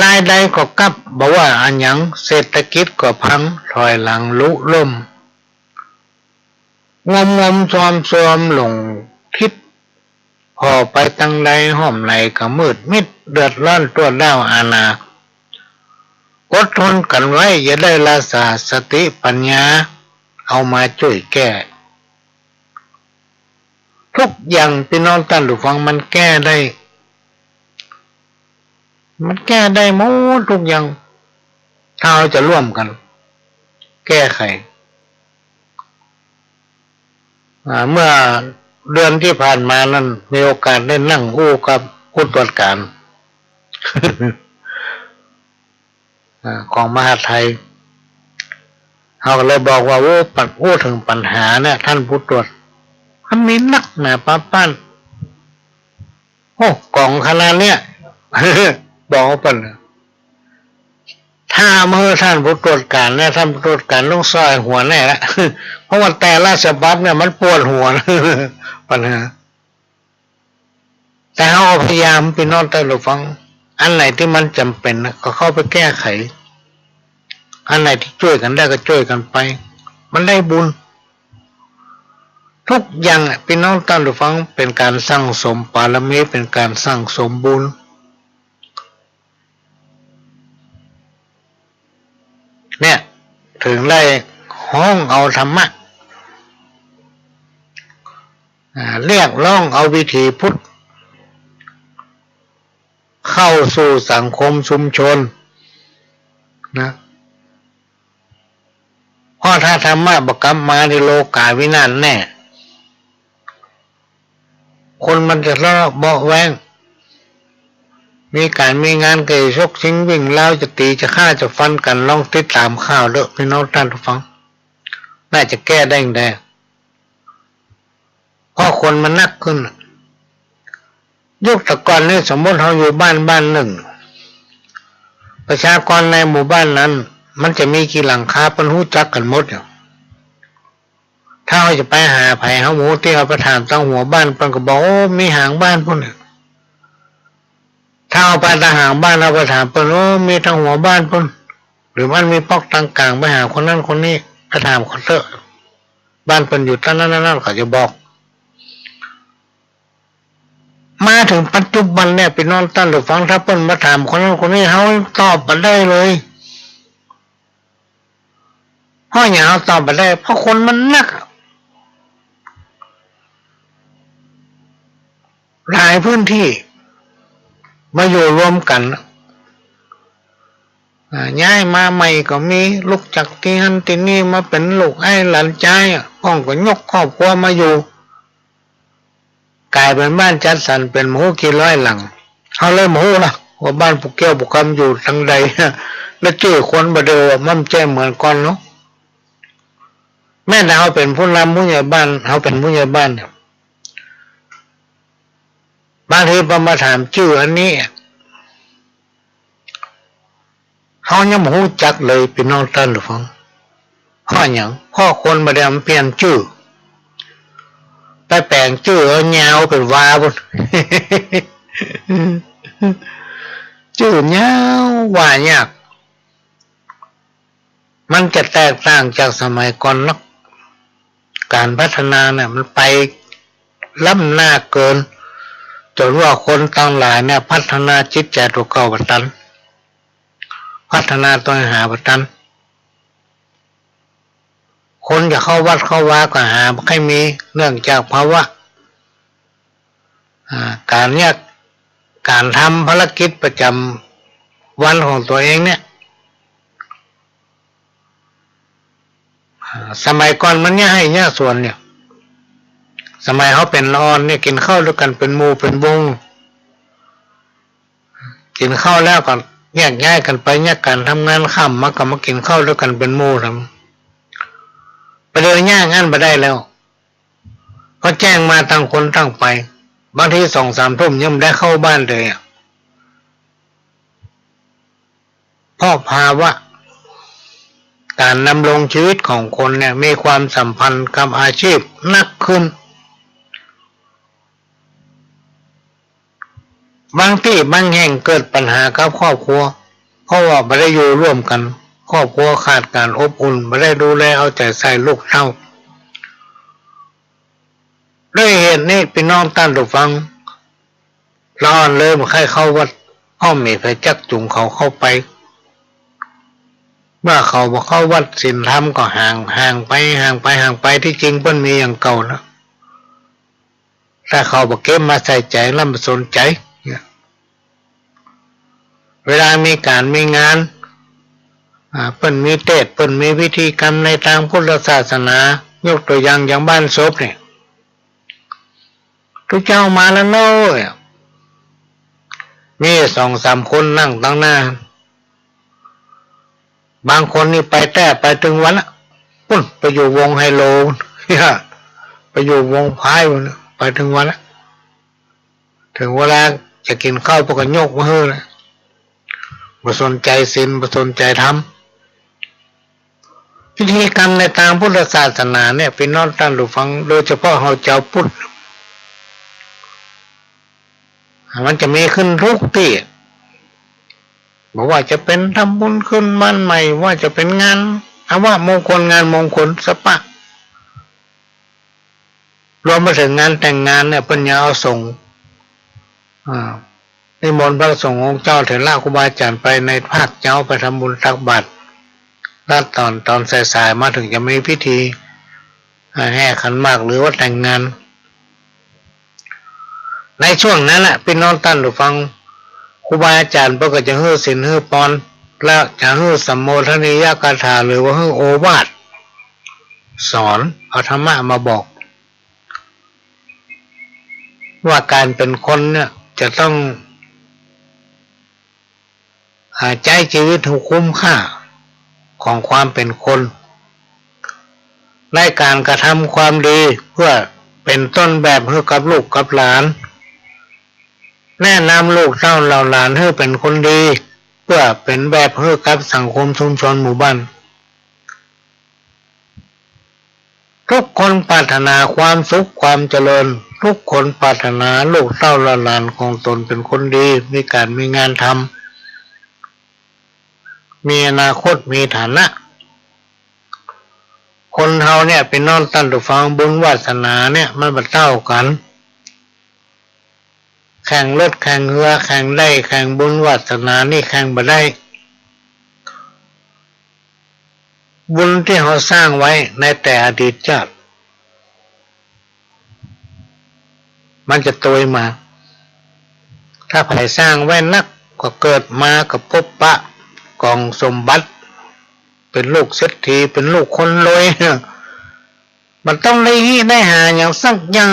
รายได้ก็กลับบอกว่าอันยังเศรษฐกิจก็พังถอยหลังลุล่มงมซอมหลงคิดพอไปตั้งใดห้อมไหลก็มืดมิดเดือดร้อนตัวด้าวอาณาอดทนกันไว้อย่าได้ละสาสติปัญญาเอามาช่วยแก้ทุกอย่างพี่น้องท่านผู้ฟังมันแก้ได้หมดทุกอย่างถ้าเราจะร่วมกันแก้ไขเมื่อเดือนที่ผ่านมานั้นมีโอกาสได้นั่งอู้กับผู้ตรวจการของมหาไทยเขาก็เลยบอกว่าอู้ถึงปัญหาเนี่ยท่านผู้ตรวจมันมีนักหนาป้าปั้นโอ้กล่องขนาดเนี้ย บอกว่าเป็นถ้าเมื่อท่านผู้ตรวจการเนี่ยท่านผู้ตรวจการต้องซอยหัวแน่ละ เพราะว่าแต่ละฉบับเนี่ยมันปวดหัว ปัญหาแต่เขาพยายามพี่น้องท่านผู้ฟังอันไหนที่มันจำเป็นก็เข้าไปแก้ไขอันไหนที่ช่วยกันได้ก็ช่วยกันไปมันได้บุญทุกอย่างพี่น้องท่านผู้ฟังเป็นการสร้างสมบารมีเป็นการสร้างสมบุญเนี่ยถึงได้ห้องเอาธรรมะเรียกร้องเอาวิถีพุทธเข้าสู่สังคมชุมชนนะเพราะถ้าธรรมะบกรรมมาในโลกาวินาศแน่คนมันจะเลาะเบาแวงมีการมีงานเกยชกชิงวิ่งเล่าจะตีจะฆ่าจะฟันกันลองติดตามข่าวเด้อพี่น้องท่านผู้ฟังน่าจะแก้ได้แน่เพราะคนมันนักขึ้นยุคแต่ก่อนนี่สมมติเราอยู่บ้านหนึ่งประชากรในหมู่บ้านนั้นมันจะมีกี่หลังคาเป็นหู้จักกันหมดอยู่ถ้าเราจะไปหาไผ่เขาหมูที่เราไปถามตั้งหัวบ้านเป็นก็บอกโอ้มีหางบ้านพวกนี้ถ้าเอาไปทางหางบ้านเราไปถามเป็นโอ้มีทางหัวบ้านพวกหรือมันมีปอกต่างกลางไปหาคนนั้นคนนี้ไปถามคนเถอะบ้านเป็นอยู่ตั้งนั้นเขาจะบอกมาถึงปัจจุบันเนี่ยพี่น้องท่านผู้ฟังถ้าเปิ้นมาถามคนนั้นคนนี้เขาตอบมาได้เลยเพราะอย่างเขาตอบมาได้เพราะคนมันนักหลายพื้นที่มาอยู่รวมกันย้ายมาใหม่ก็มีลูกจากที่ฮันที่นี่มาเป็นลูกไอ้หลานชายพ่องก็ยกครอบครัวมาอยู่กลายเป็นบ้านจัดสรรเป็นหมู่กี่ร้อยหลังเขาเลยหมู่ล่ะว่าบ้านปุกแก้วปุกคำอยู่ทางใดแล้วชื่อคนบ่เดิมมั่นใจเหมือนก่อนเนาะแม่เขาเป็นผู้นำผู้ใหญ่บ้านเขาเป็นผู้ใหญ่บ้านเนี่ยบางทีมาถามชื่ออันนี้เขายังไม่รู้จักเลยพี่น้องท่านผู้ฟังพ่ออย่างพ่อคนมาเดิมเปลี่ยนชื่อไปแปลงชื่อเอาเงาเป็นวาบุญ ชื่อเงาวายากมันจะแตกต่างจากสมัยก่อนนักการพัฒนาเนี่ยมันไปล้ำหน้าเกินจนว่าคนตั้งหลายเนี่ยพัฒนาจิตใจตัวเก่าบัตันพัฒนาตัวหาบัตันคนจะเข้าวัดเข้าวาก็หาไม่มีเนื่องจากภาวะการทำภารกิจประจำวันของตัวเองเนี่ยสมัยก่อนมันเนี่ยส่วนเนี่ยสมัยเขาเป็นละอ่อนเนี่ยกินข้าวด้วยกันเป็นหมู่เป็นวงกินข้าวแล้วก็แยกย้ายกันไปแยกกันทำงานค่ำมากินข้าวด้วยกันเป็นหมู่ทำ ไปเดินย่างงั้นไปได้แล้วก็แจ้งมาตั้งคนตั้งไปบางที2-3 ทุ่มยังไม่ได้เข้าบ้านเลยเพราะภาวะการดำรงชีวิตของคนเนี่ยมีความสัมพันธ์กับอาชีพนักขึ้นบางที่บางแห่งเกิดปัญหากับครอบครัวเพราะว่าไม่ได้อยู่ร่วมกันครอบครัวขาดการอบอุ่นไม่ได้ดูแลเอาใจใส่ลูกเต้าด้วยเหตุนี้พี่น้องท่านผู้ฟังเราเริ่มให้เข้าวัดพ่อมีไฟจักจุงเขาเข้าไปเมื่อเขาบอกเข้าวัดศีลธรรมก็ห่างไปที่จริงเพิ่นมีอย่างเก่านะถ้าเขาบอกเก็บมาใส่ใจแล้วมาสนใจเวลามีการมีงานเพิ่นมีเทศน์เพิ่นมีพิธีกรรมในทางพุทธศาสนายกตัวอย่างบ้านศพเนี่ยทุกเจ้ามาแล้วเนาะมี2-3 คนนั่งตั้งหน้าบางคนนี่ไปแต่ไปถึงวันละปุ่นไปอยู่วงไฮโลไปอยู่วงพายไปถึงวันละถึงเวลาจะกินข้าวพวกก็ยกมาเฮ้อเลยบ่สนใจศีลบ่สนใจธรรมพิธีกรรมในทางพุทธศาสนาเนี่ยพี่น้องท่านผู้ฟังโดยเฉพาะเฮาเจ้าพุทธมันจะมีขึ้นทุกที่บอกว่าจะเป็นทำบุญขึ้นบ้านใหม่ว่าจะเป็นงานว่ามงคลงานมงคลสปะรวมไปถึงงานแต่งงานเนี่ยปัญญาเอาส่งนิมนต์พระสงฆ์องค์เจ้าเถระครูบาอาจารย์ไปในภาคเจ้าไปทำบุญตักบาตรแล้วตอนสายๆมาถึงจะมีพิธีแห่ขันหมากหรือว่าแต่งงานในช่วงนั้นแหละพี่น้องท่านผู้ฟังครูบาอาจารย์ก็จะฮื้อศีลฮื้อปอนและจะฮื้อสัมโมทนียกถาหรือว่าฮื้อโอวาทสอนเอาธรรมะมาบอกว่าการเป็นคนเนี่ยจะต้องใจชีวิตให้คุ้มค่าของความเป็นคนในการกระทำความดีเพื่อเป็นต้นแบบให้กับลูกกับหลานแนะนำลูกเต้าเหล่าหลานให้เป็นคนดีเพื่อเป็นแบบให้กับสังคมชุมชนหมู่บ้านทุกคนปรารถนาความสุขความเจริญทุกคนปรารถนาลูกเต้าเหล่าหลานของตนเป็นคนดีมีการมีงานทำมีอนาคตมีฐานะคนเฮาเนี่ยเป็นน้องท่านผู้ฟังบุญวาสนาเนี่ยมันบ่เท่ากันแข่งรถแข่งเรือแข่งได้แข่งบุญวาสนานี่แข่งบ่ได้บุญที่เขาสร้างไว้ในแต่อดีตชาติมันจะโตยมาถ้าใครสร้างไว้นักก็เกิดมากับพบปะกองสมบัติเป็นลูกเศรษฐีเป็นลูกคนรวยมันต้องได้หาอย่างสักอย่าง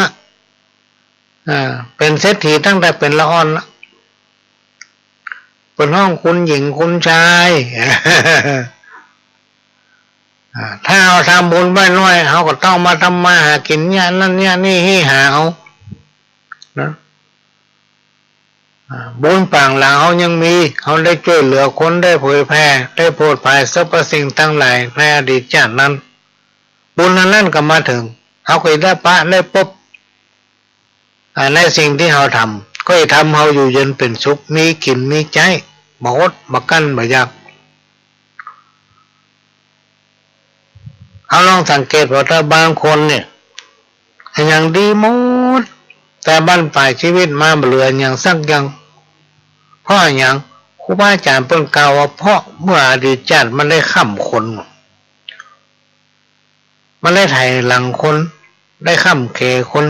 เป็นเศรษฐีตั้งแต่เป็นละอ่อนละเป็นห้องคุณหญิงคุณชายถ้าเอาทำบุญไว้น้อยเขาก็ต้องมาทำมาหากินเนี่ยนั่นเนี่ยนี่ให้หาเอานะบุญป่างหลังเขายังมีเขาได้ช่วยเหลือคนได้เผยแพร่ได้โปรดภัยสรรพสิ่งทั้งหลายในอดีตชาตินั้นบุญนั้นก็มาถึงเขาก็ได้ปะได้พบในสิ่งที่เขาทำก็จะทำเขาอยู่เย็นเป็นสุขมีกินมีใจบ่อดบ่กั้นบ่อยากเขาลองสังเกตว่าถ้าบางคนเนี่ยอย่างดีหมดแต่บ้านปลายชีวิตมาเหลืออย่างสักอย่างเพราะอย่างครูบาอาจารย์เพิ่นกล่าวว่าเพราะเมื่ออดีตชาติมันได้ค้ำคนมันได้ไถ่หลังคนได้ค้ำเคคน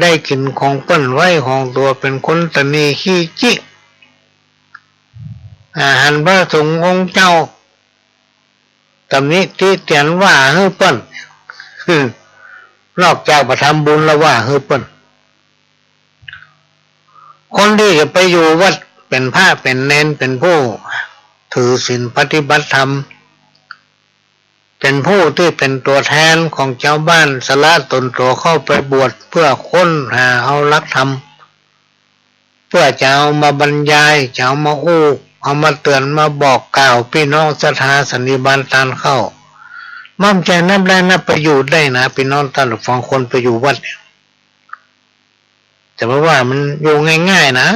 ได้กินของเปิ้นไว้ของตัวเป็นคนตนีขี้จิหันพระสงฆ์องค์เจ้าตำนี้ที่เตียนว่าเฮ้อเปิ้นนอกจากประทำบุญแล้วว่าเฮ้อเปิ้นคนที่จะไปอยู่วัดเป็นพระเป็นเณรเป็นผู้ถือศีลปฏิบัติธรรมจ เป็นผู้ที่เป็นตัวแทนของชาวบ้านสละตนตัวเข้าไปบวชเพื่อค้นหาเอาหลักธรรมเพื่อจะเอามาบรรยายจะเอามาอู้เอามาเตือนมาบอกกล่าวพี่น้องศรัทธาสันนิบาตตานเข้ามั่นใจนับได้นับประโยชน์ได้นะพี่น้องท่านฟังคนไปอยู่วัดแต่ว่ามันอยู่ง่ายๆนะ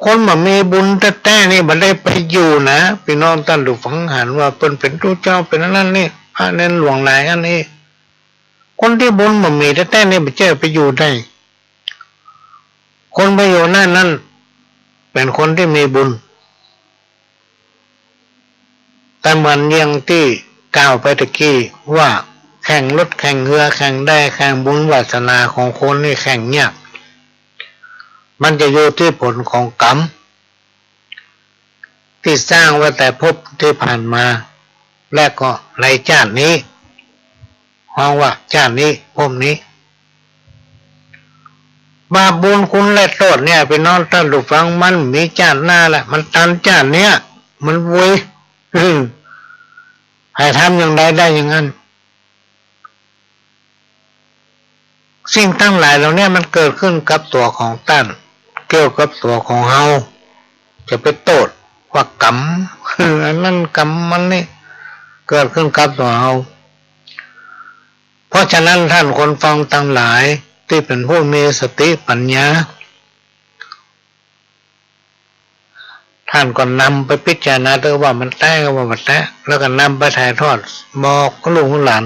คนมามีบุญแท้ๆนี่มันได้ไปอยู่นะพี่น้องท่านดูฟังหันว่าเป็นตัวเจ้าเป็นนั่นนี่พระเน้นหลวงหลายอันนี้คนที่บุญมามีแท้ๆนี่มันจะไปอยู่ได้คนไปอยู่นั่นเป็นคนที่มีบุญแต่เหมือนอย่างที่กล่าวไปตะกี้ว่าแข่งรถแข่งเรือแข่งได้แข่งบุญวาสนาของคนนี่แข่งยากมันจะอยู่ที่ผลของกรรมที่สร้างไว้แต่ภพที่ผ่านมาและก็ในชาตินี้เพราะว่าชาตินี้ภพนี้บาปบุญคุณและโทษเนี่ยพี่น้องท่านผู้ฟังมันมีชาติหน้าแหละมันตันชาติเนี้ยมันวุยให้ทำอย่างไรได้อย่างนั้นสิ่งทั้งหลายเหล่านี้มันเกิดขึ้นกับตัวของท่านเกี่ยวกับตัวของเฮาจะไปโทษว่ากรรมอันนั้นกรรมมันนี่เกิดขึ้นกับตัวเฮาเพราะฉะนั้นท่านคนฟังทั้งหลายที่เป็นผู้มีสติปัญญาท่านก็นำไปพิจารณาดูว่ามันแท้ก็ว่ามันแท้แล้วก็นำไปถ่ายทอดบอกลูกหลาน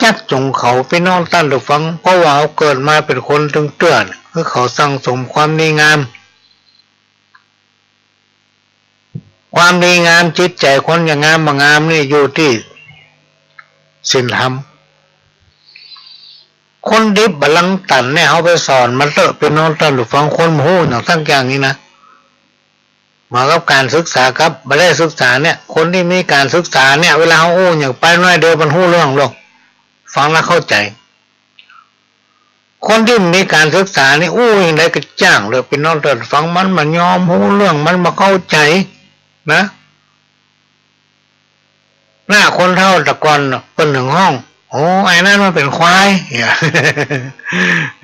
จักจงเขาพี่น้องท่านผู้ฟังเพราะว่าเขาเกิดมาเป็นคนถึงเตือนคือเขาสั่งสมความดีงามความดีงามจิตใจคนอย่างงามบางงามนี่อยู่ที่ศีลธรรมคนดิบบลังตันเนี่ยเขาไปสอนมันเตอะเป็นน้องท่านผู้ฟังคนหูอย่างทั้งอย่างนี้นะมากับการศึกษาครับไม่ได้ศึกษาเนี่ยคนที่มีการศึกษาเนี่ยเวลาเขาอู้อย่างไปน้อยเดียวมันหูเรื่องหรอกฟังแล้วเข้าใจคนที่มีการศึกษานี่อู้อย่างไรก็จ้างเลยเป็นน้องท่านฟังมันยอมหูเรื่องมันมาเข้าใจนะหน้าคนเท่าตะกอนเป็นหนึ่งห้องโอ้ไอ้นั่นมันเป็นควาย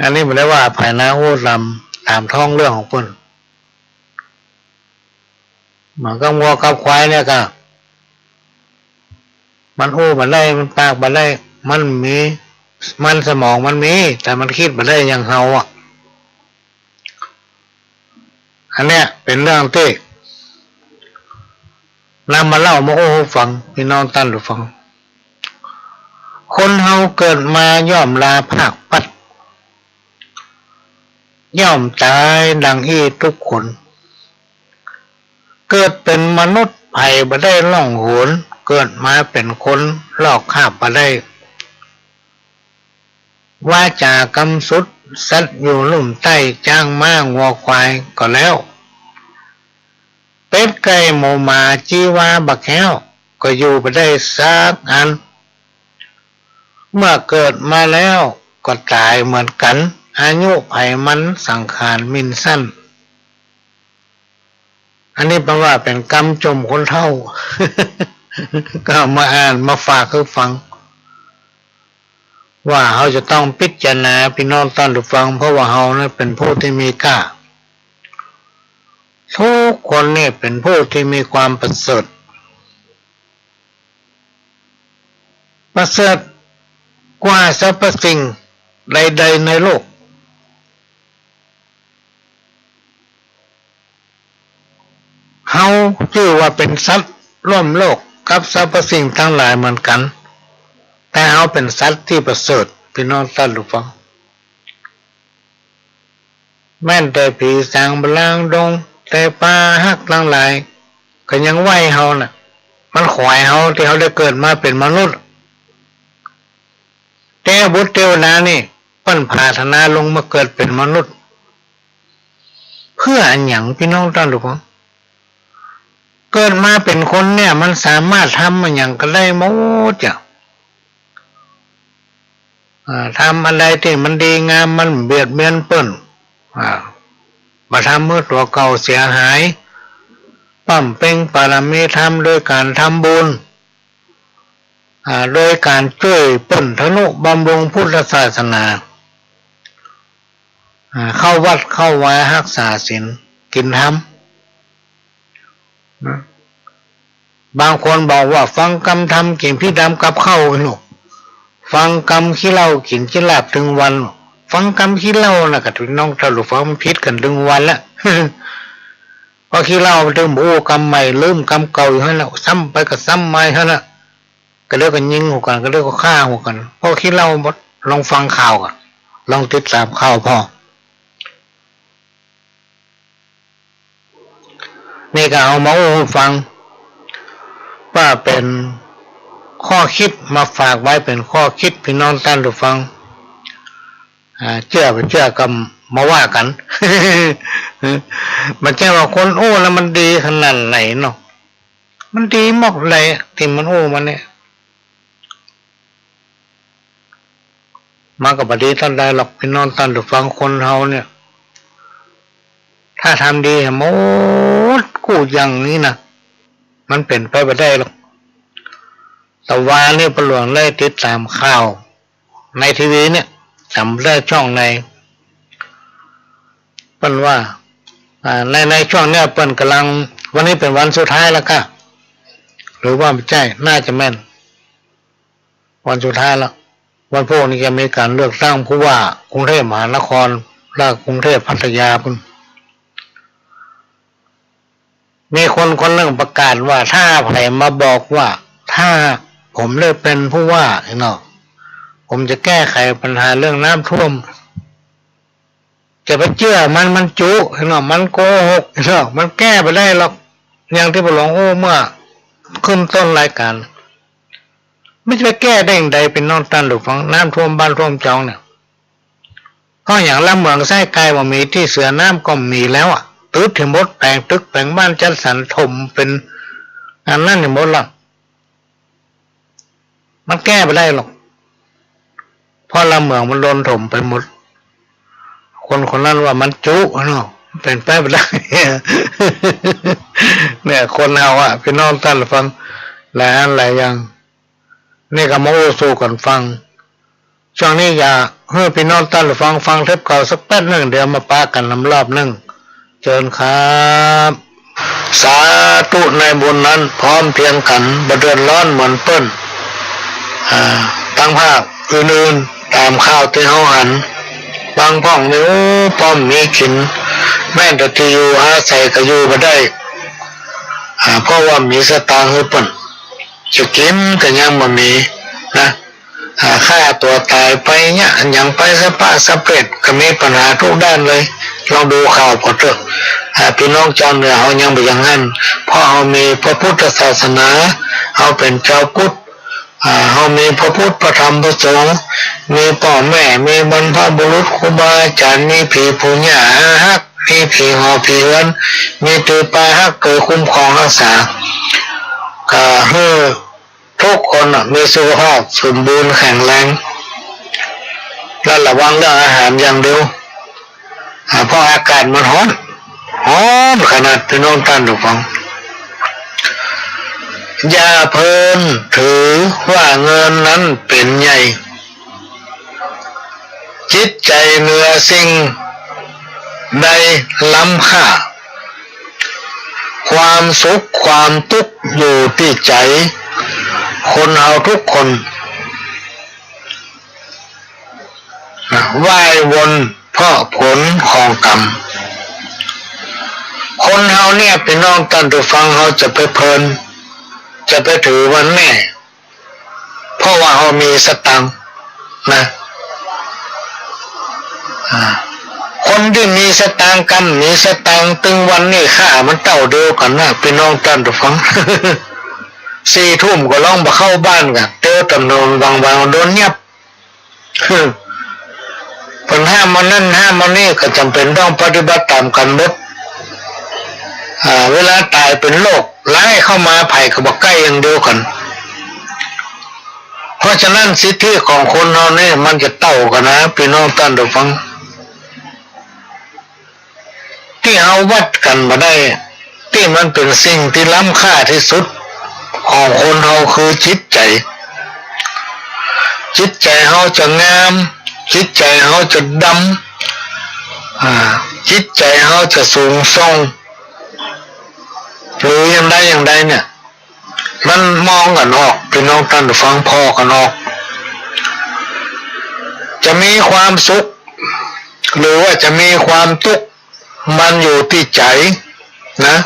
อันนี้มันได้ว่าภายในโอ้ลำตามท้องเรื่องของเพิ่นมันก็งัวกับควายเนี่ยก็มันโอ้มันได้มันปากมันได้มันมีมันสมองมันมีแต่มันคิดมันได้อย่างเฮาอ่ะอันเนี้ยเป็นเรื่องที่นำมาเล่ามาโอ้ฟังพี่น้องท่านผู้ฟังคนเฮาเกิดมาย่อมลาภาคปัดย่อมตายดังอีทุกคนเกิดเป็นมนุษย์ไผ่บ่ได้ล่องหนเกิดมาเป็นคนลอกคาบบ่ได้ว่าจากำสุดสัตว์อยู่ลุ่มใต้จ้างม้างัวควายก็แล้วเป็ดไก่หมูหมาจีวาบักแก้วก็อยู่บ่ได้สักอันเมื่อเกิดมาแล้วก็ตายเหมือนกันอายุไขมันสังขารมินสั้นอันนี้แปลว่าเป็นกรรมจมคนเท่า ก็มาอ่านมาฝากคือฟังว่าเขาจะต้องพิจารณาพี่น้องท่านผู้ฟังเพราะว่าเขาเนี่ยเป็นผู้ที่มีค่าทุกคนเนี่ยเป็นผู้ที่มีความประเสริฐกว่าสรรพสิ่งใดๆในโลกเฮาชื่อว่าเป็นสัตว์ร่วมโลกกับสรรพสิ่งทั้งหลายเหมือนกันแต่เฮาเป็นสัตว์ที่ประเสริฐพี่น้องท่านผู้ฟังแม้แต่ผีสางบลางดงแต่ปลาฮักทั้งหลายก็ยังไหวเฮาน่ะมันขวายเฮาที่เฮาได้เกิดมาเป็นมนุษย์แต่บุตรเทวดานี่เพิ่นพาธนาลงมาเกิดเป็นมนุษย์เพื่ออันหยังพี่น้องท่านผู้ฟังเกิดมาเป็นคนเนี่ยมันสามารถทำมันอย่างก็ได้หมดจ้ะทำอะไรที่มันดีงามมันเบียดเบียนเปิ้นมาทำเมื่อตัวเก่าเสียหาย ปั้มเป่งปารมีธรรมโดยการทำบุญโดยการช่วยปนทนุบำรุงพุทธศาสนาเข้าวัดเข้าวารักษาศีลกินธรรมบางคนบอกว่าฟังกรรมธรรมกินพี่ดำกับข้าวหนูฟังกรรมขี้เหล้ากินขี้ลาบถึงวันฟังกรรมขี้เหล้านะกับพี่น้องถ้าหลุดฟังมันพิษกันถึงวันละพอขี้เหล้ามันถึงโอ้กรรมใหม่ลืมกรรมเก่าอยู่ให้แล้วซ้ำไปกับซ้ำใหม่ให้ละก็เรียกกันยิงหัวกันก็เรียกว่าฆ่าหัวกันพอขี้เหล้าลองฟังข่าวกันลองติดตามข่าวพอนี่ก็เอามาฟังว่าเป็นข้อคิดมาฝากไว้เป็นข้อคิดพี่น้องท่านผู้ฟังเชื่อไปเชื่อกันมาว่ากัน มันใช่ว่าคนโอ้แล้วมันดีขนาดไหนเนาะมันดีมากเลยที่มันโอ้มันเนี่ยมากับพอดีท่านใดหรอกพี่น้องท่านผู้ฟังคนเฮาเนี่ยถ้าทำดีหมดกูอย่างนี้นะมันเป็นไปไม่ได้หรอกแต่ว่านี่ประหลวงได้ติดตามข่าวในทีวีเนี่ยจำได้ช่องในเปิ้นว่าในช่วงเนี้ยเปิ้นกำลังวันนี้เป็นวันสุดท้ายแล้วค่ะหรือว่าไม่ใช่น่าจะแม่นวันสุดท้ายแล้ววันพรุ่งนี้จะมีการเลือกตั้งผู้ว่ากรุงเทพมหานครและกรุงเทพพัทยาพุ่นมีคนหนึ่งประกาศว่าถ้าใครมาบอกว่าถ้าผมได้เป็นผู้ว่าเนาะผมจะแก้ไขปัญหาเรื่องน้ำท่วมจะไปเชื่อมันจุเนาะมันโกหกเนาะมันแก้ไปได้หรอกอย่างที่ผมหลวงโอ้เมื่อขึ้นต้นรายการไม่จะไปแก้ได้อย่างใดเป็นนอกตันหรือฟังน้ำท่วมบ้านท่วมจองเนี่ยเพราะอย่างละเมืองไส้ไกลว่ามีที่เสือน้ำก็มีแล้วอ่ะตึกถึงมดแปลงตึกแปลงบ้านจัดสรรถมเป็นอันนั้นถึงมดละมันแก้ไปได้หรอกเพราะละเมืองมันโดนถมไปหมดคนนั้นว่ามันจุเนาะเป็นไปไม่ได้เนี่ยคนเอาอ่ะพี่น้องท่านฟังหลายอย่างนี่ก็มาโอ้สู้กันฟังช่วงนี้อย่าให้พี่น้องท่านฟังเทปเก่าสักแป๊บนึงเดี๋ยวมาปากันลำรอบนึงเชิญครับสาธุในบุญนั้นพร้อมเพียงกันบ่เดือดร้อนเหมือนเปิ้นตั้งภาคอื่นๆตามข้าวที่เฮาหันบางพ่องนี่ป้อมมีกินแม่แต่ที่อยู่อาศัยก็อยู่บ่ได้เพราะว่ามีสตางค์ให้เปิ้นจะกินก็ยังบ่มีนะฆ่าตัวตายไปเนี่ยยังไปสะปะสะเพ็ดก็มีปัญหาทุกด้านเลยลองดูข่าวพอเถอะพี่น้องชาวเหนือเฮายังบ่อย่างนั้นเพราะเฮามีพระพุทธศาสนาเฮาเป็นชาวพุทธเฮามีพระพุทธพระธรรมพระสงฆ์มีพ่อแม่มีบรรพบุรุษครูบาอาจารย์มีผีผู้หญาฮักมีผีหอผีเฮือนมีตือปลาฮักเกิดคุ้มครองรักษาก็ให้ทุกคนมีสุขภาพสมบูรณ์แข็งแรงและระวังเรื่องอาหารอย่างเดียวเพราะอากาศมันร้อนขนาดพี่น้องท่านผู้ฟังอย่าเพลินถือว่าเงินนั้นเป็นใหญ่จิตใจเหนือสิ่งใดล้ำค่าความสุขความทุกข์อยู่ที่ใจคนเราทุกคนว่ายวนเพราะผลของกรรมคนเราเนี่ยพี่น้องท่านผู้ฟังเราจะไปเพลินจะไปถือวันแน่เพราะว่าเรามีสตังค์นะคนที่มีสตางค์กันมีสตางค์ตึงวันนี่ค่ามันเต่าเดียวกันนะพี่น้องท่านผู้ฟัง 4 ทุ่มก็ร้องมาเข้าบ้านกันเจอตำนวนบางโดนเงียบเป็นห้ามมันนั่นห้ามมันนี่ก็จำเป็นต้องปฏิบัติตามกันหมดเวลาตายเป็นโรคไล่เข้ามาไผ่ก็บอกใกล้อย่างเดียวกันเพราะฉะนั้นสิทธิของคนเราเนี่ยมันจะเต่ากันนะพี่น้องท่านผู้ฟังที่เอาวัดกันมาได้ ที่มันเป็นสิ่งที่ล้ำค่าที่สุดของคนเราคือจิตใจเราจะงามจิตใจเราจะดำจิตใจเราจะสูงส่งหรืออย่างใดเนี่ยมันมองกันออกพี่น้องท่านฟังพอกันออกจะมีความสุขหรือว่าจะมีความทุกข์มันอยู่ที่ใจนะ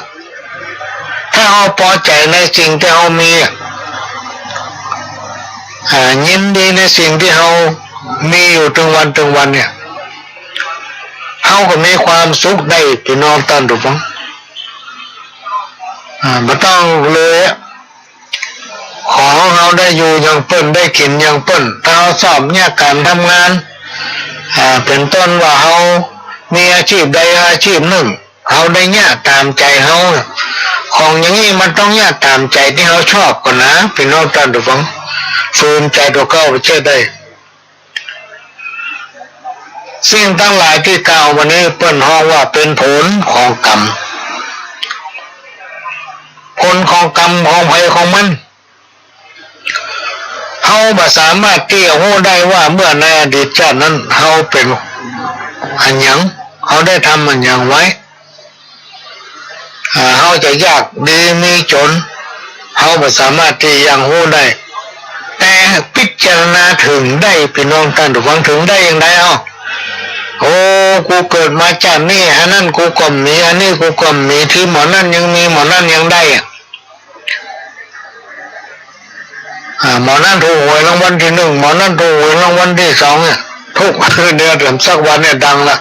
ถ้าเราพอใจในสิ่งที่เรามียินดีในสิ่งที่เรามีอยู่ถึงวันเนี่ยเราก็มีความสุขได้พี่น้องท่านทุกท่านไม่ต้องเลยขอเราได้อยู่อย่างเปิ้นได้กินอย่างเปิ้นถ้าเราสอบเนี่ยการทำงานเป็นต้นว่าเรามีอาชีพใดอาชีพหนึ่งเราได้เนี่ยตามใจเราของอย่างนี้มันต้องเนี่ยตามใจที่เราชอบก่อนนะพี่น้องท่านทุกท่านฝืนใจตัวเก้าไปเชื่อได้สิ่งทั้งหลายที่กล่าววันนี้เปิ้นฮ้องว่าเป็นผลของกรรมผลของกรรมของภัยของมันเขาบ่สามารถที่จะรู้ได้ว่าเมื่อในอดีตชาตินั้นเขาเป็นอันหยังเขาได้ทำอันหยังไว้เขาจะยากดีมีจนเขาบ่สามารถที่ยังรู้ได้แต่พิจารณาถึงได้พี่น้องท่านทุกท่านถึงได้อย่างไรโอ้กูเกิดมาจากนี่อันนั้นกูก็มีอันนี้กูก็มีที่หมอนั่นยังมีหมอนั่นยังได้หมอนั่นถูกหวยรางวัลที่หนึ่งหมอนั่นถูกหวยรางวัลที่สองเนี่ยทุกเดือนถึงสักวันเนี่ยดังละ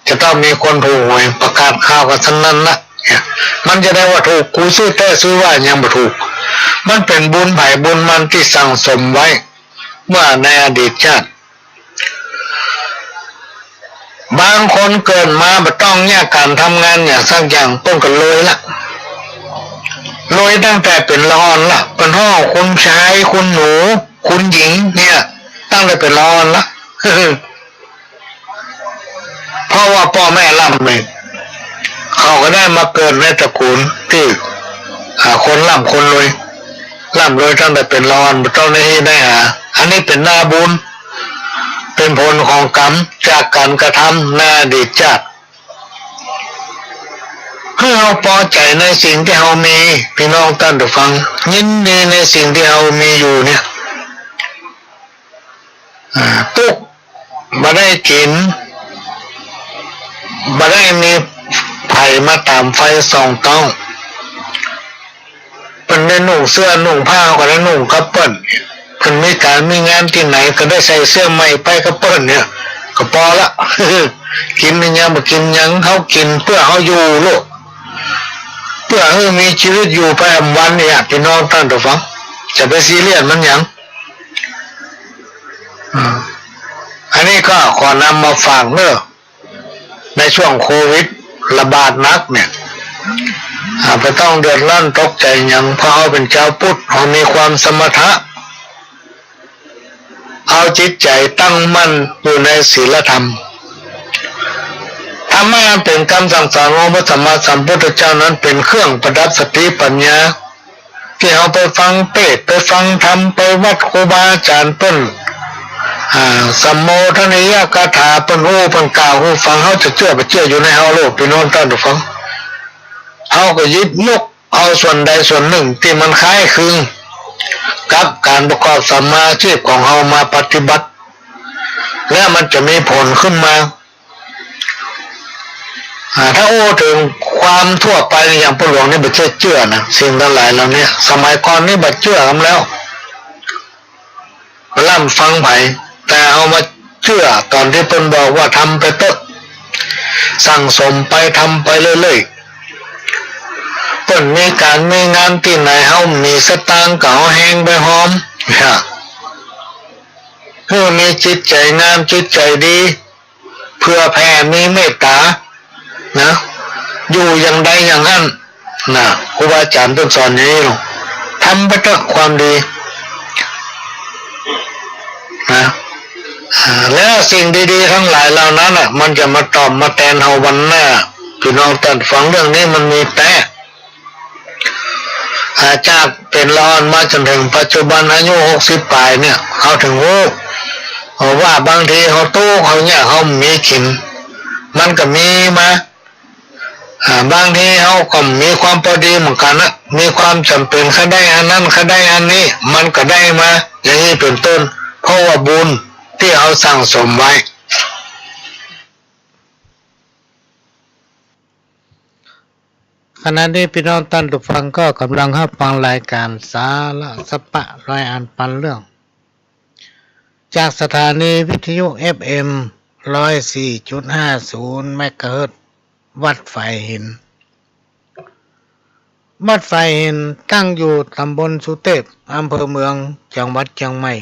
จะต้องมีคนถูกหวยประกาศข่าวกันทั้งนั้นละมันจะได้ว่าถูกกูซื้อแต่ซื้อว่ายังไม่ถูกมันเป็นบุญไผ่บุญมันที่สั่งสมไว้เมื่อในอดีตชาติบางคนเกิดมาไม่ต้องเนี่ยการทำงานอย่างสักอย่างต้องกันเลยละตั้งแต่เป็นละอ่อนละเป็นห้อคุณชายคุณหนูคุณหญิงเนี่ยตั้งแต่เป็นละอ่อนละเพราะว่าพ่อแม่ร่ำเลยเขาก็ได้มาเกิดในตระกูลที่คนร่ำคนรวยตั้งแต่เป็นละอ่อนไม่ต้องได้หาอันนี้เป็นหน้าบุญเป็นผลของกรรมจากการกระทำในอดีตชาติให้เราพอใจในสิ่งที่เรามีพี่น้องท่านทุกฟังยินดีในสิ่งที่เรามีอยู่เนี่ยตุ๊กมาได้กินมาได้มีไผ่มาตามไฟส่องต้องเป็นได้นุ่งเสื้อนุ่งผ้าก็ได้นุ่งกระเปิ้ลเป็นมีการมีงานที่ไหนก็ได้ใส่เสื้อใหม่ไปกระเปิ้ลเนี่ยก็พอละ กินยังมากินยังเขากินเพื่อเขาอยู่ลูกเพื่อให้มีชีวิตอยู่ไปวันเนี่ยพี่น้องท่านทุกฟังจะไปซีเรียสมันยังอันนี้ก็ขอนำมาฝากเนอะในช่วงโควิดระบาดนักเนี่ยไม่ต้องเดือดร้อนตกใจยังเพราะเขาเป็นเจ้าพุทธเขามีความสมถะเอาจิตใจตั้งมั่นอยู่ในศีลธรรมธรรมะเป็นคำสั่งสอนของพระสัมมาสัมพุทธเจ้านั้นเป็นเครื่องประดับสติปัญญาที่เอาไปฟังเทศน์ไปฟังธรรมไปวัดครูบาอาจารย์ต้นสัมโมทนิยกถาเป็นหูเป็นกล่าวหูฟังเขาจะเชื่อไปเชื่ออยู่ในเฮาโลกพี่น้องท่านทุกฟังเขาก็ยึดยกเอาส่วนใดส่วนหนึ่งที่มันคล้ายคลึงกับการประกอบสัมมาอาชีพของเรามาปฏิบัติแล้วมันจะมีผลขึ้นมาถ้าโอ้ถึงความทั่วไปอย่างพระหลวงนี่บัดเชื่อนะสิ่งทั้งหลายเหล่านี้สมัยก่อนนี่บัดเชื่อกันแล้วล่ำฟังไผ่แต่เอามาเชื่อตอนที่เพิ่นบอกว่าทำไปต้นสั่งสมไปทำไปเรื่อยๆเพิ่นมีการมีงานที่ไหนเฮามีสตางค์ก็เอาแห้งไปหอมเพื่อมีจิตใจงามจิตใจดีเพื่อแผ่มีเมตตานะอยู่อย่างใดอย่างนั้นนะครูบาอาจารย์ต้องสอนอย่างนี้หรอกทำไปเถอะความดีนะแล้วสิ่งดีๆทั้งหลายเหล่านั้นมันจะมาตอบมาแทนเฮาวันหน้าพี่น้องท่านฟังเรื่องนี้มันมีแต่ จากเป็นละอ่อนมาจนถึงปัจจุบันอายุ60 ปลายเนี่ยเขาถึงรู้ว่าบางทีเขาตู้เขาเนี่ยเขามีขินมันก็มีมาบางทีเขาก็มีความพอดีเหมือนกันนะมีความจำเป็นเขาได้อันนั้นเขาได้อันนี้มันก็ได้มาอย่างนี้เป็นต้นเพราะว่าบุญที่เขาสั่งสมไว้ขณะนี้พี่น้องท่านผู้ฟังก็กำลังรับฟังรายการสาระสปะร้อยอันปันเรื่องจากสถานีวิทยุ FM 104.50 เมกะเฮิรตซ์วัดไฟหินวัดไฟหินตั้งอยู่ตำบลสุเทพอำเภอเมืองจังหวัดเชียงใหม่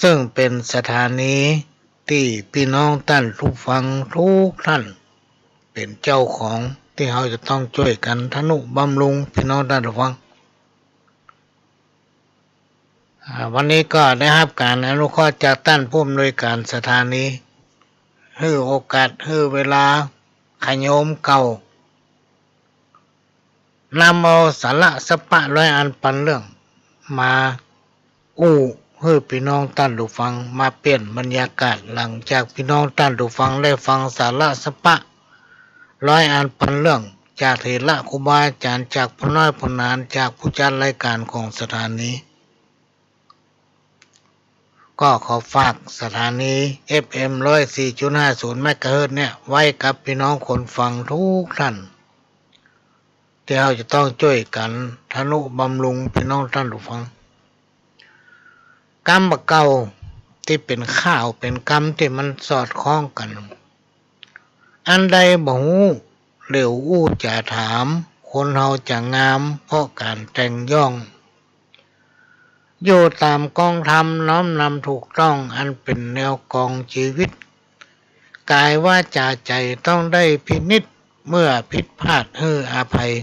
ซึ่งเป็นสถานีที่พี่น้องท่านผู้ฟังทุกท่านเป็นเจ้าของที่เราจะต้องช่วยกันทนุบำรุงพี่น้องท่านผู้ฟังวันนี้ก็ได้รับการอนุเคราะห์จากท่านผู้อำนวยการสถานีให้โอกาสให้เวลาขโยมเก่านำเอาสาระสปะร้อยอันปันเรื่องมาให้พี่น้องท่านผู้ฟังมาเปลี่ยนบรรยากาศหลังจากพี่น้องท่านผู้ฟังได้ฟังสาระสปะร้อยอันปันเรื่องจากเถระครูบาอาจารย์จากพ่อน้อยพ่อนานจากผู้จัดรายการของสถานีก็ขอฝากสถานี FM 104.50 เมกะเฮิรตซ์เนี่ยไว้กับพี่น้องคนฟังทุกท่านที่เราจะต้องช่วยกันทนุบำรุงพี่น้องท่านผู้ฟังกรรมเก่าที่เป็นข้าวเป็นกรรมที่มันสอดคล้องกันอันใดบ่ฮู้เหลียวจะถามคนเฮาจะงามเพราะการแต่งย่องอยู่ตามกองธรรมน้อมนำถูกต้องอันเป็นแนวกองชีวิตกายว่าจาใจต้องได้พินิจเมื่อผิดพลาดอภัย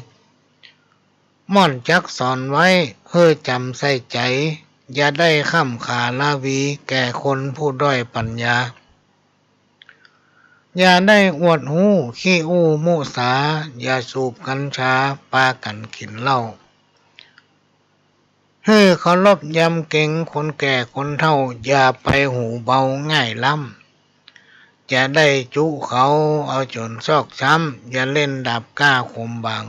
ม่อนจักสอนไว้จำใส่ใจอย่าได้ข้ามขาลาวีแก่คนผู้ด้อยปัญญาอย่าได้อวดหูขี้มุสาอย่าสูบกัญชาปากันกินเหล้าเคารพยำเก่งคนแก่คนเฒ่าอย่าไปหูเบาง่ายล้ำจะได้จุเขาเอาจนซอกช้ำอย่าเล่นดาบกล้าคมบาง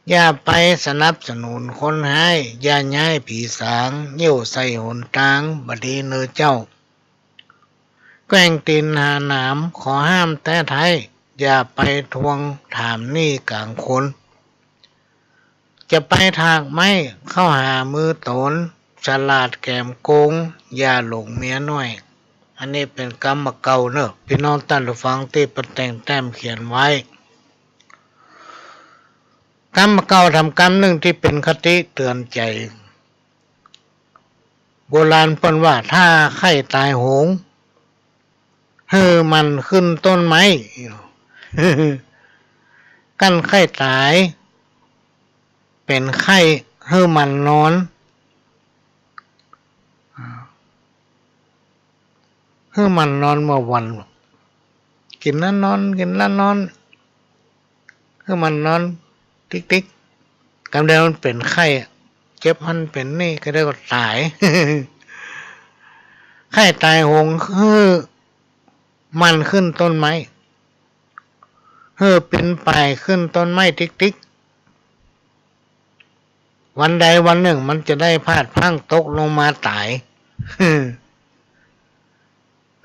อย่าไปสนับสนุนคนให้อย่าย้ายผีสางเยี่ยวใส่หนทางบดีเนื้อเจ้าแกล้งตีนหาหนามขอห้ามแต่ไทยอย่าไปทวงถามหนี้กลางคนจะไปทางไม่เข้าหามือตนฉลาดแกมโกงอย่าหลงเมียน้อยอันนี้เป็นกรรมเก่าเนอะพี่น้องท่านผู้ฟังที่ประแต่งแต้มเขียนไว้กรรมเก่าทำกรรมหนึ่งที่เป็นคติเตือนใจโบราณเพิ่นว่าถ้าไข้ตายโหงมันขึ้นต้นไม้กั้นไข้ตายเป็นไข้มันนอนมันนอนเมื่อวันกินแล้วนอนกินแล้วนอนมันนอนติ๊กกำเดียวมันเป็นไข้เจ็บมันเป็นนี่ก็ได้ก็ตายไข้ตายโหงมันขึ้นต้นไม้เป็นป่ายขึ้นต้นไม้ติ๊กวันใดวันหนึ่งมันจะได้พลาดพลั้งตกลงมาตาย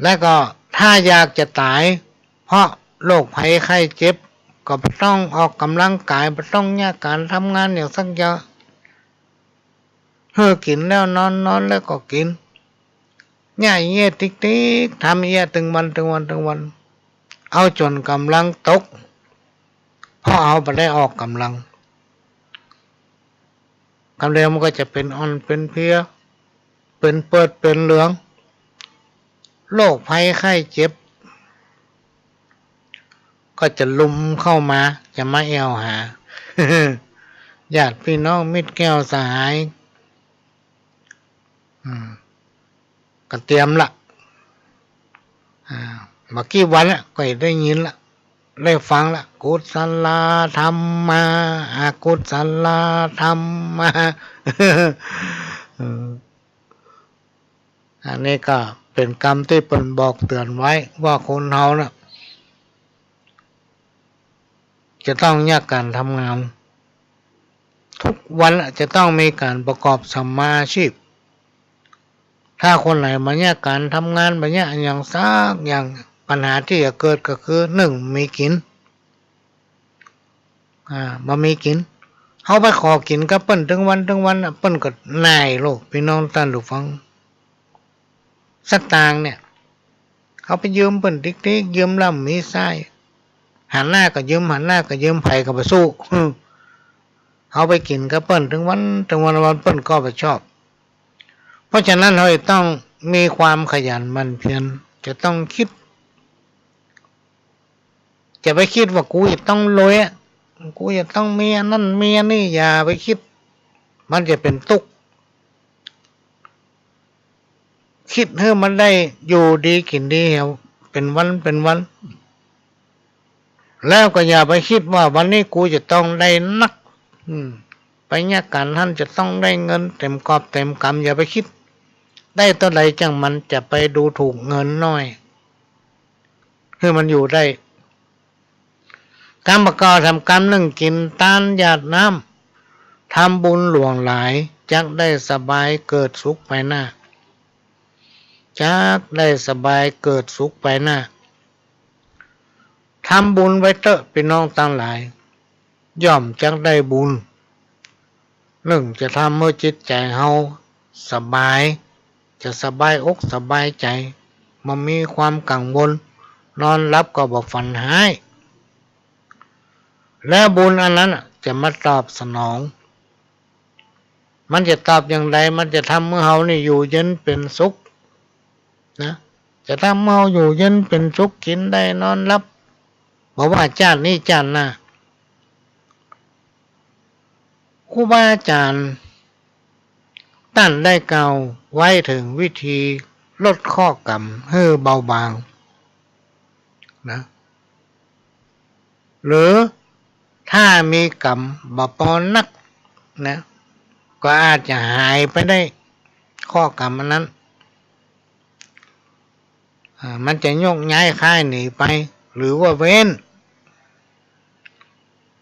และก็ถ้าอยากจะตายเพราะโรคภัยไข้เจ็บก็ต้องออกกำลังกายต้องแยกการทำงานอย่างสักเยอะกินแล้วนอนแล้วก็กินง่ายเงี้ยติ๊กทำเงี้ยถึงวันเอาจนกำลังตกเพราะเอาไปได้ออกกำลังเดียวมันก็จะเป็นอ่อนเป็นเพลียเป็นเปิดเป็นเหลืองโรคภัยไข้เจ็บก็จะลุมเข้ามาจะมาแอวหา ญาติพี่น้องมิตรแก้วสหายก็เตรียมละเมื่อกี้วันละก็ได้ยินละ ได้ฟังละกุศลธรรมาอกุศลธรรมา อันนี้ก็เป็นกรรมที่เป็นบอกเตือนไว้ว่าคนเฮาน่ะจะต้องแยกการทำงานทุกวันจะต้องมีการประกอบสัมมาอาชีพถ้าคนไหนมาแยกการทำงานมาแยกอย่างซักอย่างปัญหาที่จะเกิดก็คือหนึ่งมีกินมามีกินเขาไปขอกินกับเปิ้นถึงวันเปิ้นก็นายโลกพี่น้องท่านผู้ฟังสตางค์เนี่ยเขาไปยืมเปิ้นติ๊กยืมล่ำมีไส้หันหน้าก็ยืมไผก็ไปสู้เขาไปกินกับเปิ้นถึงวันเปิ้นก็ไปชอบเพราะฉะนั้นเราต้องมีความขยันหมั่นเพียรจะต้องคิดจะไปคิดว่ากูจะต้องรวยกูจะต้องมีนั่นมีนี่อย่าไปคิดมันจะเป็นทุกข์คิดให้มันได้อยู่ดีกินดีเป็นวันแล้วก็อย่าไปคิดว่าวันนี้กูจะต้องได้นักไปเนี่ยการท่านจะต้องได้เงินเต็มกอบเต็มกำอย่าไปคิดได้เท่าไหร่จังมันจะไปดูถูกเงินน้อยคือมันอยู่ได้กรรมกรทำกรรมหนึ่งกินตานหยาดน้ำทำบุญหลวงหลายจักได้สบายเกิดสุขไปหน้าจักได้สบายเกิดสุขไปหน้าทำบุญไว้เถอะพี่น้องทั้งหลายย่อมจักได้บุญหนึ่งจะทำเมื่อจิตใจเฮาสบายจะสบายอกสบายใจมันมีความกังวลนอนรับก็บอกฝันหายและบุญอันนั้นจะมาตอบสนองมันจะตอบอย่างไรมันจะทำเมื่อเฮานี่อยู่เย็นเป็นสุขนะจะทำเมื่อเฮาอยู่เย็นเป็นสุขกินได้นอนรับบอกว่าชาตินี้ชาติหน้าครูบาอาจารย์ท่านได้กล่าวไว้ถึงวิธีลดข้อกรรมให้เบาบางนะหรือถ้ามีกรรมบ่ปอนนักนะก็อาจจะหายไปได้ข้อกรรมนั้นมันจะยกย้ายค่ายหนีไปหรือว่าเว้น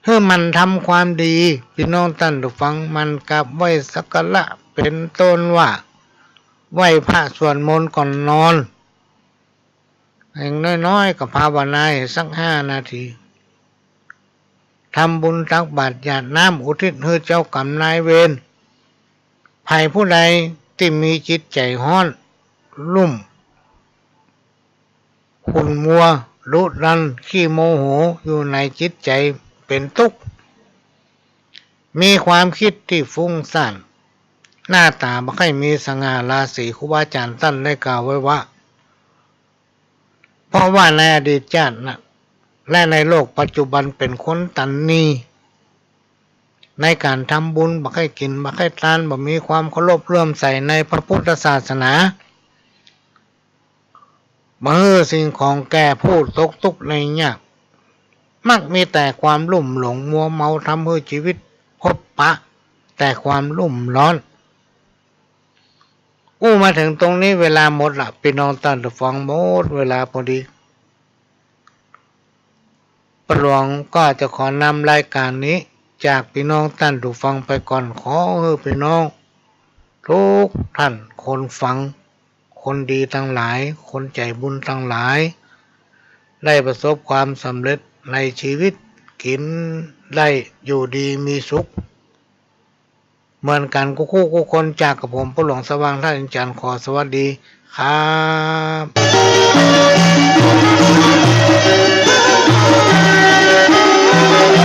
เพื่อมันทำความดีพี่น้องท่านผู้ฟังมันกับไหว้สักการะเป็นต้นว่าไหว้พระสวดมนต์ก่อนนอนอย่างน้อยๆก็ภาวนาสัก5 นาทีทำบุญตักบาตรหยาดน้ำอุทิศให้เจ้ากรรมนายเวรภัยผู้ใดที่มีจิตใจห้อนลุ่มขุ่นมัวรุดันขี้โมโหอยู่ในจิตใจเป็นทุกข์มีความคิดที่ฟุ้งซ่านหน้าตาไม่ค่อยมีสง่าราศีครูบาอาจารย์ท่านได้กล่าวไว้ว่าเพราะว่าในอดีตชาตินะและในโลกปัจจุบันเป็นคนตันนีในการทำบุญบ่ให้กินบ่ให้ทานบ่มีความเคารพเลื่อมใสในพระพุทธศาสนาบ่ฮื้อสิ่งของแก่ผู้ตกทุกข์ในยากมักมีแต่ความลุ่มหลงมัวเมาทำให้ชีวิตพบปะแต่ความลุ่มร้อนมาถึงตรงนี้เวลาหมดละพี่น้องท่านผู้ฟังหมดเวลาพอดีประหลวงก็จะขอนำรายการนี้จากพี่น้องท่านผู้ฟังไปก่อนขอให้พี่น้องทุกท่านคนฟังคนดีทั้งหลายคนใจบุญทั้งหลายได้ประสบความสำเร็จในชีวิตกินได้อยู่ดีมีสุขเหมือนกันคู่คนจากกับผมผู้หลวงสว่างท่านอาจารย์ขอสวัสดีครับ